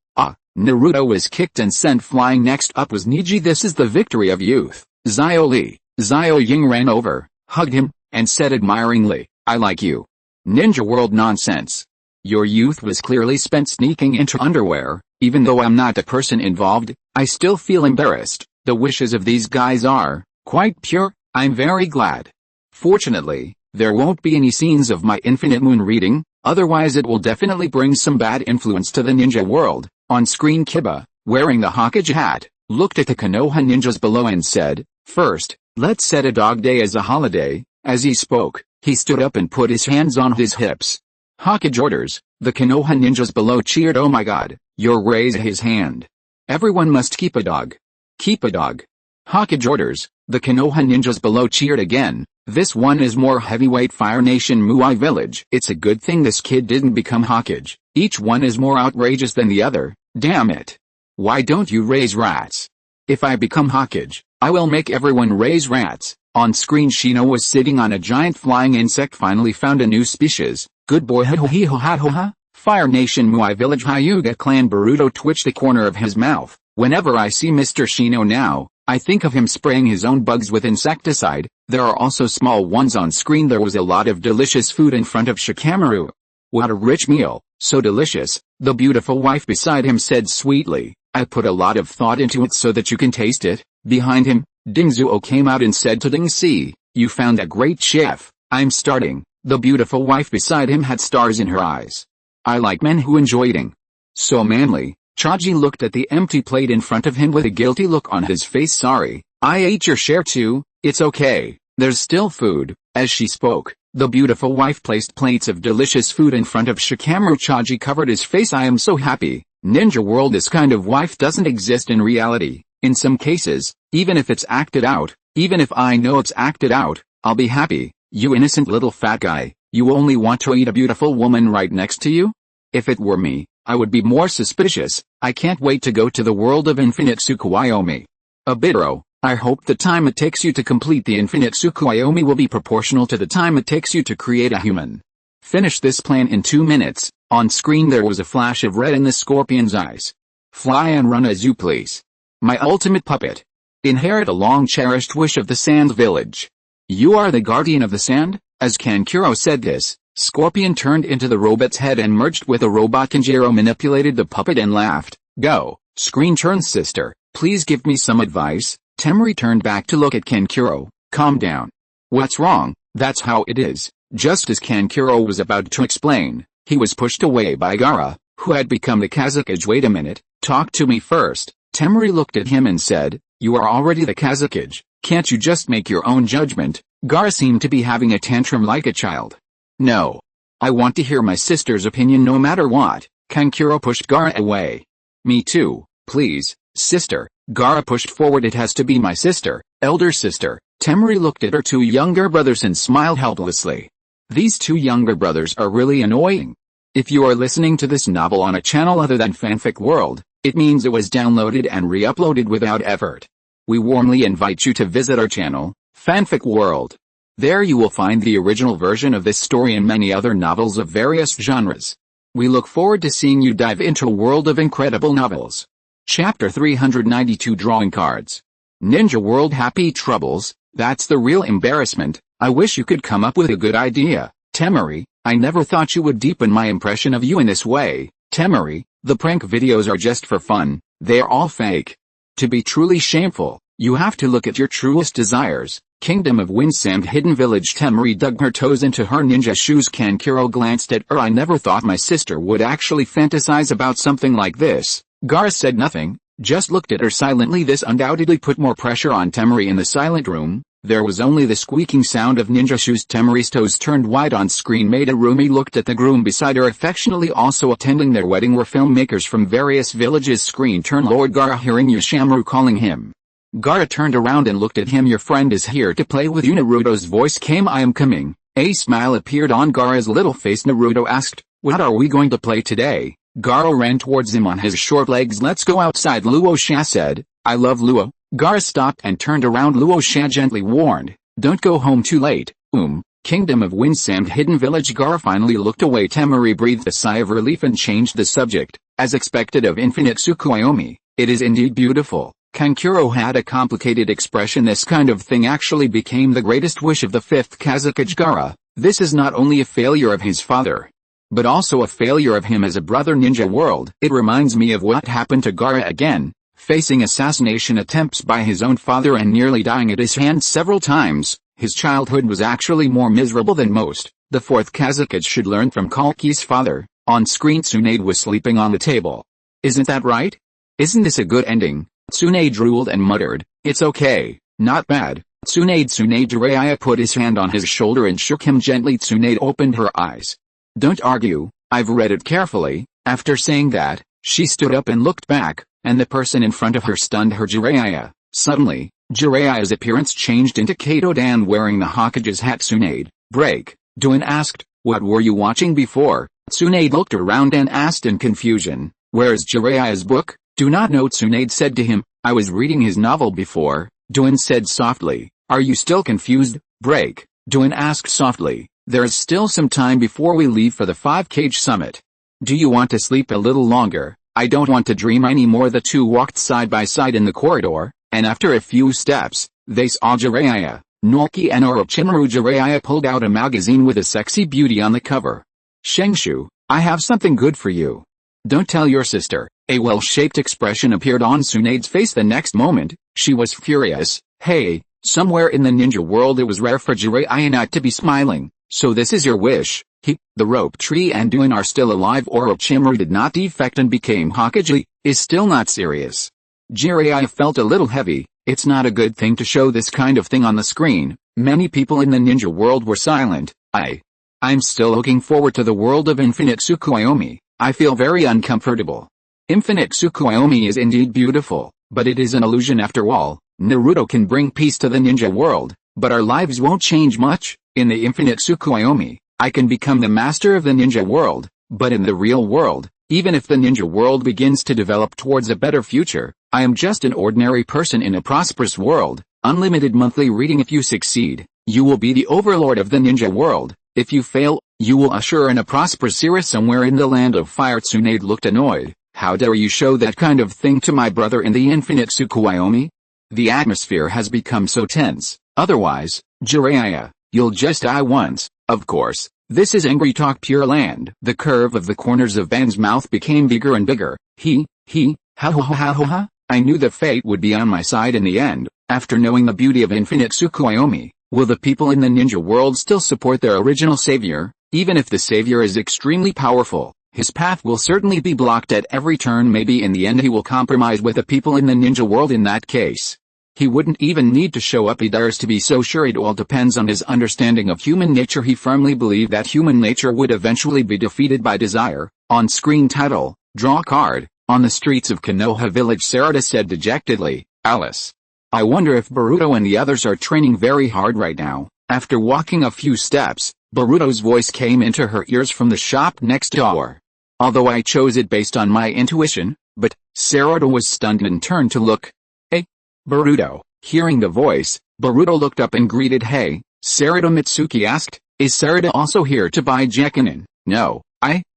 Naruto was kicked and sent flying. Next up was Neji. This is the victory of youth. Zio Ying ran over, hugged him, and said admiringly, I like you. Ninja World nonsense. Your youth was clearly spent sneaking into underwear. Even though I'm not the person involved, I still feel embarrassed. The wishes of these guys are quite pure. I'm very glad. Fortunately, there won't be any scenes of my Infinite Moon reading, otherwise it will definitely bring some bad influence to the ninja world. On screen. Kiba, wearing the Hokage hat, looked at the Konoha ninjas below and said, first, let's set a dog day as a holiday. As he spoke, he stood up and put his hands on his hips. Hokage orders. The Konoha ninjas below cheered. Oh my god, you're raise his hand. Everyone must keep a dog. Keep a dog. Hokage orders. The Konoha ninjas below cheered again. This one is more heavyweight. Fire Nation Muai Village. It's a good thing this kid didn't become Hokage. Each one is more outrageous than the other. Damn it. Why don't you raise rats? If I become Hokage, I will make everyone raise rats. On screen, Shino was sitting on a giant flying insect. Finally found a new species. Good boy. Ha. Fire Nation Muai Village. Hyuga Clan Boruto twitched the corner of his mouth. Whenever I see Mr. Shino now, I think of him spraying his own bugs with insecticide. There are also small ones on screen. There was a lot of delicious food in front of Shikamaru. What a rich meal, so delicious, the beautiful wife beside him said sweetly. I put a lot of thought into it so that you can taste it. Behind him, Dingzuo came out and said to Dingxi, you found a great chef. I'm starting. The beautiful wife beside him had stars in her eyes. I like men who enjoy eating. So manly. Chaji looked at the empty plate in front of him with a guilty look on his face. Sorry, I ate your share too. It's okay, there's still food. As she spoke, the beautiful wife placed plates of delicious food in front of Shikamaru. Chaji covered his face. I am so happy. Ninja World, this kind of wife doesn't exist in reality. In some cases, even if it's acted out, even if I know it's acted out, I'll be happy. You innocent little fat guy, you only want to eat a beautiful woman right next to you? If it were me, I would be more suspicious. I can't wait to go to the world of Infinite Tsukuyomi. Obitaro, I hope the time it takes you to complete the Infinite Tsukuyomi will be proportional to the time it takes you to create a human. Finish this plan in 2 minutes. On screen there was a flash of red in the scorpion's eyes. Fly and run as you please. My ultimate puppet. Inherit a long-cherished wish of the Sand Village. You are the guardian of the sand? As Kankuro said this, Scorpion turned into the robot's head and merged with a robot. Kanjiro manipulated the puppet and laughed. Go, screen turns sister, please give me some advice. Temari turned back to look at Kankuro. Calm down. What's wrong? That's how it is. Just as Kankuro was about to explain, he was pushed away by Gaara, who had become the Kazekage. Wait a minute, talk to me first. Temari looked at him and said, you are already the Kazekage, can't you just make your own judgment? Gaara seemed to be having a tantrum like a child. No. I want to hear my sister's opinion no matter what. Kankuro pushed Gaara away. Me too, please, sister. Gaara pushed forward. It has to be my sister, elder sister. Temari looked at her 2 younger brothers and smiled helplessly. These 2 younger brothers are really annoying. If you are listening to this novel on a channel other than Fanfic World, it means it was downloaded and re-uploaded without effort. We warmly invite you to visit our channel, Fanfic World. There you will find the original version of this story and many other novels of various genres. We look forward to seeing you dive into a world of incredible novels. Chapter 392 Drawing Cards. Ninja World. Happy troubles, that's the real embarrassment. I wish you could come up with a good idea. Temari, I never thought you would deepen my impression of you in this way. Temari, the prank videos are just for fun, they're all fake. To be truly shameful, you have to look at your truest desires. Kingdom of Windsand Hidden Village. Temari dug her toes into her ninja shoes. Kankuro glanced at her. I never thought my sister would actually fantasize about something like this. Gaara said nothing, just looked at her silently. This undoubtedly put more pressure on Temari. In the silent room, there was only the squeaking sound of ninja shoes. Temari's toes turned wide on screen. Madarumi looked at the groom beside her affectionately. Also attending their wedding were filmmakers from various villages. Screen turn Lord Gaara hearing Yoshimaru calling him. Gaara turned around and looked at him. Your friend is here to play with you. Naruto's voice came. I am coming. A smile appeared on Gaara's little face. Naruto asked, what are we going to play today? Gaara ran towards him on his short legs. Let's go outside. Luo Sha said. I love Luo. Gaara stopped and turned around. Luo Sha gently warned, don't go home too late. Kingdom of Windsand Hidden Village. Gaara finally looked away. Temari breathed a sigh of relief and changed the subject. As expected of Infinite Tsukuyomi, it is indeed beautiful. Kankuro had a complicated expression. This kind of thing actually became the greatest wish of the 5th Kazekage. Gaara, this is not only a failure of his father, but also a failure of him as a brother. Ninja World. It reminds me of what happened to Gaara again, facing assassination attempts by his own father and nearly dying at his hands several times. His childhood was actually more miserable than most. The 4th Kazekage should learn from Kalki's father. On screen Tsunade was sleeping on the table. Isn't that right? Isn't this a good ending? Tsunade drooled and muttered, it's okay, not bad. Tsunade Jiraiya put his hand on his shoulder and shook him gently. Tsunade opened her eyes. Don't argue, I've read it carefully. After saying that, she stood up and looked back, and the person in front of her stunned her. Jiraiya. Suddenly, Jiraiya's appearance changed into Kato-dan wearing the Hokage's hat. Tsunade, break, Doin asked, what were you watching before? Tsunade looked around and asked in confusion, where's Jiraiya's book? Do not know. Tsunade said to him, I was reading his novel before. Doin said softly, are you still confused? Break, Doin asked softly, there is still some time before we leave for the 5-Kage summit. Do you want to sleep a little longer? I don't want to dream anymore. The two walked side by side in the corridor, and after a few steps, they saw Jiraiya, Naruto and Orochimaru. Jiraiya pulled out a magazine with a sexy beauty on the cover. Shengshu, I have something good for you. Don't tell your sister. A well-shaped expression appeared on Tsunade's face the next moment. She was furious. Hey, somewhere in the ninja world it was rare for Jiraiya not to be smiling, so this is your wish. The rope tree and Doin are still alive. Orochimaru did not defect and became Hokage, is still not serious. Jiraiya felt a little heavy. It's not a good thing to show this kind of thing on the screen. Many people in the ninja world were silent. I'm still looking forward to the world of Infinite Tsukuyomi. I feel very uncomfortable. Infinite Tsukuyomi is indeed beautiful, but it is an illusion after all. Naruto can bring peace to the ninja world, but our lives won't change much. In the Infinite Tsukuyomi, I can become the master of the ninja world, but in the real world, even if the ninja world begins to develop towards a better future, I am just an ordinary person in a prosperous world. Unlimited monthly reading. If you succeed, you will be the overlord of the ninja world. If you fail, you will usher in a prosperous era somewhere in the land of fire. Tsunade looked annoyed. How dare you show that kind of thing to my brother in the Infinite Tsukuyomi? The atmosphere has become so tense. Otherwise, Jiraiya, you'll just die once. Of course, this is angry talk pure land. The curve of the corners of Ban's mouth became bigger and bigger. Ha. I knew the fate would be on my side in the end. After knowing the beauty of Infinite Tsukuyomi, will the people in the ninja world still support their original savior? Even if the savior is extremely powerful, his path will certainly be blocked at every turn. Maybe in the end he will compromise with the people in the ninja world. In that case, he wouldn't even need to show up. He dares to be so sure. It all depends on his understanding of human nature. He firmly believed that human nature would eventually be defeated by desire. On screen title, draw card. On the streets of Konoha village, Sarada said dejectedly, Alice, I wonder if Boruto and the others are training very hard right now. After walking a few steps, Boruto's voice came into her ears from the shop next door. Although I chose it based on my intuition, but, Sarada was stunned and turned to look. Hey, Boruto. Hearing the voice, Boruto looked up and greeted. Hey, Sarada. Mitsuki asked, is Sarada also here to buy Gekinen? No,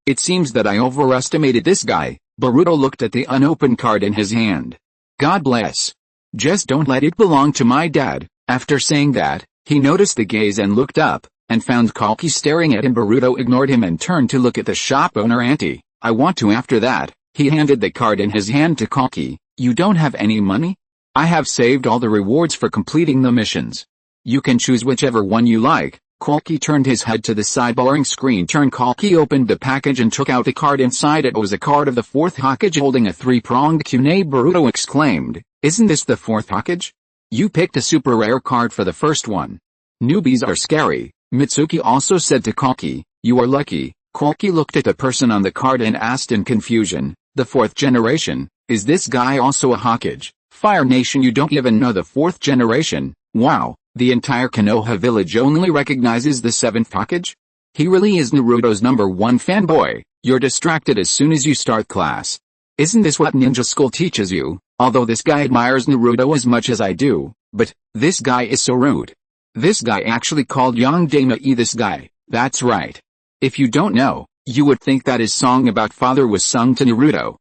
it seems that I overestimated this guy. Boruto looked at the unopened card in his hand. God bless. Just don't let it belong to my dad. After saying that, he noticed the gaze and looked up, and found Kage staring at him. Boruto ignored him and turned to look at the shop owner. Auntie, I want to. After that, he handed the card in his hand to Kage. You don't have any money? I have saved all the rewards for completing the missions. You can choose whichever one you like. Kage turned his head to the sideboarding screen. Kage opened the package and took out a card. Inside it was a card of the 4th Hokage holding a 3-pronged kunai. Boruto exclaimed, isn't this the 4th Hokage? You picked a super rare card for the first one. Newbies are scary, Mitsuki also said to Kage. You are lucky. Kage looked at the person on the card and asked in confusion, the 4th generation, is this guy also a Hokage? Fire Nation, you don't even know the 4th generation? Wow. The entire Konoha village only recognizes the 7th Hokage? He really is Naruto's #1 fanboy. You're distracted as soon as you start class. Isn't this what ninja school teaches you? Although this guy admires Naruto as much as I do, but, this guy is so rude. This guy actually called Yongdame this guy. That's right. If you don't know, you would think that his song about father was sung to Naruto.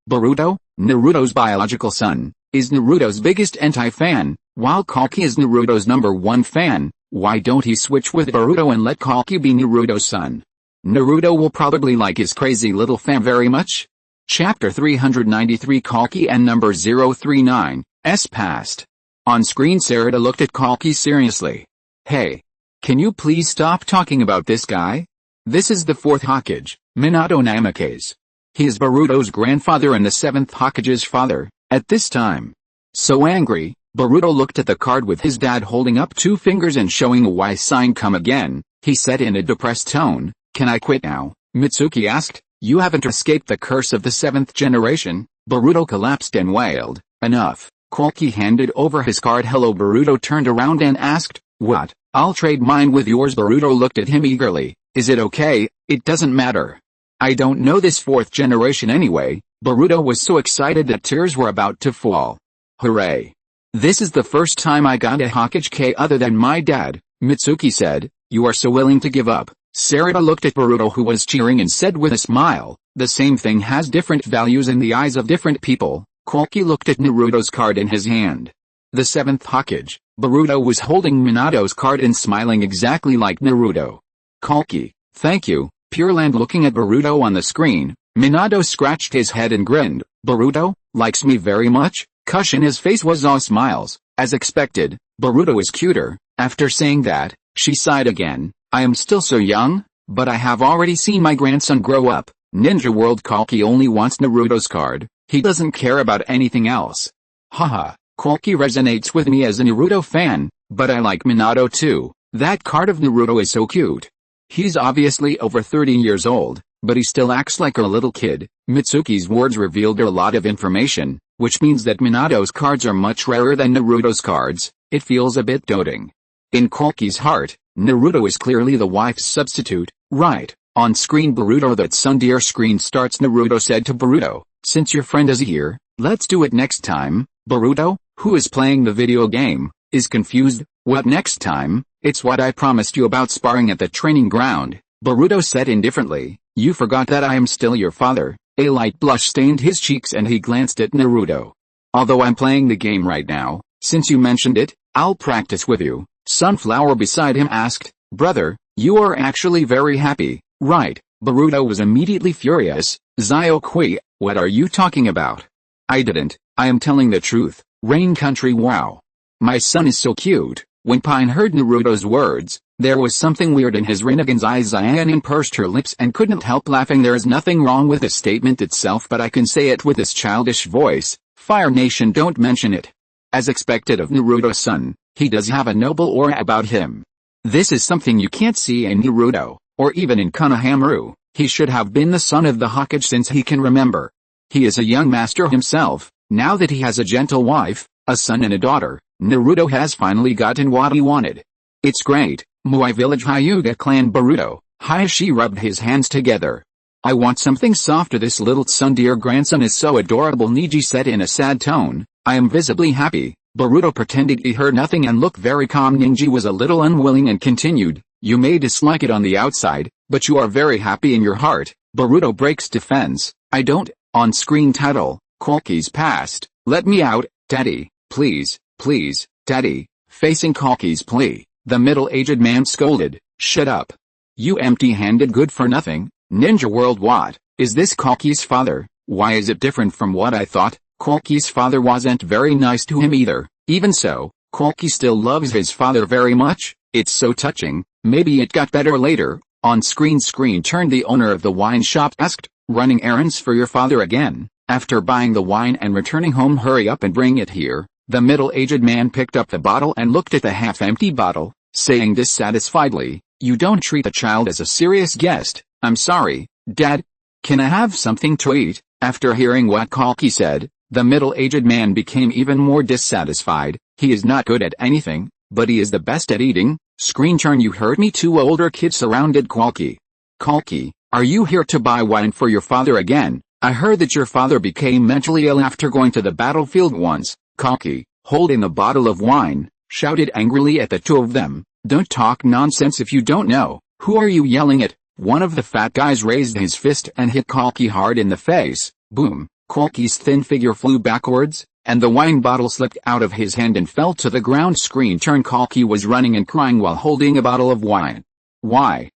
Boruto, Naruto's biological son, is Naruto's biggest anti-fan. While Kage is Naruto's #1 fan, why don't he switch with Boruto and let Kage be Naruto's son? Naruto will probably like his crazy little fam very much. Chapter 393 Kage and number 039, S passed. On screen Sarada looked at Kage seriously. Hey. Can you please stop talking about this guy? This is the 4th Hokage, Minato Namikaze. He is Boruto's grandfather and the 7th Hokage's father, at this time. So angry, Boruto looked at the card with his dad holding up 2 fingers and showing a Y sign. Come again, he said in a depressed tone. Can I quit now? Mitsuki asked. You haven't escaped the curse of the 7th generation. Boruto collapsed and wailed. Enough. Koki handed over his card. Hello. Boruto turned around and asked, "What? I'll trade mine with yours." Boruto looked at him eagerly. "Is it okay? It doesn't matter. I don't know this fourth generation anyway." Boruto was so excited that tears were about to fall. "Hooray. This is the first time I got a Hokage other than my dad," Mitsuki said. "You are so willing to give up." Sarada looked at Boruto, who was cheering, and said with a smile, "The same thing has different values in the eyes of different people." Koki looked at Naruto's card in his hand. The seventh Hokage. Boruto was holding Minato's card and smiling exactly like Naruto. "Koki, thank you." Pure Land looking at Boruto on the screen, Minato scratched his head and grinned. "Boruto, likes me very much?" Cushion his face was all smiles. As expected, Boruto is cuter. After saying that, she sighed again. "I am still so young, but I have already seen my grandson grow up." Ninja World. Koki only wants Naruto's card. He doesn't care about anything else. Haha, Koki resonates with me as a Naruto fan, but I like Minato too. That card of Naruto is so cute. He's obviously over 30 years old, but he still acts like a little kid. Mitsuki's words revealed a lot of information, which means that Minato's cards are much rarer than Naruto's cards. It feels a bit doting. In Koki's heart, Naruto is clearly the wife's substitute, right? On screen. Boruto. "That Sundere." Screen starts. Naruto said to Boruto, "Since your friend is here, let's do it next time." Boruto, who is playing the video game, is confused. "What next time?" "It's what I promised you about sparring at the training ground," Boruto said indifferently. "You forgot that I am still your father." A light blush stained his cheeks and he glanced at Naruto. "Although I'm playing the game right now, since you mentioned it, I'll practice with you." Sunflower beside him asked, "Brother, you are actually very happy, right?" Boruto was immediately furious. "Zio-kui, what are you talking about?" "I didn't, I am telling the truth. Rain Country. Wow. My son is so cute." When Pine heard Naruto's words, there was something weird in his Rinnegan's eyes. Zianin pursed her lips and couldn't help laughing. "There is nothing wrong with the statement itself, but I can say it with this childish voice. Fire Nation, don't mention it." As expected of Naruto's son, he does have a noble aura about him. This is something you can't see in Naruto, or even in Konohamaru. He should have been the son of the Hokage since he can remember. He is a young master himself. Now that he has a gentle wife, a son and a daughter, Naruto has finally gotten what he wanted. "It's great, Moai Village Hyuga Clan." Boruto, Hayashi rubbed his hands together. "I want something softer. This little Sundere grandson is so adorable," Niji said in a sad tone. "I am visibly happy." Boruto pretended he heard nothing and looked very calm. Niji was a little unwilling and continued, "You may dislike it on the outside, but you are very happy in your heart." Boruto breaks defense. "I don't." On screen title, Koki's past. "Let me out, Daddy, please, please, Daddy." Facing Koki's plea, the middle-aged man scolded, "Shut up. You empty-handed good for nothing." Ninja World. "What? Is this Koki's father? Why is it different from what I thought?" Koki's father wasn't very nice to him either. Even so, Koki still loves his father very much. It's so touching. Maybe it got better later. On screen turned. The owner of the wine shop asked, "Running errands for your father again?" After buying the wine and returning home, "Hurry up and bring it here." The middle-aged man picked up the bottle and looked at the half-empty bottle, saying dissatisfiedly, "You don't treat a child as a serious guest." "I'm sorry, Dad. Can I have something to eat?" After hearing what Koki said, the middle-aged man became even more dissatisfied. He is not good at anything, but he is the best at eating. Screen turn. "You heard me." Two older kids surrounded Koki. "Koki, are you here to buy wine for your father again? I heard that your father became mentally ill after going to the battlefield once." Koki, holding a bottle of wine, shouted angrily at the two of them, "Don't talk nonsense if you don't know. Who are you yelling at?" One of the fat guys raised his fist and hit Koki hard in the face. Boom! Koki's thin figure flew backwards, and the wine bottle slipped out of his hand and fell to the ground. Screen turn. Koki was running and crying while holding a bottle of wine. Why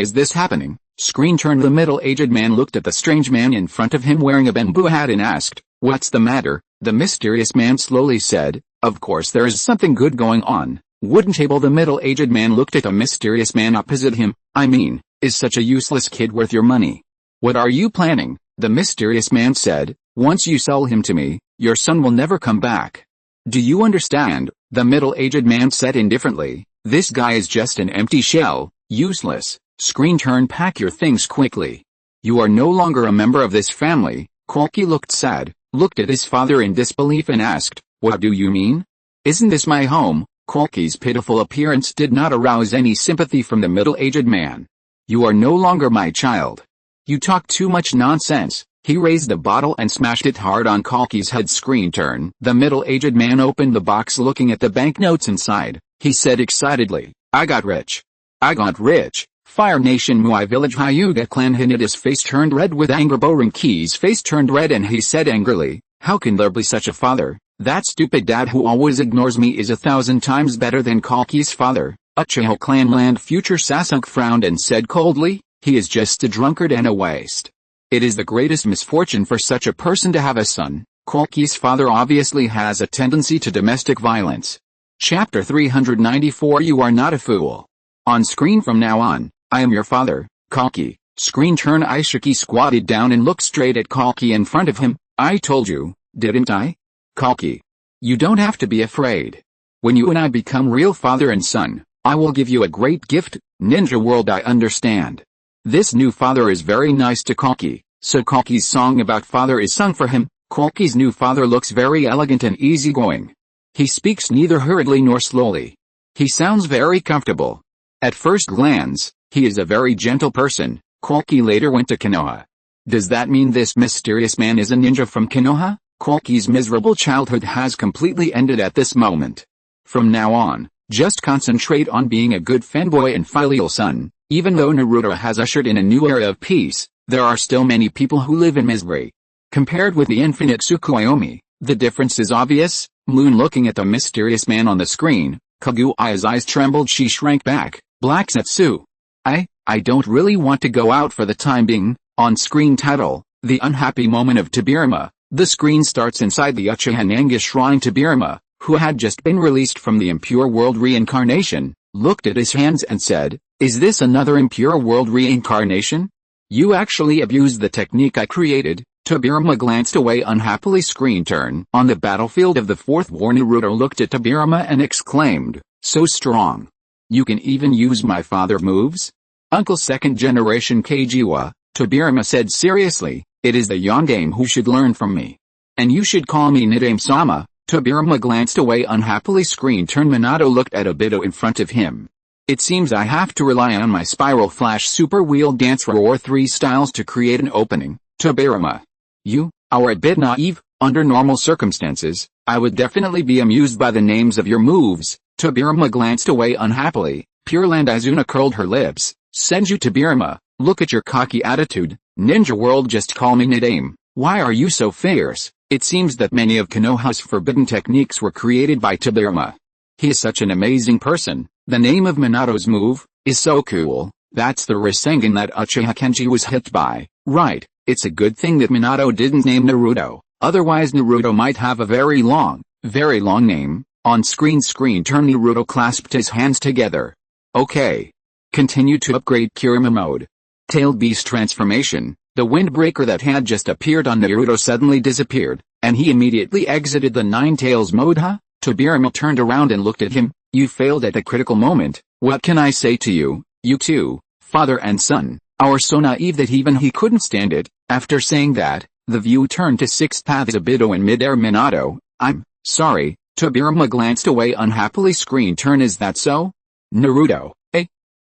is this happening?" Screen turn. The middle-aged man looked at the strange man in front of him wearing a bamboo hat and asked, "What's the matter?" The mysterious man slowly said, "Of course there is something good going on." Wooden table. The middle-aged man looked at the mysterious man opposite him. "I mean, is such a useless kid worth your money?" "What are you planning?" The mysterious man said, "Once you sell him to me, your son will never come back." "Do you understand?" The middle-aged man said indifferently, "This guy is just an empty shell, useless." Screen turn. "Pack your things quickly. You are no longer a member of this family." Koki looked sad, looked at his father in disbelief and asked, What do you mean? Isn't this my home? Kage's pitiful appearance did not arouse any sympathy from the middle-aged man. You are no longer my child. You talk too much nonsense. He raised the bottle and smashed it hard on Kage's head. Screen turn. The middle-aged man opened the box looking at the banknotes inside. He said excitedly, I got rich. I got rich. Fire Nation Muay Village Hyuga Clan. Hinida's face turned red with anger. Borinki's face turned red and he said angrily, how can there be such a father? That stupid dad who always ignores me is 1,000 times better than Kage's father. Uchiha Clan Land Future Sasuke frowned and said coldly, he is just a drunkard and a waste. It is the greatest misfortune for such a person to have a son. Kage's father obviously has a tendency to domestic violence. Chapter 394. You are not a fool. On screen from now on, I am your father, Kage. Screen turn. Ishiki squatted down and looked straight at Kage in front of him. I told you, didn't I? Kage. You don't have to be afraid. When you and I become real father and son, I will give you a great gift, Ninja World. I understand. This new father is very nice to Kage, so Kage's song about father is sung for him. Kage's new father looks very elegant and easygoing. He speaks neither hurriedly nor slowly. He sounds very comfortable. At first glance, he is a very gentle person. Kage later went to Konoha. Does that mean this mysterious man is a ninja from Konoha? Kage's miserable childhood has completely ended at this moment. From now on, just concentrate on being a good fanboy and filial son. Even though Naruto has ushered in a new era of peace, there are still many people who live in misery. Compared with the infinite Tsukuyomi, the difference is obvious. Moon looking at the mysterious man on the screen, Kaguya's eyes trembled. She shrank back. Black Setsu. I don't really want to go out for the time being. On screen title, The Unhappy Moment of Tobirama. The screen starts inside the Uchiha Nanga shrine. Tobirama, who had just been released from the impure world reincarnation, looked at his hands and said, is this another impure world reincarnation? You actually abused the technique I created. Tobirama glanced away unhappily. Screen turn. On the battlefield of the Fourth War, Naruto looked at Tobirama and exclaimed, so strong. You can even use my father moves? Uncle second generation Kaguya, Tobirama said seriously, it is the Yondaime who should learn from me. And you should call me Nidaime-sama. Tobirama glanced away unhappily. Screen turn. Minato looked at Obito in front of him. It seems I have to rely on my spiral flash super wheel dance roar 3 styles to create an opening. Tobirama. You are a bit naive. Under normal circumstances, I would definitely be amused by the names of your moves. Tobirama glanced away unhappily. Pure Land Izuna curled her lips. Senju Tobirama, look at your cocky attitude. Ninja World, just call me Nidaime. Why are you so fierce? It seems that many of Konoha's forbidden techniques were created by Tobirama. He is such an amazing person. The name of Minato's move is so cool. That's the Rasengan that Uchiha Kenji was hit by. Right, it's a good thing that Minato didn't name Naruto. Otherwise Naruto might have a very long name. On screen turn. Naruto clasped his hands together. Okay. Continue to upgrade Kirima mode. Tailed Beast transformation. The windbreaker that had just appeared on Naruto suddenly disappeared, and he immediately exited the Nine Tails mode. Tobirama turned around and looked at him. You failed at the critical moment. What can I say to you? You two, father and son, are so naive that even he couldn't stand it. After saying that, the view turned to Sixth Path's Obito in midair. Minato, I'm sorry. Tobirama glanced away unhappily. Screen turn. Is that so? Naruto,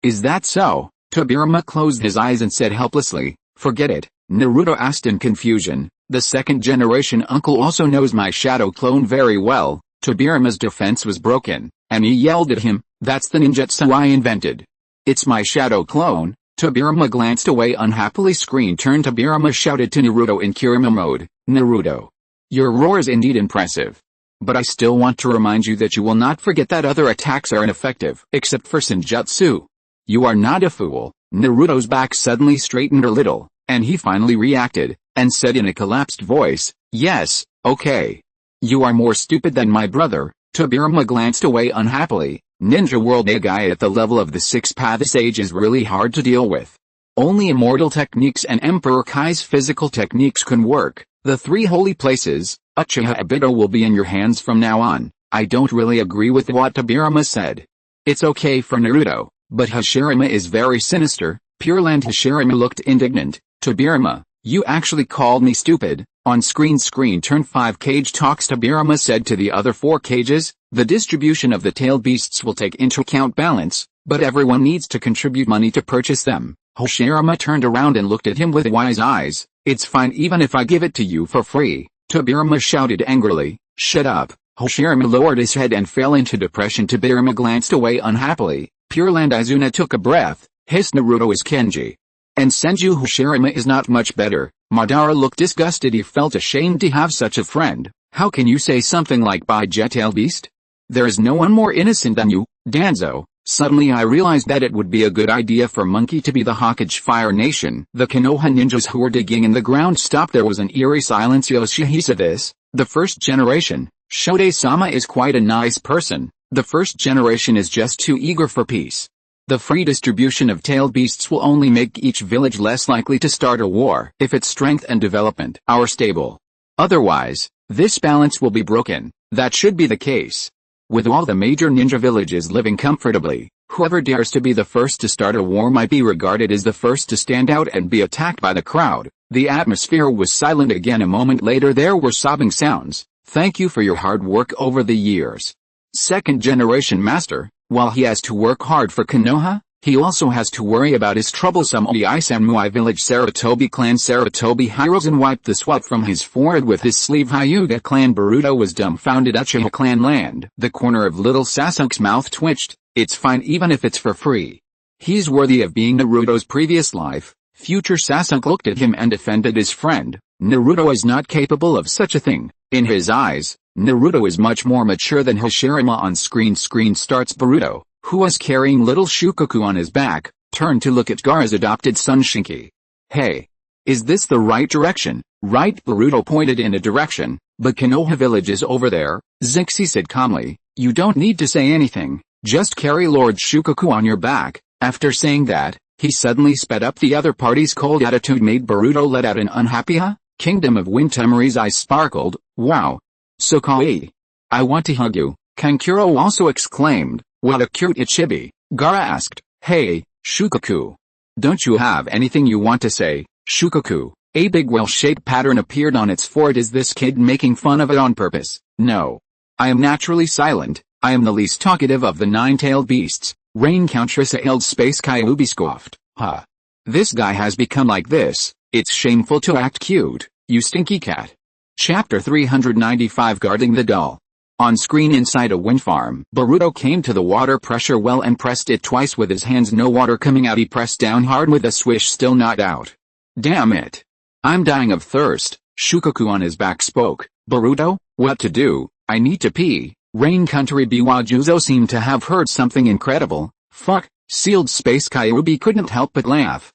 is that so? Tobirama closed his eyes and said helplessly, forget it. Naruto asked in confusion, the second generation uncle also knows my shadow clone very well. Tobirama's defense was broken, and he yelled at him, that's the ninjutsu I invented. It's my shadow clone. Tobirama glanced away unhappily. Screen turn. Tobirama shouted to Naruto in Kirima mode, Naruto, your roar is indeed impressive. But I still want to remind you that you will not forget that other attacks are ineffective, except for Senjutsu. You are not a fool. Naruto's back suddenly straightened a little, and he finally reacted, and said in a collapsed voice, yes, okay. You are more stupid than my brother. Tobirama glanced away unhappily. Ninja World, a guy at the level of the Sixth Path Sage is really hard to deal with. Only immortal techniques and Emperor Kai's physical techniques can work. The 3 holy places, Uchiha Obito will be in your hands from now on. I don't really agree with what Tobirama said. It's okay for Naruto, but Hashirama is very sinister. Pure Land Hashirama looked indignant. Tobirama, You actually called me stupid. On screen turn 5 Kage talks to Birama said to the other 4 Kages, the distribution of the tailed beasts will take into account balance, but everyone needs to contribute money to purchase them. Hoshirama turned around and looked at him with wise eyes. It's fine even if I give it to you for free. Tobirama shouted angrily. Shut up. Hoshirama lowered his head and fell into depression. Tobirama glanced away unhappily. Pure Land Izuna took a breath. His Naruto is Kenji. And Senju Hoshirama is not much better. Madara looked disgusted. He felt ashamed to have such a friend. How can you say something like by Jet-tail Beast? There is no one more innocent than you, Danzo. Suddenly I realized that it would be a good idea for Monkey to be the Hokage Fire Nation. The Konoha ninjas who were digging in the ground stopped. There was an eerie silence. Yoshihisa this, the first generation. Shode-sama is quite a nice person. The first generation is just too eager for peace. The free distribution of tailed beasts will only make each village less likely to start a war if its strength and development are stable. Otherwise, this balance will be broken. That should be the case. With all the major ninja villages living comfortably, whoever dares to be the first to start a war might be regarded as the first to stand out and be attacked by the crowd. The atmosphere was silent again. A moment later there were sobbing sounds. Thank you for your hard work over the years. Second generation master. While he has to work hard for Konoha, he also has to worry about his troublesome Oi-Samurai village. Sarutobi clan. Sarutobi Hiruzen wiped the sweat from his forehead with his sleeve. Hyuga clan. Boruto was dumbfounded. Uchiha clan land. The corner of little Sasuke's mouth twitched. It's fine even if it's for free. He's worthy of being Naruto's previous life. Future Sasuke looked at him and defended his friend. Naruto is not capable of such a thing. In his eyes, Naruto is much more mature than Hoshirama. On screen starts Boruto, who was carrying little Shukaku on his back, turned to look at Gaara's adopted son Shinki. Hey! Is this the right direction? Right. Boruto pointed in a direction. The Konoha village is over there, Zixi said calmly. You don't need to say anything, just carry Lord Shukaku on your back. After saying that, he suddenly sped up. The other party's cold attitude made Boruto let out an unhappy huh? Kingdom of Wind. Temari's eyes sparkled. Wow! So kawaii. I want to hug you, Kankuro also exclaimed. What a cute Ichibi. Gaara asked. Hey, Shukaku. Don't you have anything you want to say, Shukaku? A big well-shaped pattern appeared on its forehead. Is this kid making fun of it on purpose? No. I am naturally silent. I am the least talkative of the 9-tailed beasts. Rain Countress Ailed Space Kyuubi scoffed. Huh. This guy has become like this. It's shameful to act cute, you stinky cat. Chapter 395 Guarding the Doll. On screen inside a wind farm, Boruto came to the water pressure well and pressed it twice with his hands. No water coming out. He pressed down hard with a swish. Still not out. Damn it. I'm dying of thirst. Shukaku on his back spoke. Boruto, what to do? I need to pee. Rain Country Biwajuzo seemed to have heard something incredible. Fuck. Sealed Space Kyuubi couldn't help but laugh.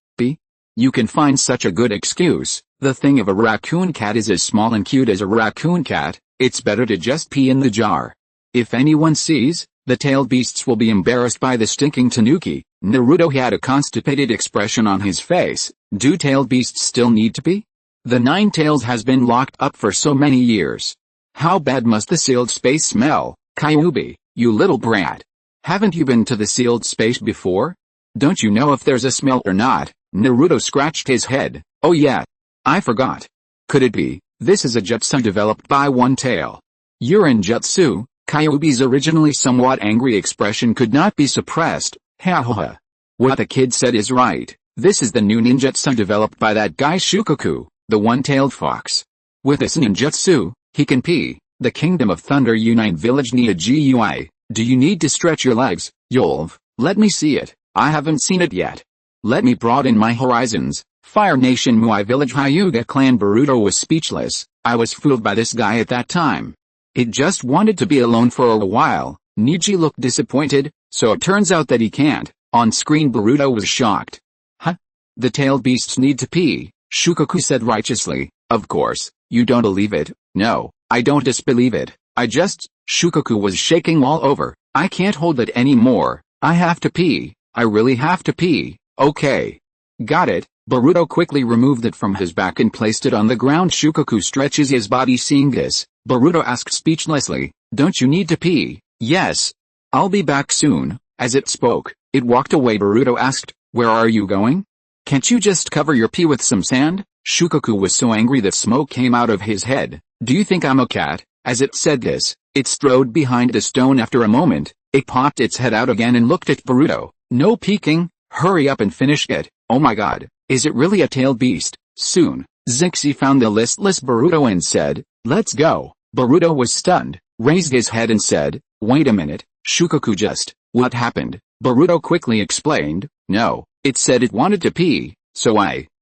You can find such a good excuse. The thing of a raccoon cat is as small and cute as a raccoon cat. It's better to just pee in the jar. If anyone sees, the tailed beasts will be embarrassed by the stinking tanuki. Naruto had a constipated expression on his face. Do tailed beasts still need to pee? The 9 tails has been locked up for so many years. How bad must the sealed space smell? Kyuubi, you little brat. Haven't you been to the sealed space before? Don't you know if there's a smell or not? Naruto scratched his head. Oh yeah. I forgot. Could it be, this is a jutsu developed by one tail? Urine jutsu? Kyuubi's originally somewhat angry expression could not be suppressed. Ha ha ha. What the kid said is right. This is the new ninjutsu developed by that guy Shukaku, the one-tailed fox. With this ninjutsu, he can pee. The Kingdom of Thunder Unite Village Nia GUI. Do you need to stretch your legs, Yolv? Let me see it. I haven't seen it yet. Let me broaden my horizons. Fire Nation Muai Village Hyuga Clan. Boruto was speechless. I was fooled by this guy at that time. It just wanted to be alone for a while. Niji looked disappointed, so it turns out that he can't. On screen Boruto was shocked. Huh? The tailed beasts need to pee, Shukaku said righteously. Of course, you don't believe it. No, I don't disbelieve it. Shukaku was shaking all over. I can't hold it anymore. I have to pee. I really have to pee. Okay. Got it. Boruto quickly removed it from his back and placed it on the ground. Shukaku stretches his body. Seeing this, Boruto asked speechlessly, don't you need to pee? Yes. I'll be back soon. As it spoke, it walked away. Boruto asked, where are you going? Can't you just cover your pee with some sand? Shukaku was so angry that smoke came out of his head. Do you think I'm a cat? As it said this, it strode behind a stone. After a moment, it popped its head out again and looked at Boruto. No peeking, hurry up and finish it. Oh my god, is it really a tailed beast? Soon, Zixi found the listless Boruto and said, let's go. Boruto was stunned, raised his head and said, wait a minute, Shukaku just, what happened? Boruto quickly explained, no, it said it wanted to pee, so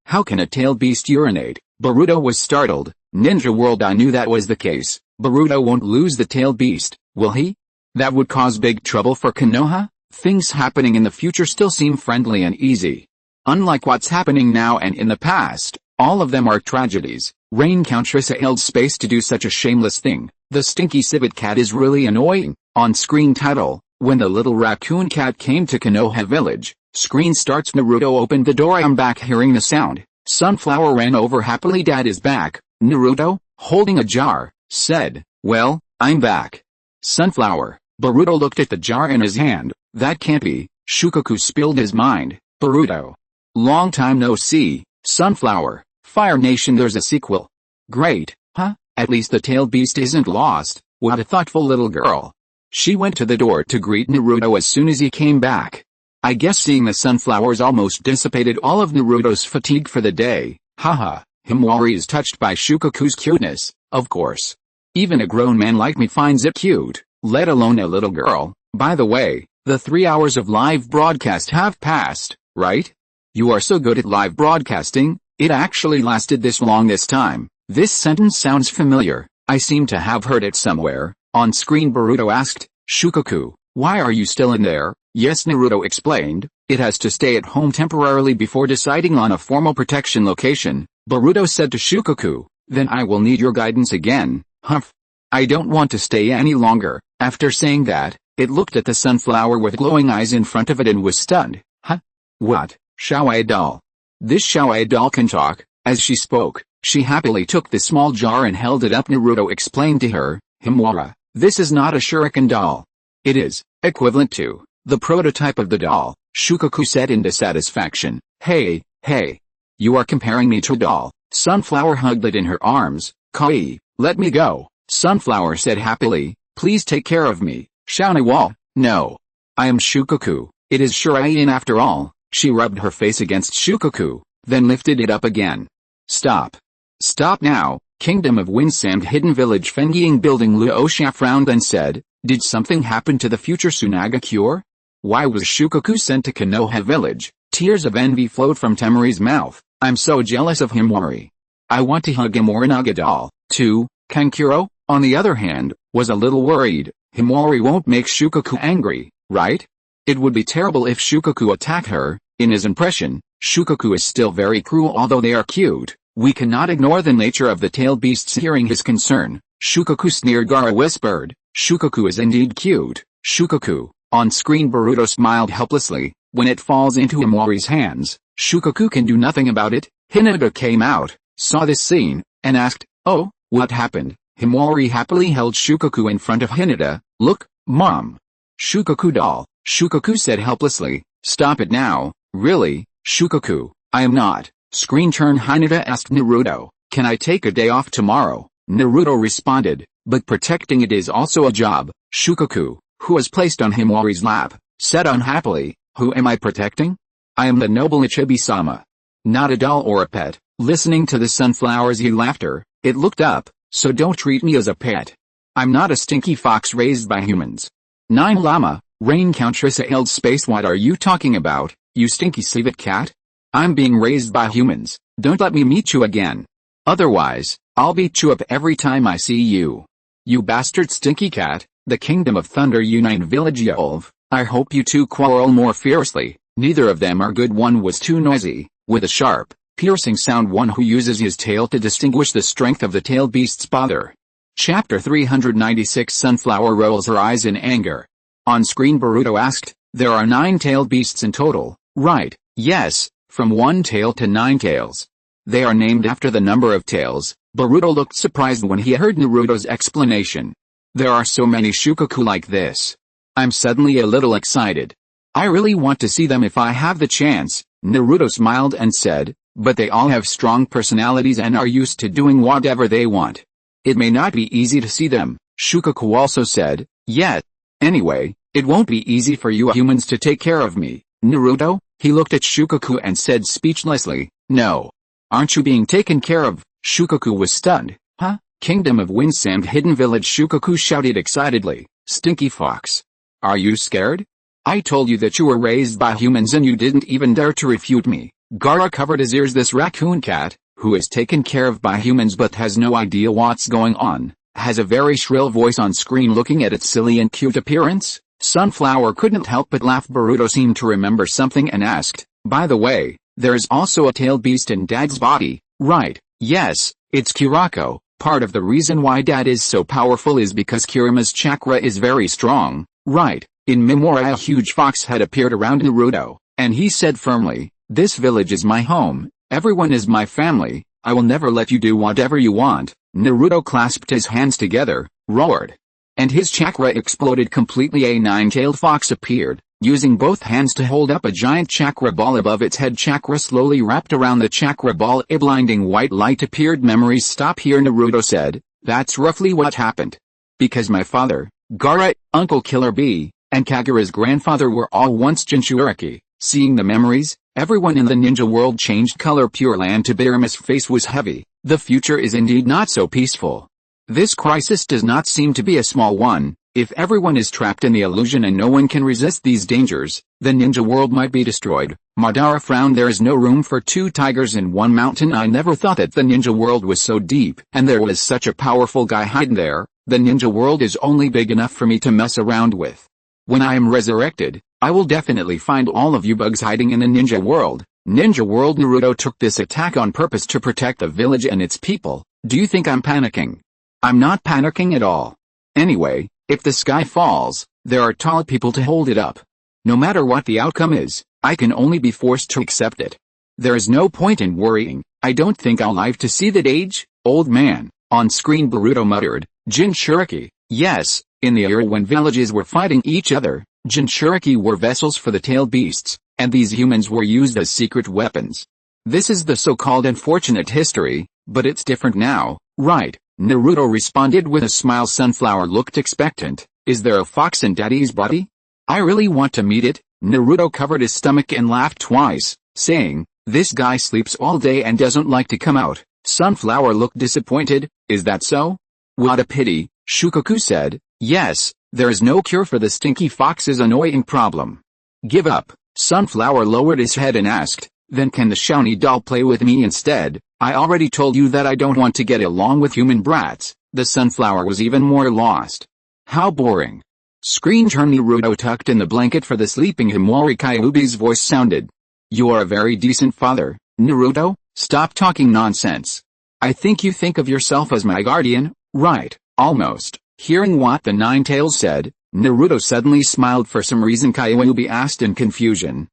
how can a tailed beast urinate? Boruto was startled. Ninja World, I knew that was the case. Boruto won't lose the tailed beast, will he? That would cause big trouble for Konoha? Things happening in the future still seem friendly and easy. Unlike what's happening now and in the past, all of them are tragedies. Rain Countess held space to do such a shameless thing. The stinky civet cat is really annoying. On-screen title, when the little raccoon cat came to Konoha village, screen starts. Naruto opened the door. I'm back. Hearing the sound, Sunflower ran over happily. Dad is back. Naruto, holding a jar, said, well, I'm back. Sunflower. Boruto looked at the jar in his hand. That can't be. Shukaku spilled his mind. Boruto. Long time no see. Sunflower. Fire Nation, there's a sequel. Great, huh? At least the tailed beast isn't lost. What a thoughtful little girl. She went to the door to greet Naruto as soon as he came back. I guess seeing the sunflowers almost dissipated all of Naruto's fatigue for the day. Haha, Himawari is touched by Shukaku's cuteness, of course. Even a grown man like me finds it cute, let alone a little girl. By the way, the 3 hours of live broadcast have passed, right? You are so good at live broadcasting, it actually lasted this long this time. This sentence sounds familiar, I seem to have heard it somewhere. On screen Boruto asked, Shukaku, why are you still in there? Yes, Naruto explained, it has to stay at home temporarily before deciding on a formal protection location. Boruto said to Shukaku, then I will need your guidance again. Humph. I don't want to stay any longer. After saying that, it looked at the sunflower with glowing eyes in front of it and was stunned. Huh? What? Xiaoai doll. This Xiaoai doll can talk. As she spoke, she happily took the small jar and held it up. Naruto explained to her, Himawara, this is not a shuriken doll. It is, equivalent to, the prototype of the doll, Shukaku said in dissatisfaction. Hey, you are comparing me to a doll. Sunflower hugged it in her arms. Kai, let me go. Sunflower said happily, please take care of me. Xiaoai, no. I am Shukaku, it is Shuriken after all. She rubbed her face against Shukaku, then lifted it up again. Stop. Stop now. Kingdom of Windsand Hidden Village Fengying Building. Luosha frowned and said, did something happen to the future Tsunaga cure? Why was Shukaku sent to Konoha village? Tears of envy flowed from Temari's mouth. I'm so jealous of Himawari. I want to hug Himawari doll, too. Kankuro, on the other hand, was a little worried. Himawari won't make Shukaku angry, right? It would be terrible if Shukaku attacked her. In his impression, Shukaku is still very cruel. Although they are cute, we cannot ignore the nature of the tailed beasts. Hearing his concern, Shukaku sneered. Gaara whispered, Shukaku is indeed cute. Shukaku. On screen Boruto smiled helplessly. When it falls into Himawari's hands, Shukaku can do nothing about it. Hinata came out, saw this scene, and asked, oh, what happened? Himawari happily held Shukaku in front of Hinata. Look, Mom. Shukaku doll. Shukaku said helplessly, stop it now. Really, Shukaku, I am not. Screen turn. Hinata asked Naruto, can I take a day off tomorrow? Naruto responded, but protecting it is also a job. Shukaku, who was placed on Himawari's lap, said unhappily, who am I protecting? I am the noble Ichibi-sama. Not a doll or a pet. Listening to the sunflower's laughter, it looked up, so don't treat me as a pet. I'm not a stinky fox raised by humans. 9 Llama, Rain Countess held space. What are you talking about, you stinky civet cat? I'm being raised by humans. Don't let me meet you again. Otherwise, I'll beat you up every time I see you. You bastard stinky cat. The Kingdom of Thunder Unite Village Yolv. I hope you two quarrel more fiercely. Neither of them are good. One was too noisy, with a sharp, piercing sound. One who uses his tail to distinguish the strength of the tailed beast's bother. Chapter 396. Sunflower rolls her eyes in anger. On screen Boruto asked, there are 9 tailed beasts in total, right? Yes, from 1 tail to 9 tails. They are named after the number of tails. Boruto looked surprised when he heard Naruto's explanation. There are so many Shukaku like this. I'm suddenly a little excited. I really want to see them if I have the chance. Naruto smiled and said, but they all have strong personalities and are used to doing whatever they want. It may not be easy to see them, Shukaku also said, yet. Anyway, it won't be easy for you humans to take care of me, Naruto. He looked at Shukaku and said speechlessly, no. Aren't you being taken care of? Shukaku was stunned. Huh? Kingdom of Windsand Hidden Village, Shukaku shouted excitedly. Stinky fox. Are you scared? I told you that you were raised by humans and you didn't even dare to refute me. Gaara covered his ears. This raccoon cat, who is taken care of by humans but has no idea what's going on, has a very shrill voice on screen. Looking at its silly and cute appearance, Sunflower couldn't help but laugh. Boruto seemed to remember something and asked, by the way, there is also a tailed beast in Dad's body, right? Yes, it's Kirako. Part of the reason why Dad is so powerful is because Kirama's chakra is very strong, right? In memory, a huge fox had appeared around Naruto, and he said firmly, this village is my home, everyone is my family, I will never let you do whatever you want. Naruto clasped his hands together, roared. And his chakra exploded completely. A nine-tailed fox appeared, using both hands to hold up a giant chakra ball above its head. Chakra slowly wrapped around the chakra ball. A blinding white light appeared. Memories stop here, Naruto said. That's roughly what happened. Because my father, Gaara, Uncle Killer Bee, and Kaguya's grandfather were all once Jinchuriki. Seeing the memories, everyone in the ninja world changed color. Pure Land to Birama's face was heavy. The future is indeed not so peaceful. This crisis does not seem to be a small one. If everyone is trapped in the illusion and no one can resist these dangers, the ninja world might be destroyed. Madara frowned. There is no room for two tigers in one mountain. I never thought that the ninja world was so deep and there was such a powerful guy hiding there. The ninja world is only big enough for me to mess around with. When I am resurrected, I will definitely find all of you bugs hiding in the ninja world. Ninja world. Naruto took this attack on purpose to protect the village and its people. Do you think I'm panicking? I'm not panicking at all. Anyway, if the sky falls, there are tall people to hold it up. No matter what the outcome is, I can only be forced to accept it. There is no point in worrying. I don't think I'll live to see that age, old man. On screen, Boruto muttered, Jinchuriki. Yes, in the era when villages were fighting each other, Jinchuriki were vessels for the tailed beasts, and these humans were used as secret weapons. This is the so-called unfortunate history, but it's different now, right? Naruto responded with a smile. Sunflower looked expectant. Is there a fox in Daddy's body? I really want to meet it. Naruto covered his stomach and laughed twice, saying, this guy sleeps all day and doesn't like to come out. Sunflower looked disappointed. Is that so? What a pity, Shukaku said. Yes, there is no cure for the stinky fox's annoying problem. Give up. Sunflower lowered his head and asked, then can the Shawnee doll play with me instead? I already told you that I don't want to get along with human brats. The Sunflower was even more lost. How boring. Screen turn. Naruto tucked in the blanket for the sleeping Himawari. Kyuubi's voice sounded. You are a very decent father, Naruto, stop talking nonsense. I think you think of yourself as my guardian, right? Almost. Hearing what the Nine-Tails said, Naruto suddenly smiled for some reason. Kyuubi asked in confusion,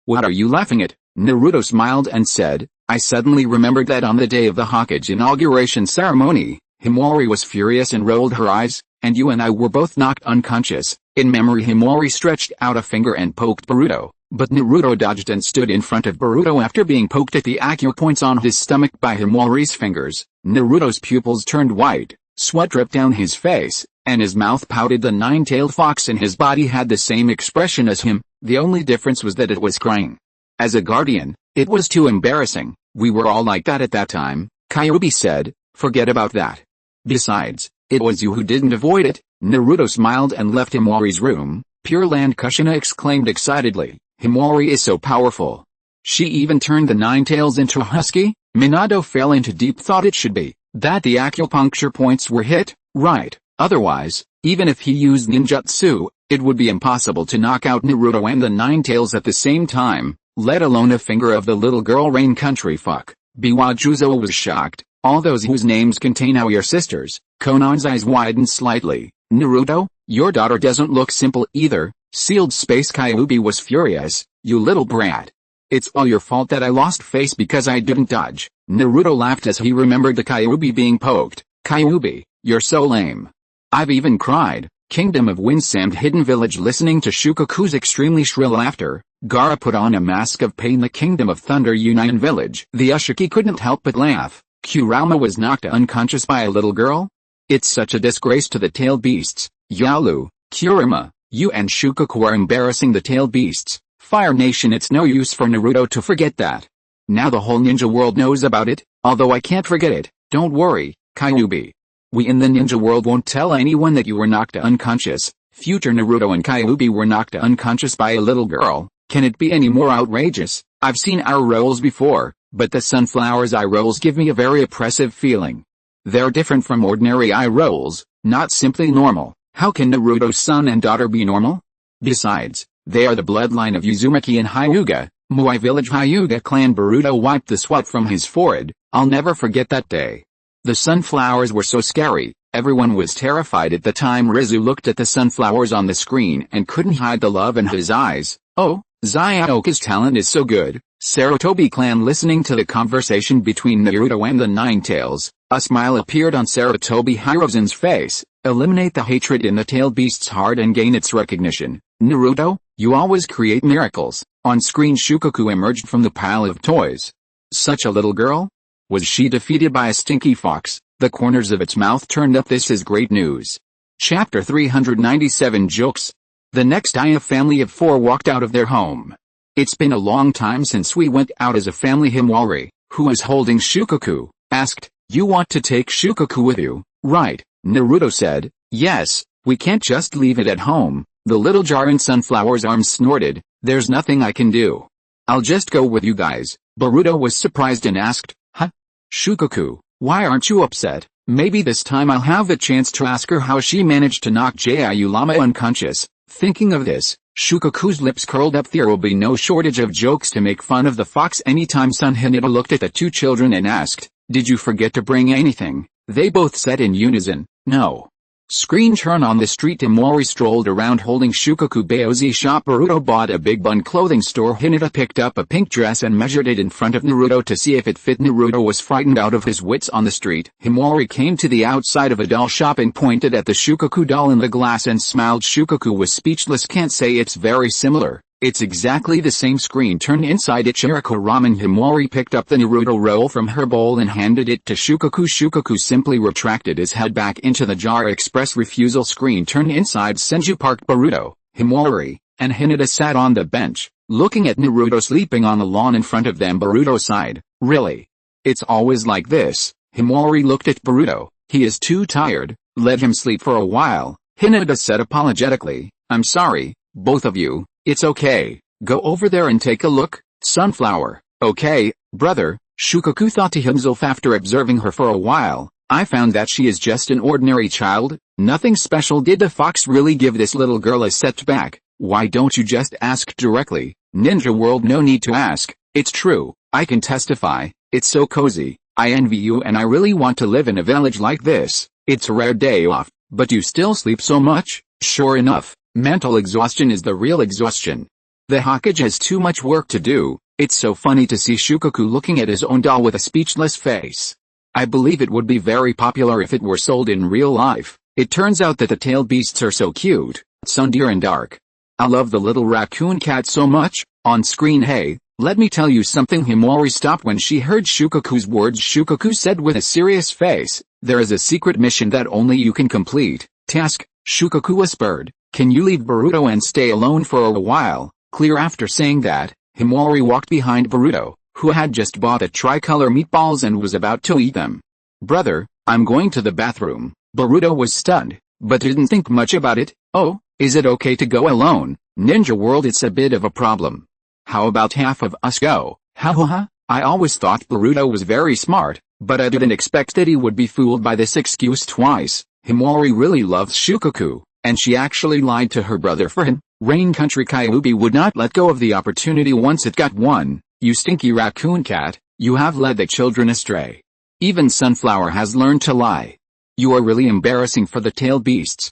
What are you laughing at? Naruto smiled and said, I suddenly remembered that on the day of the Hokage inauguration ceremony, Himawari was furious and rolled her eyes, and you and I were both knocked unconscious. In memory, Himawari stretched out a finger and poked Boruto, but Naruto dodged and stood in front of Boruto after being poked at the acupoints on his stomach by Himawari's fingers. Naruto's pupils turned white, sweat dripped down his face, and his mouth pouted. The nine-tailed fox in his body had the same expression as him, the only difference was that it was crying. As a guardian, it was too embarrassing. We were all like that at that time, Kyuubi said. Forget about that. Besides, it was you who didn't avoid it. Naruto smiled and left Himawari's room. Pure Land. Kushina exclaimed excitedly. Himawari is so powerful. She even turned the Nine-Tails into a husky? Minato fell into deep thought. It should be that the acupuncture points were hit, right? Otherwise, even if he used ninjutsu, it would be impossible to knock out Naruto and the Nine-Tails at the same time, let alone a finger of the little girl. Rain country fuck. Biwajuzo was shocked. All those whose names contain our sisters. Konan's eyes widened slightly. Naruto, your daughter doesn't look simple either. Sealed space. Kyuubi was furious. You little brat. It's all your fault that I lost face because I didn't dodge. Naruto laughed as he remembered the Kyuubi being poked. Kyuubi, you're so lame. I've even cried. Kingdom of Wind-Sammed Hidden Village. Listening to Shukaku's extremely shrill laughter, Gaara put on a mask of pain. The Kingdom of Thunder Union Village. The Ushiki couldn't help but laugh. Kurama was knocked unconscious by a little girl? It's such a disgrace to the tailed beasts. Yalu, Kurama, you and Shukaku are embarrassing the tailed beasts. Fire Nation, it's no use for Naruto to forget that. Now the whole ninja world knows about it, although I can't forget it. Don't worry, Kyuubi. We in the ninja world won't tell anyone that you were knocked unconscious. Future Naruto and Kyuubi were knocked unconscious by a little girl. Can it be any more outrageous? I've seen eye rolls before, but the sunflower's eye rolls give me a very oppressive feeling. They're different from ordinary eye rolls, not simply normal. How can Naruto's son and daughter be normal? Besides, they are the bloodline of Uzumaki and Hyuga. Muai Village Hyuga clan. Boruto wiped the sweat from his forehead. I'll never forget that day. The sunflowers were so scary, everyone was terrified at the time. Rizu looked at the sunflowers on the screen and couldn't hide the love in his eyes. Oh, Zyaoka's talent is so good. Sarutobi clan. Listening to the conversation between Naruto and the Ninetales, a smile appeared on Sarutobi Hiruzen's face. Eliminate the hatred in the tailed beast's heart and gain its recognition. Naruto, you always create miracles. On screen, Shukaku emerged from the pile of toys. Such a little girl? Was she defeated by a stinky fox? The corners of its mouth turned up. This is great news. Chapter 397 Jokes. The next day a family of 4 walked out of their home. It's been a long time since we went out as a family. Himawari, who was holding Shukaku, asked, you want to take Shukaku with you, right? Naruto said, yes, we can't just leave it at home. The little jar in Sunflower's arms snorted, there's nothing I can do. I'll just go with you guys. Boruto was surprised and asked, huh? Shukaku, why aren't you upset? Maybe this time I'll have the chance to ask her how she managed to knock Jayulama unconscious. Thinking of this, Shukaku's lips curled up. There will be no shortage of jokes to make fun of the fox anytime soon. Hinata looked at the 2 children and asked, did you forget to bring anything? They both said in unison, no. Screen turn on the street. Himawari strolled around holding Shukaku. Baozi shop. Boruto bought a big bun clothing store. Hinata picked up a pink dress and measured it in front of Naruto to see if it fit. Naruto was frightened out of his wits on the street. Himawari came to the outside of a doll shop and pointed at the Shukaku doll in the glass and smiled. Shukaku was speechless. Can't say it's very similar. It's exactly the same. Screen turn inside Ichiriko Ramen. Himawari picked up the Naruto roll from her bowl and handed it to Shukaku. Shukaku simply retracted his head back into the jar. Express refusal. Screen turn inside Senju Park. Boruto, Himawari, and Hinata sat on the bench, looking at Naruto sleeping on the lawn in front of them. Boruto sighed, really? It's always like this. Himawari looked at Boruto, he is too tired, let him sleep for a while. Hinata said apologetically, I'm sorry, both of you. It's okay, go over there and take a look. Sunflower, okay, brother. Shukaku thought to himself after observing her for a while, I found that she is just an ordinary child, nothing special. Did the fox really give this little girl a setback? Why don't you just ask directly? Ninja world, no need to ask, it's true, I can testify, it's so cozy, I envy you and I really want to live in a village like this. It's a rare day off, but you still sleep so much. Sure enough, mental exhaustion is the real exhaustion. The Hokage has too much work to do. It's so funny to see Shukaku looking at his own doll with a speechless face. I believe it would be very popular if it were sold in real life. It turns out that the tailed beasts are so cute, Sundeer and Dark. I love the little raccoon cat so much. On screen, hey, let me tell you something. Himawari stopped when she heard Shukaku's words. Shukaku said with a serious face, there is a secret mission that only you can complete. Task, Shukaku whispered, can you leave Boruto and stay alone for a while? Clear. After saying that, Himawari walked behind Boruto, who had just bought the tricolor meatballs and was about to eat them. Brother, I'm going to the bathroom. Boruto was stunned, but didn't think much about it. Oh, is it okay to go alone? Ninja world, it's a bit of a problem. How about half of us go? Ha ha ha. I always thought Boruto was very smart, but I didn't expect that he would be fooled by this excuse twice. Himawari really loves Shukaku, and she actually lied to her brother for him. Rain Country Kyuubi would not let go of the opportunity once it got one. You stinky raccoon cat, you have led the children astray. Even Sunflower has learned to lie. You are really embarrassing for the tailed beasts.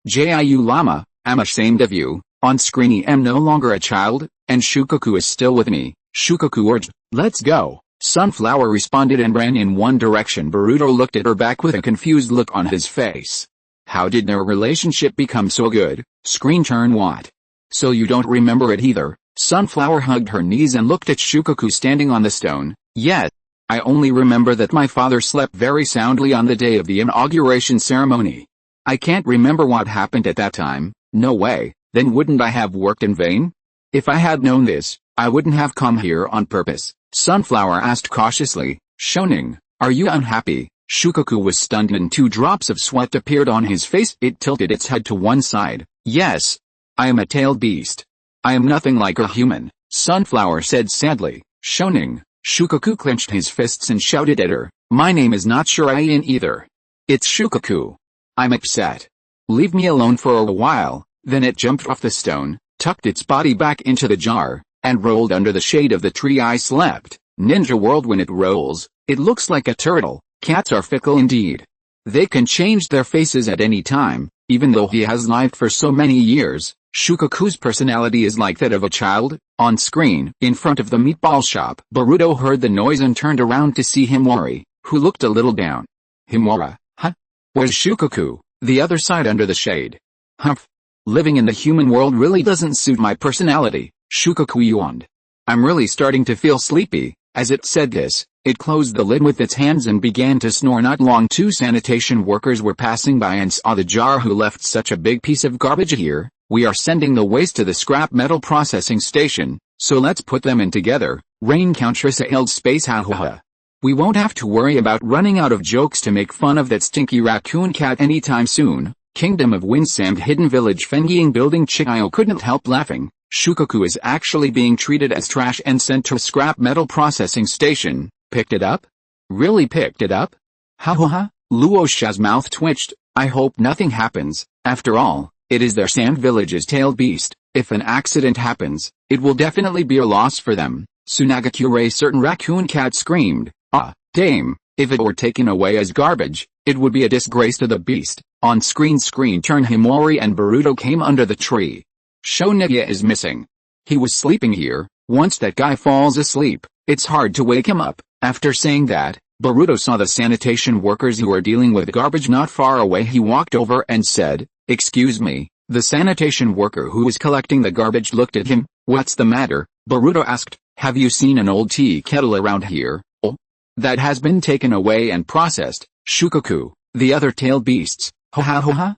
Jiu Lama, I'm ashamed of you. On screen, I am no longer a child, and Shukaku is still with me. Shukaku urged, let's go. Sunflower responded and ran in one direction. Boruto looked at her back with a confused look on his face. How did their relationship become so good? Screen turn what? So you don't remember it either? Sunflower hugged her knees and looked at Shukaku standing on the stone. Yes. I only remember that my father slept very soundly on the day of the inauguration ceremony. I can't remember what happened at that time. No way. Then wouldn't I have worked in vain? If I had known this, I wouldn't have come here on purpose. Sunflower asked cautiously. Shonin, are you unhappy? Shukaku was stunned and 2 drops of sweat appeared on his face. It tilted its head to one side. Yes. I am a tailed beast. I am nothing like a human, Sunflower said sadly. Shonin. Shukaku clenched his fists and shouted at her. My name is not Shurain either. It's Shukaku. I'm upset. Leave me alone for a while. Then it jumped off the stone, tucked its body back into the jar, and rolled under the shade of the tree. I slept. Ninja world, when it rolls, it looks like a turtle. Cats are fickle indeed. They can change their faces at any time, even though he has lived for so many years. Shukaku's personality is like that of a child. On screen, in front of the meatball shop, Boruto heard the noise and turned around to see Himori, who looked a little down. Himura, huh? Where's Shukaku? The other side under the shade. Humph. Living in the human world really doesn't suit my personality, Shukaku yawned. I'm really starting to feel sleepy. As it said this, it closed the lid with its hands and began to snore. Not long 2 sanitation workers were passing by and saw the jar. Who left such a big piece of garbage here? We are sending the waste to the scrap metal processing station, so let's put them in together. Rain Countress held space. Ha. We won't have to worry about running out of jokes to make fun of that stinky raccoon cat anytime soon. Kingdom of Windsand Hidden Village Fengying Building. Chiyo couldn't help laughing. Shukaku is actually being treated as trash and sent to a scrap metal processing station. Picked it up? Really picked it up? Ha. Luosha's mouth twitched. I hope nothing happens. After all, it is their Sand Village's tailed beast. If an accident happens, it will definitely be a loss for them. Sunagakure, certain raccoon cat, screamed. Ah, dame, if it were taken away as garbage, it would be a disgrace to the beast. On screen turn, Himori and Boruto came under the tree. Shoniga is missing. He was sleeping here. Once that guy falls asleep, it's hard to wake him up. After saying that, Boruto saw the sanitation workers who were dealing with garbage not far away. He walked over and said, Excuse me. The sanitation worker who was collecting the garbage looked at him. What's the matter? Boruto asked. Have you seen an old tea kettle around here? Oh, that has been taken away and processed. Shukaku, the other tailed beasts. Ha.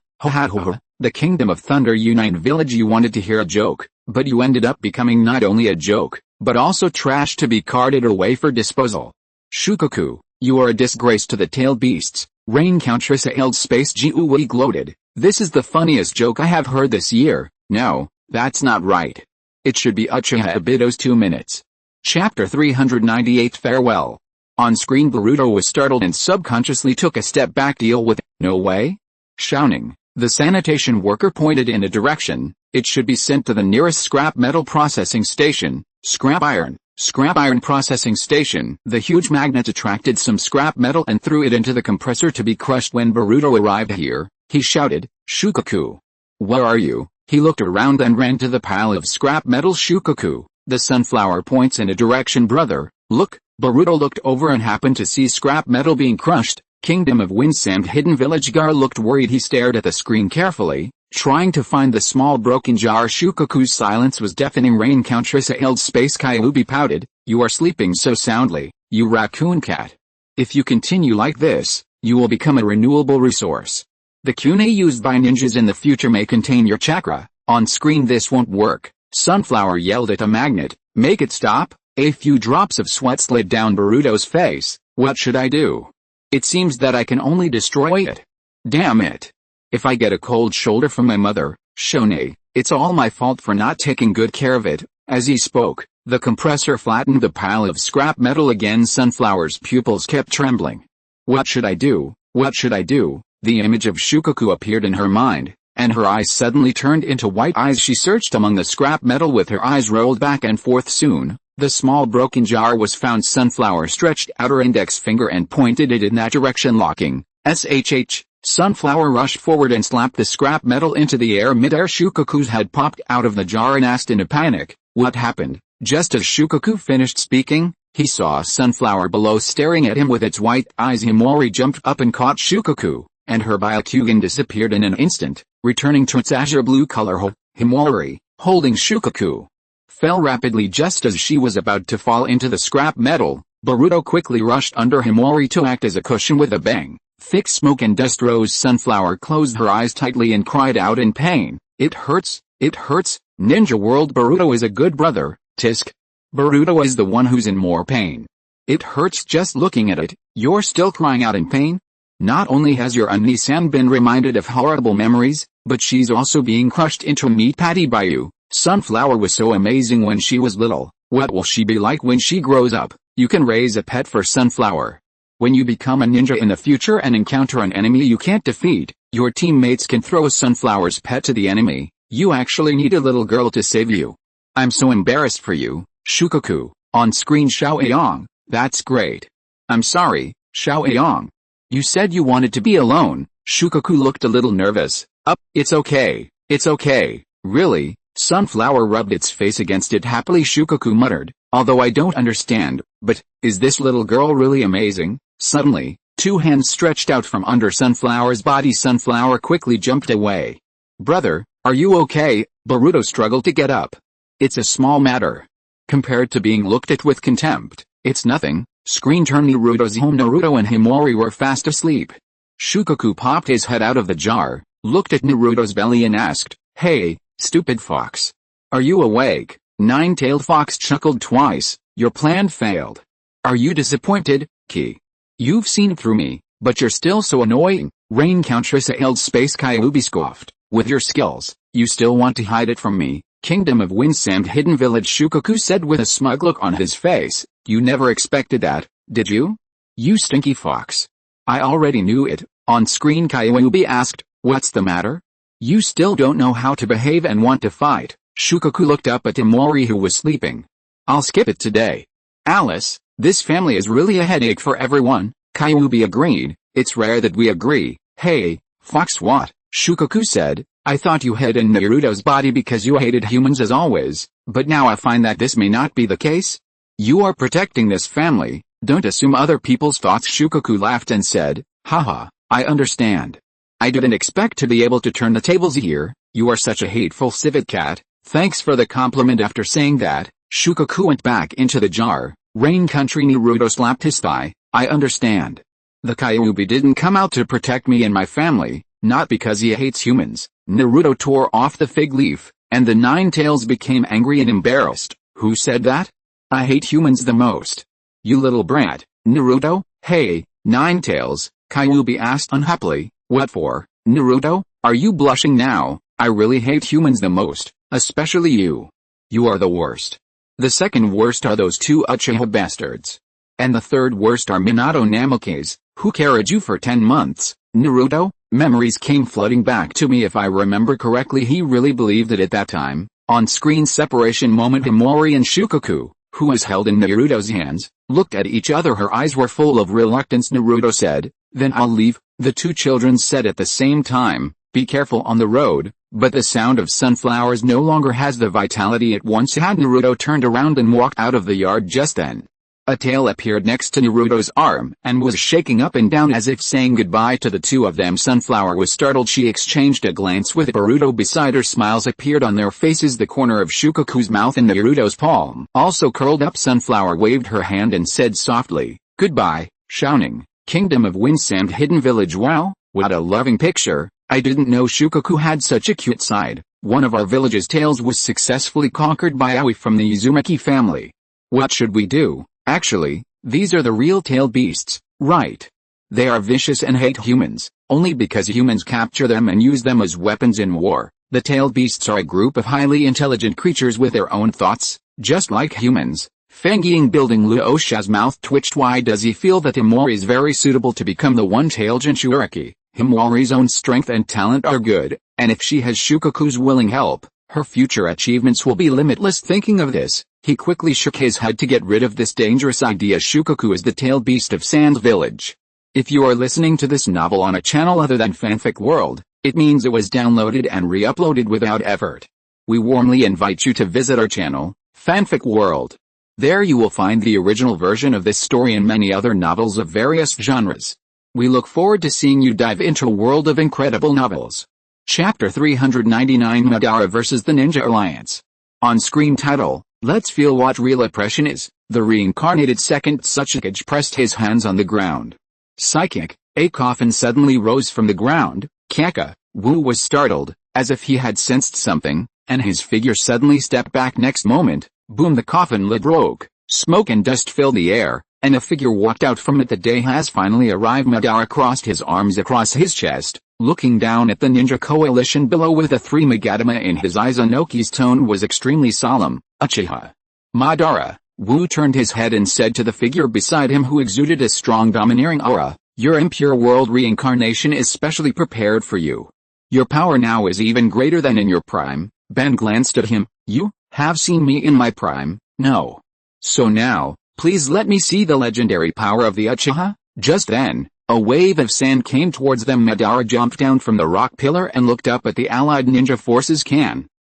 The Kingdom of Thunder Unite Village. You wanted to hear a joke, but you ended up becoming not only a joke, but also trash to be carted away for disposal. Shukaku, you are a disgrace to the tailed beasts. Rain Countress held space. Jiuwei gloated. This is the funniest joke I have heard this year. No, that's not right. It should be Uchiha Obito's 2 minutes. Chapter 398 Farewell. On screen, Boruto was startled and subconsciously took a step back. Deal with it. No way? Shouting. The sanitation worker pointed in a direction. It should be sent to the nearest scrap metal processing station. Scrap iron processing station. The huge magnet attracted some scrap metal and threw it into the compressor to be crushed. When Boruto arrived here, he shouted, Shukaku. Where are you? He looked around and ran to the pile of scrap metal. Shukaku. The sunflower points in a direction. Brother, look. Boruto looked over and happened to see scrap metal being crushed. Kingdom of Windsand Hidden Village. Gar looked worried. He stared at the screen carefully, trying to find the small broken jar. Shukaku's silence was deafening. Rain Countress held space. Kyuubi pouted. You are sleeping so soundly, you raccoon cat. If you continue like this, you will become a renewable resource. The Kune used by ninjas in the future may contain your chakra. On screen, this won't work. Sunflower yelled at a magnet. Make it stop. A few drops of sweat slid down Boruto's face. What should I do? It seems that I can only destroy it. Damn it. If I get a cold shoulder from my mother, Shone, it's all my fault for not taking good care of it. As he spoke, the compressor flattened the pile of scrap metal again. Sunflower's pupils kept trembling. What should I do? What should I do? The image of Shukaku appeared in her mind, and her eyes suddenly turned into white eyes. She searched among the scrap metal with her eyes rolled back and forth. Soon, the small broken jar was found. Sunflower stretched out her index finger and pointed it in that direction. Locking. SHH. Sunflower rushed forward and slapped the scrap metal into the air. Midair, Shukaku's head popped out of the jar and asked in a panic, what happened? Just as Shukaku finished speaking, he saw Sunflower below staring at him with its white eyes. Himori jumped up and caught Shukaku. and her Byakugan disappeared in an instant, returning to its azure blue color. Himawari, holding Shukaku, fell rapidly just as she was about to fall into the scrap metal. Boruto quickly rushed under Himawari to act as a cushion with a bang. Thick smoke and dust rose. Sunflower closed her eyes tightly and cried out in pain. It hurts, it hurts. Ninja World. Boruto is a good brother, Tisk. Boruto is the one who's in more pain. It hurts just looking at it. You're still crying out in pain? Not only has your Ani-san been reminded of horrible memories, but she's also being crushed into a meat patty by you. Sunflower was so amazing when she was little. What will she be like when she grows up? You can raise a pet for Sunflower. When you become a ninja in the future and encounter an enemy you can't defeat, your teammates can throw Sunflower's pet to the enemy. You actually need a little girl to save you. I'm so embarrassed for you, Shukaku. On screen. Xiaoyang, that's great. I'm sorry, Xiaoyang. You said you wanted to be alone. Shukaku looked a little nervous. It's okay, it's okay. Really? Sunflower rubbed its face against it happily. Shukaku muttered, although I don't understand, but, is this little girl really amazing? Suddenly, two hands stretched out from under Sunflower's body. Sunflower quickly jumped away. Brother, are you okay? Boruto struggled to get up. It's a small matter. Compared to being looked at with contempt, it's nothing. Screen turn. Naruto's home. Naruto and Himawari were fast asleep. Shukaku popped his head out of the jar, looked at Naruto's belly and asked, Hey, stupid fox. Are you awake? Nine-tailed fox chuckled twice. Your plan failed. Are you disappointed, Ki? You've seen through me, but you're still so annoying. Rain Countess hailed. Space Kyuubi scoffed. With your skills, you still want to hide it from me? Kingdom of Windsand Hidden Village. Shukaku said with a smug look on his face. You never expected that, did you? You stinky fox. I already knew it. On screen. Kyuubi asked, what's the matter? You still don't know how to behave and want to fight. Shukaku looked up at Himawari who was sleeping. I'll skip it today. Alice, this family is really a headache for everyone. Kyuubi agreed. It's rare that we agree. Hey, fox what? Shukaku said, I thought you hid in Naruto's body because you hated humans as always, but now I find that this may not be the case. You are protecting this family, don't assume other people's thoughts. Shukaku laughed and said, haha, I understand. I didn't expect to be able to turn the tables here. You are such a hateful civet cat. Thanks for the compliment. After saying that, Shukaku went back into the jar. Rain Country. Naruto slapped his thigh. I understand. The Kyuubi didn't come out to protect me and my family, not because he hates humans. Naruto tore off the fig leaf, and the Nine Tails became angry and embarrassed. Who said that? I hate humans the most. You little brat. Naruto? Hey, Nine Tails, Kyuubi asked unhappily. What for? Naruto, are you blushing now? I really hate humans the most, especially you. You are the worst. The second worst are those two Uchiha bastards. And the third worst are Minato Namikaze, who carried you for 10 months. Naruto, memories came flooding back to me. If I remember correctly, he really believed it at that time. On screen. Separation moment. Himawari and Shukaku, who was held in Naruto's hands, looked at each other. Her eyes were full of reluctance. Naruto said, then I'll leave. The two children said at the same time, be careful on the road, but the sound of sunflowers no longer has the vitality it once had. Naruto turned around and walked out of the yard. Just then, a tail appeared next to Naruto's arm and was shaking up and down as if saying goodbye to the two of them. Sunflower was startled. She exchanged a glance with Boruto beside her. Smiles appeared on their faces. The corner of Shukaku's mouth and Naruto's palm also curled up. Sunflower waved her hand and said softly, goodbye, shouting, Kingdom of Windsand Hidden Village. Wow, what a loving picture. I didn't know Shukaku had such a cute side. One of our village's tails was successfully conquered by Aoi from the Uzumaki family. What should we do? Actually, these are the real tail beasts, right? They are vicious and hate humans, only because humans capture them and use them as weapons in war. The tail beasts are a group of highly intelligent creatures with their own thoughts, just like humans. Fangiying building. Luosha's mouth twitched. Why does he feel that Himawari is very suitable to become the one-tailed Jinchuriki? Himawari's own strength and talent are good, and if she has Shukaku's willing help, her future achievements will be limitless. Thinking of this, he quickly shook his head to get rid of this dangerous idea. Shukaku is the tail beast of Sand Village. If you are listening to this novel on a channel other than Fanfic World, it means it was downloaded and re-uploaded without effort. We warmly invite you to visit our channel, Fanfic World. There you will find the original version of this story and many other novels of various genres. We look forward to seeing you dive into a world of incredible novels. Chapter 399 Madara vs. the Ninja Alliance. On-screen title, let's feel what real oppression is. The reincarnated second Sasuke pressed his hands on the ground. Psychic, a coffin suddenly rose from the ground. Kage, Wu was startled, as if he had sensed something, and his figure suddenly stepped back. Next moment, boom, the coffin lid broke, smoke and dust filled the air, and a figure walked out from it. The day has finally arrived. Madara crossed his arms across his chest, looking down at the ninja coalition below with a three Magatama in his eyes. Inoki's tone was extremely solemn. Uchiha Madara. Wu turned his head and said to the figure beside him, who exuded a strong domineering aura, your impure world reincarnation is specially prepared for you. Your power now is even greater than in your prime. Ben glanced at him. You have seen me in my prime, no? So now, please let me see the legendary power of the Uchiha. Just then, a wave of sand came towards them. Madara jumped down from the rock pillar and looked up at the allied ninja forces.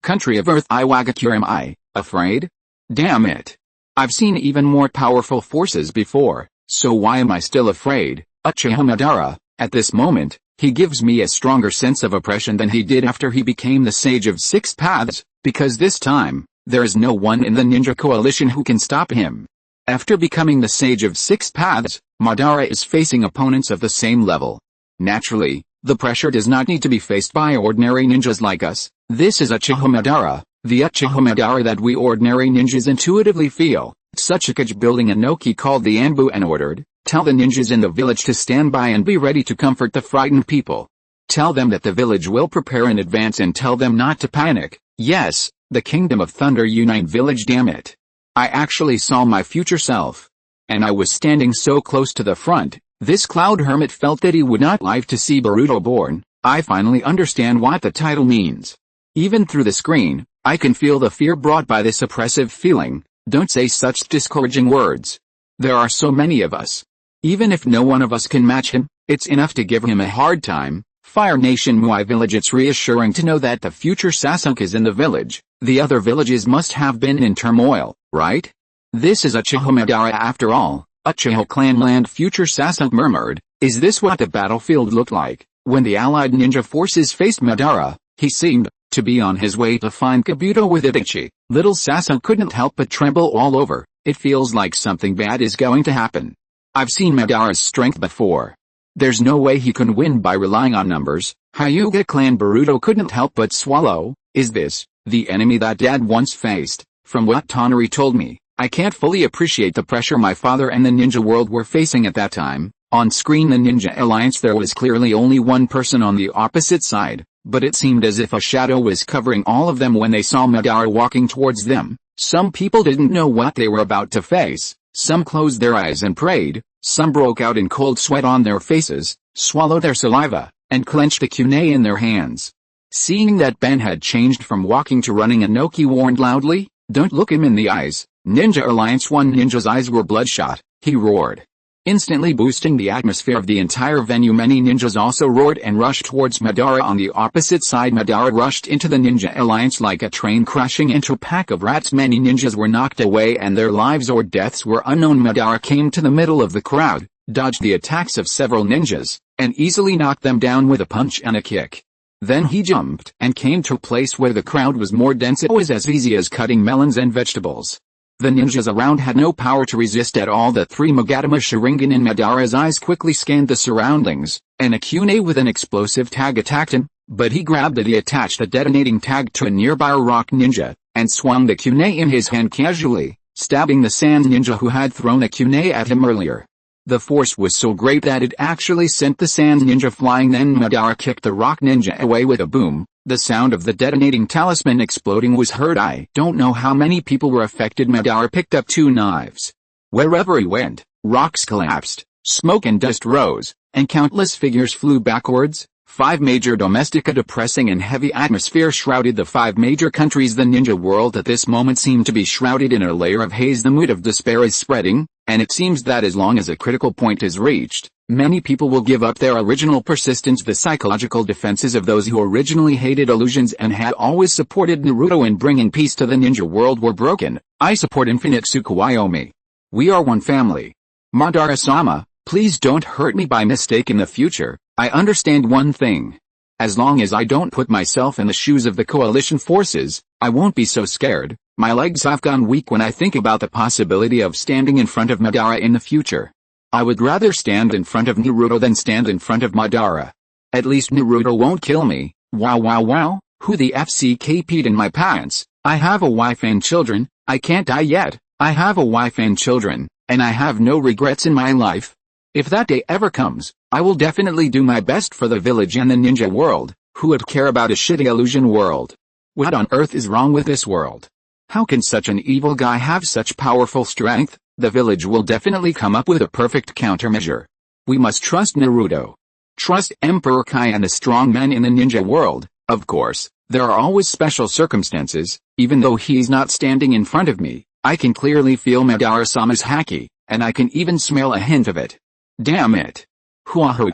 Country of Earth, Iwagakure, am I afraid? Damn it. I've seen even more powerful forces before, so why am I still afraid? Uchiha Madara, at this moment, he gives me a stronger sense of oppression than he did after he became the Sage of Six Paths, because this time, there is no one in the ninja coalition who can stop him. After becoming the Sage of Six Paths, Madara is facing opponents of the same level. Naturally, the pressure does not need to be faced by ordinary ninjas like us. This is Uchiha Madara, the Uchiha Madara that we ordinary ninjas intuitively feel. Sasuke building Inoki called the Anbu and ordered, tell the ninjas in the village to stand by and be ready to comfort the frightened people. Tell them that the village will prepare in advance and tell them not to panic. Yes, the Kingdom of Thunder Unite Village, damn it. I actually saw my future self. And I was standing so close to the front, this cloud hermit felt that he would not live to see Boruto born. I finally understand what the title means. Even through the screen, I can feel the fear brought by this oppressive feeling. Don't say such discouraging words. There are so many of us. Even if no one of us can match him, it's enough to give him a hard time. Fire Nation Muai Village. It's reassuring to know that the future Sasuke is in the village. The other villages must have been in turmoil, right? This is Uchiha Madara after all. Uchiha Clan Land. Future Sasuke murmured, is this what the battlefield looked like? When the allied ninja forces faced Madara, he seemed to be on his way to find Kabuto with Itachi. Little Sasuke couldn't help but tremble all over. It feels like something bad is going to happen. I've seen Madara's strength before. There's no way he can win by relying on numbers. Hyuga Clan. Boruto couldn't help but swallow. Is this the enemy that Dad once faced? From what Tonari told me, I can't fully appreciate the pressure my father and the ninja world were facing at that time. On screen, the Ninja Alliance, there was clearly only one person on the opposite side, but it seemed as if a shadow was covering all of them when they saw Madara walking towards them. Some people didn't know what they were about to face. Some closed their eyes and prayed. Some broke out in cold sweat on their faces, swallowed their saliva, and clenched a kunai in their hands. Seeing that Ben had changed from walking to running, Inoki warned loudly, don't look him in the eyes. Ninja Alliance. One ninja's eyes were bloodshot. He roared, instantly boosting the atmosphere of the entire venue. Many ninjas also roared and rushed towards Madara. On the opposite side, Madara rushed into the Ninja Alliance like a train crashing into a pack of rats. Many ninjas were knocked away and their lives or deaths were unknown. Madara came to the middle of the crowd, dodged the attacks of several ninjas, and easily knocked them down with a punch and a kick. Then he jumped and came to a place where the crowd was more dense. It was as easy as cutting melons and vegetables. The ninjas around had no power to resist at all. The three Magatama Sharingan in Madara's eyes quickly scanned the surroundings, and a kunai with an explosive tag attacked him, but he grabbed it. He attached the detonating tag to a nearby rock ninja, and swung the kunai in his hand casually, stabbing the sand ninja who had thrown a kunai at him earlier. The force was so great that it actually sent the sand ninja flying. Then Madara kicked the rock ninja away with a boom. The sound of the detonating talisman exploding was heard. I don't know how many people were affected. Madara picked up two knives. Wherever he went, rocks collapsed, smoke and dust rose, and countless figures flew backwards. 5 major domestic. A depressing and heavy atmosphere shrouded the 5 major countries. The ninja world at this moment seemed to be shrouded in a layer of haze. The mood of despair is spreading, and it seems that as long as a critical point is reached, many people will give up their original persistence. The psychological defenses of those who originally hated illusions and had always supported Naruto in bringing peace to the ninja world were broken. I support Infinite Tsukuyomi. We are one family. Madara-sama, Please don't hurt me by mistake in the future. I understand one thing. As long as I don't put myself in the shoes of the coalition forces, I won't be so scared. My legs have gone weak when I think about the possibility of standing in front of Madara in the future. I would rather stand in front of Naruto than stand in front of Madara. At least Naruto won't kill me. Wow wow wow, who the FCK peed in my pants? I have a wife and children. I can't die yet. I have a wife and children, and I have no regrets in my life. If that day ever comes, I will definitely do my best for the village and the ninja world. Who would care about a shitty illusion world? What on earth is wrong with this world? How can such an evil guy have such powerful strength? The village will definitely come up with a perfect countermeasure. We must trust Naruto. Trust Emperor Kai and the strong men in the ninja world. Of course, there are always special circumstances. Even though he's not standing in front of me, I can clearly feel Madara-sama's haki, and I can even smell a hint of it. Damn it. Wahoo.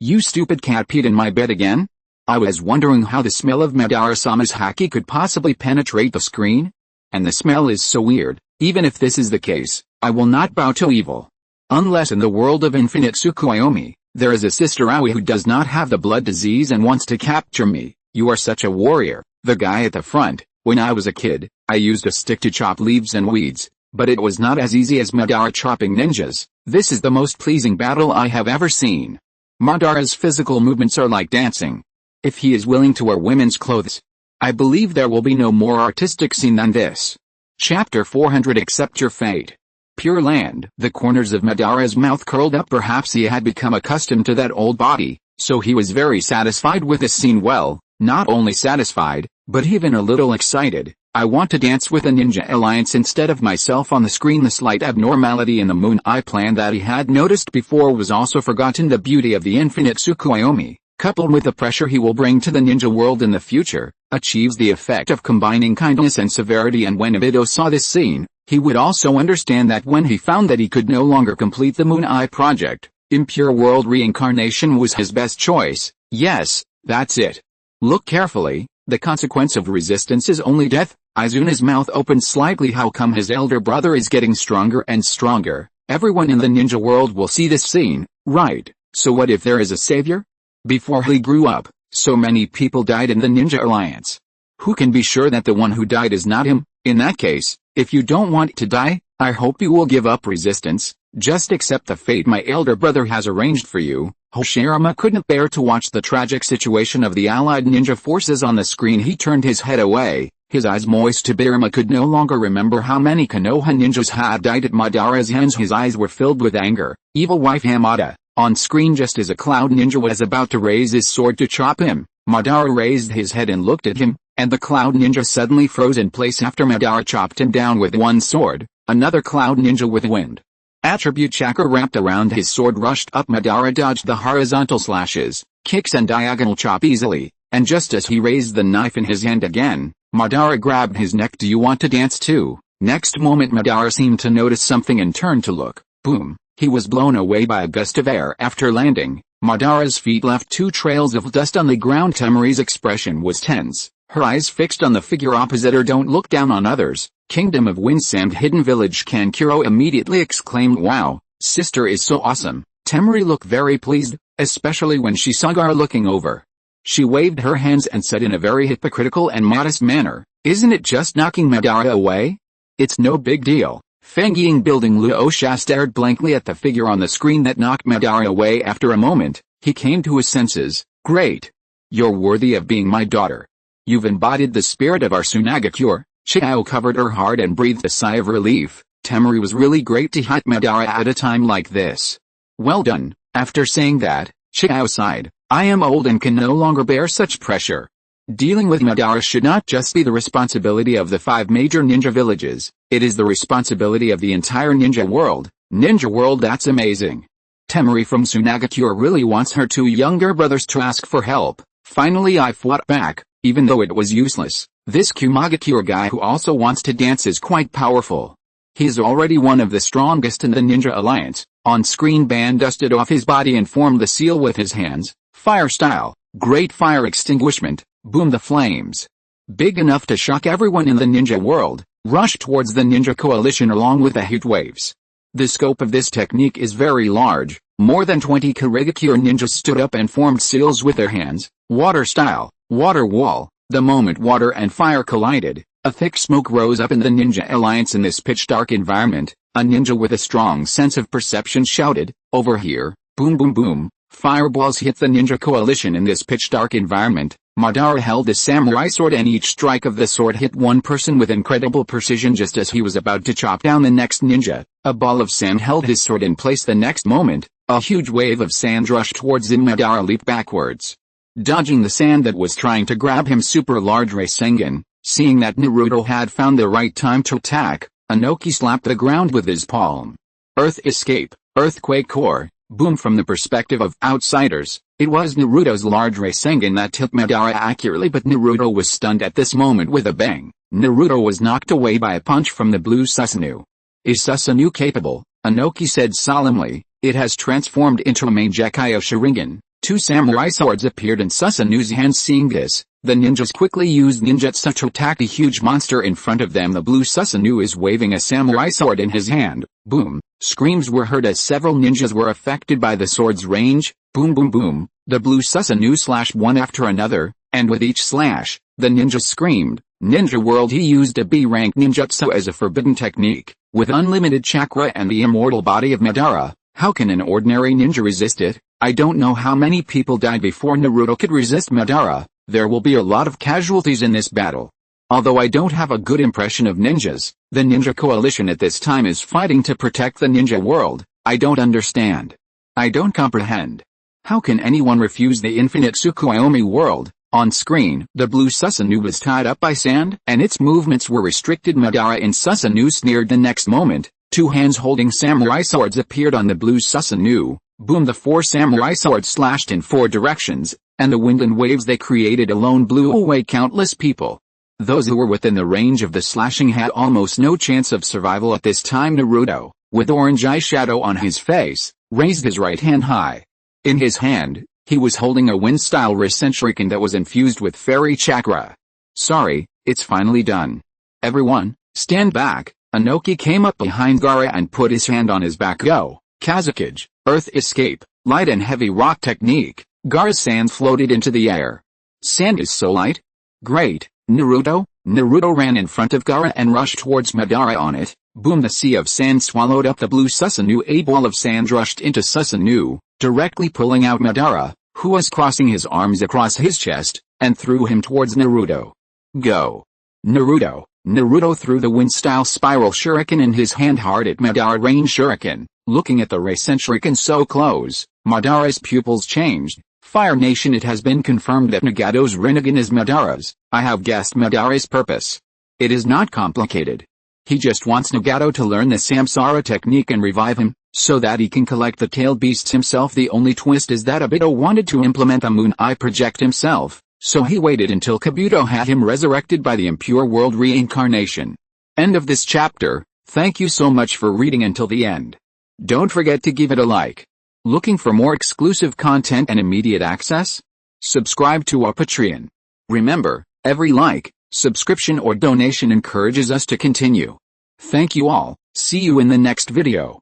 You stupid cat peed in my bed again? I was wondering how the smell of Madara-sama's haki could possibly penetrate the screen. And the smell is so weird. Even if this is the case, I will not bow to evil. Unless in the world of infinite Tsukuyomi, there is a sister Aoi who does not have the blood disease and wants to capture me. You are such a warrior. The guy at the front. When I was a kid, I used a stick to chop leaves and weeds, but it was not as easy as Madara chopping ninjas. This is the most pleasing battle I have ever seen. Madara's physical movements are like dancing. If he is willing to wear women's clothes, I believe there will be no more artistic scene than this. Chapter 400 Accept Your Fate. Pure Land. The corners of Madara's mouth curled up. Perhaps he had become accustomed to that old body, so he was very satisfied with this scene. Well, not only satisfied, but even a little excited. I want to dance with the Ninja Alliance instead of myself on the screen. The slight abnormality in the moon eye plan that he had noticed before was also forgotten. The beauty of the infinite Tsukuyomi, coupled with the pressure he will bring to the ninja world in the future, achieves the effect of combining kindness and severity. And when Obito saw this scene, he would also understand that when he found that he could no longer complete the Moon Eye project, impure world reincarnation was his best choice. Yes, that's it. Look carefully, the consequence of resistance is only death. Izuna's mouth opened slightly. How come his elder brother is getting stronger and stronger? Everyone in the ninja world will see this scene, right? So what if there is a savior? Before he grew up, so many people died in the Ninja Alliance. Who can be sure that the one who died is not him? In that case, if you don't want to die, I hope you will give up resistance. Just accept the fate my elder brother has arranged for you. Hoshirama couldn't bear to watch the tragic situation of the allied ninja forces on the screen. He turned his head away, his eyes moist. Tobirama could no longer remember how many Konoha ninjas had died at Madara's hands. His eyes were filled with anger. Evil wife Hamada. On screen, just as a cloud ninja was about to raise his sword to chop him, Madara raised his head and looked at him, and the cloud ninja suddenly froze in place after Madara chopped him down with one sword. Another cloud ninja with wind attribute chakra wrapped around his sword rushed up. Madara dodged the horizontal slashes, kicks and diagonal chop easily, and just as he raised the knife in his hand again, Madara grabbed his neck. Do you want to dance too? Next moment Madara seemed to notice something and turned to look. Boom! He was blown away by a gust of air. After landing, Madara's feet left two trails of dust on the ground. Temari's expression was tense, her eyes fixed on the figure opposite her. Don't look down on others. Kingdom of Windsand Hidden Village. Kankuro immediately exclaimed, wow, sister is so awesome. Temari looked very pleased, especially when she saw Gar looking over. She waved her hands and said in a very hypocritical and modest manner, isn't it just knocking Madara away? It's no big deal. Fangying Building Luosha stared blankly at the figure on the screen that knocked Madara away. After a moment, he came to his senses. Great. You're worthy of being my daughter. You've embodied the spirit of our Tsunagakure. Qiu covered her heart and breathed a sigh of relief. Temari was really great to hit Madara at a time like this. Well done. After saying that, Qiu sighed. I am old and can no longer bear such pressure. Dealing with Madara should not just be the responsibility of the 5 major ninja villages, it is the responsibility of the entire ninja world. Ninja world, that's amazing. Temari from Tsunagakure really wants her 2 younger brothers to ask for help. Finally I fought back, even though it was useless. This Kumagakure guy who also wants to dance is quite powerful. He is already one of the strongest in the Ninja Alliance. On screen Ban dusted off his body and formed the seal with his hands. Fire style, great fire extinguishment, boom the flames. Big enough to shock everyone in the ninja world, rushed towards the ninja coalition along with the heat waves. The scope of this technique is very large, More than 20 Karigakure ninjas stood up and formed seals with their hands, water style, water wall. The moment water and fire collided, a thick smoke rose up in the Ninja Alliance. In this pitch-dark environment, a ninja with a strong sense of perception shouted, "Over here!" Boom boom boom, fireballs hit the Ninja Coalition. In this pitch-dark environment, Madara held his samurai sword and each strike of the sword hit one person with incredible precision. Just as he was about to chop down the next ninja, a ball of sand held his sword in place. The next moment, a huge wave of sand rushed towards him. Madara leaped backwards, dodging the sand that was trying to grab him. Super large Rasengan. Seeing that Naruto had found the right time to attack, Inoki slapped the ground with his palm. Earth escape, earthquake core, boom. From the perspective of outsiders, it was Naruto's large Rasengan that hit Madara accurately, but Naruto was stunned at this moment. With a bang, Naruto was knocked away by a punch from the blue Susanoo. Is Susanoo capable? Inoki said solemnly. It has transformed into a Mangekyou Sharingan. Two samurai swords appeared in Susanoo's hands. Seeing this, the ninjas quickly used ninjutsu to attack the huge monster in front of them. The blue Susanoo is waving a samurai sword in his hand. Boom! Screams were heard as several ninjas were affected by the sword's range. Boom boom boom! The blue Susanoo slashed one after another, and with each slash, the ninja screamed. Ninja World. He used a B-rank ninjutsu as a forbidden technique. With unlimited chakra and the immortal body of Madara, how can an ordinary ninja resist it? I don't know how many people died before Naruto could resist Madara. There will be a lot of casualties in this battle. Although I don't have a good impression of ninjas, the Ninja Coalition at this time is fighting to protect the ninja world. I don't understand. I don't comprehend. How can anyone refuse the infinite Tsukuyomi world? On screen, the blue Susanoo was tied up by sand, and its movements were restricted. Madara and Susanoo sneered. The next moment, two hands holding samurai swords appeared on the blue Susanoo. Boom! The four samurai swords slashed in four directions, and the wind and waves they created alone blew away countless people. Those who were within the range of the slashing had almost no chance of survival at this time. Naruto, with orange eyeshadow on his face, raised his right hand high. In his hand, he was holding a wind-style Rasenshuriken that was infused with fairy chakra. Sorry, it's finally done. Everyone, stand back. Inoki came up behind Gaara and put his hand on his back. Go, Kazekage, earth escape, light and heavy rock technique. Gaara's sand floated into the air. Sand is so light? Great, Naruto. Naruto ran in front of Gaara and rushed towards Madara on it. Boom! The sea of sand swallowed up the blue Susanoo. A ball of sand rushed into Susanoo, directly pulling out Madara, who was crossing his arms across his chest, and threw him towards Naruto. Go! Naruto! Naruto threw the wind-style spiral shuriken in his hand hard at Madara. Rain shuriken. Looking at the Rasenshuriken so close, Madara's pupils changed. Fire Nation, it has been confirmed that Nagato's Rinnegan is Madara's. I have guessed Madara's purpose. It is not complicated. He just wants Nagato to learn the Samsara technique and revive him, so that he can collect the tailed beasts himself. The only twist is that Obito wanted to implement the Moon Eye project himself, so he waited until Kabuto had him resurrected by the impure world reincarnation. End of this chapter. Thank you so much for reading until the end. Don't forget to give it a like. Looking for more exclusive content and immediate access? Subscribe to our Patreon. Remember, every like, subscription or donation encourages us to continue. Thank you all. See you in the next video.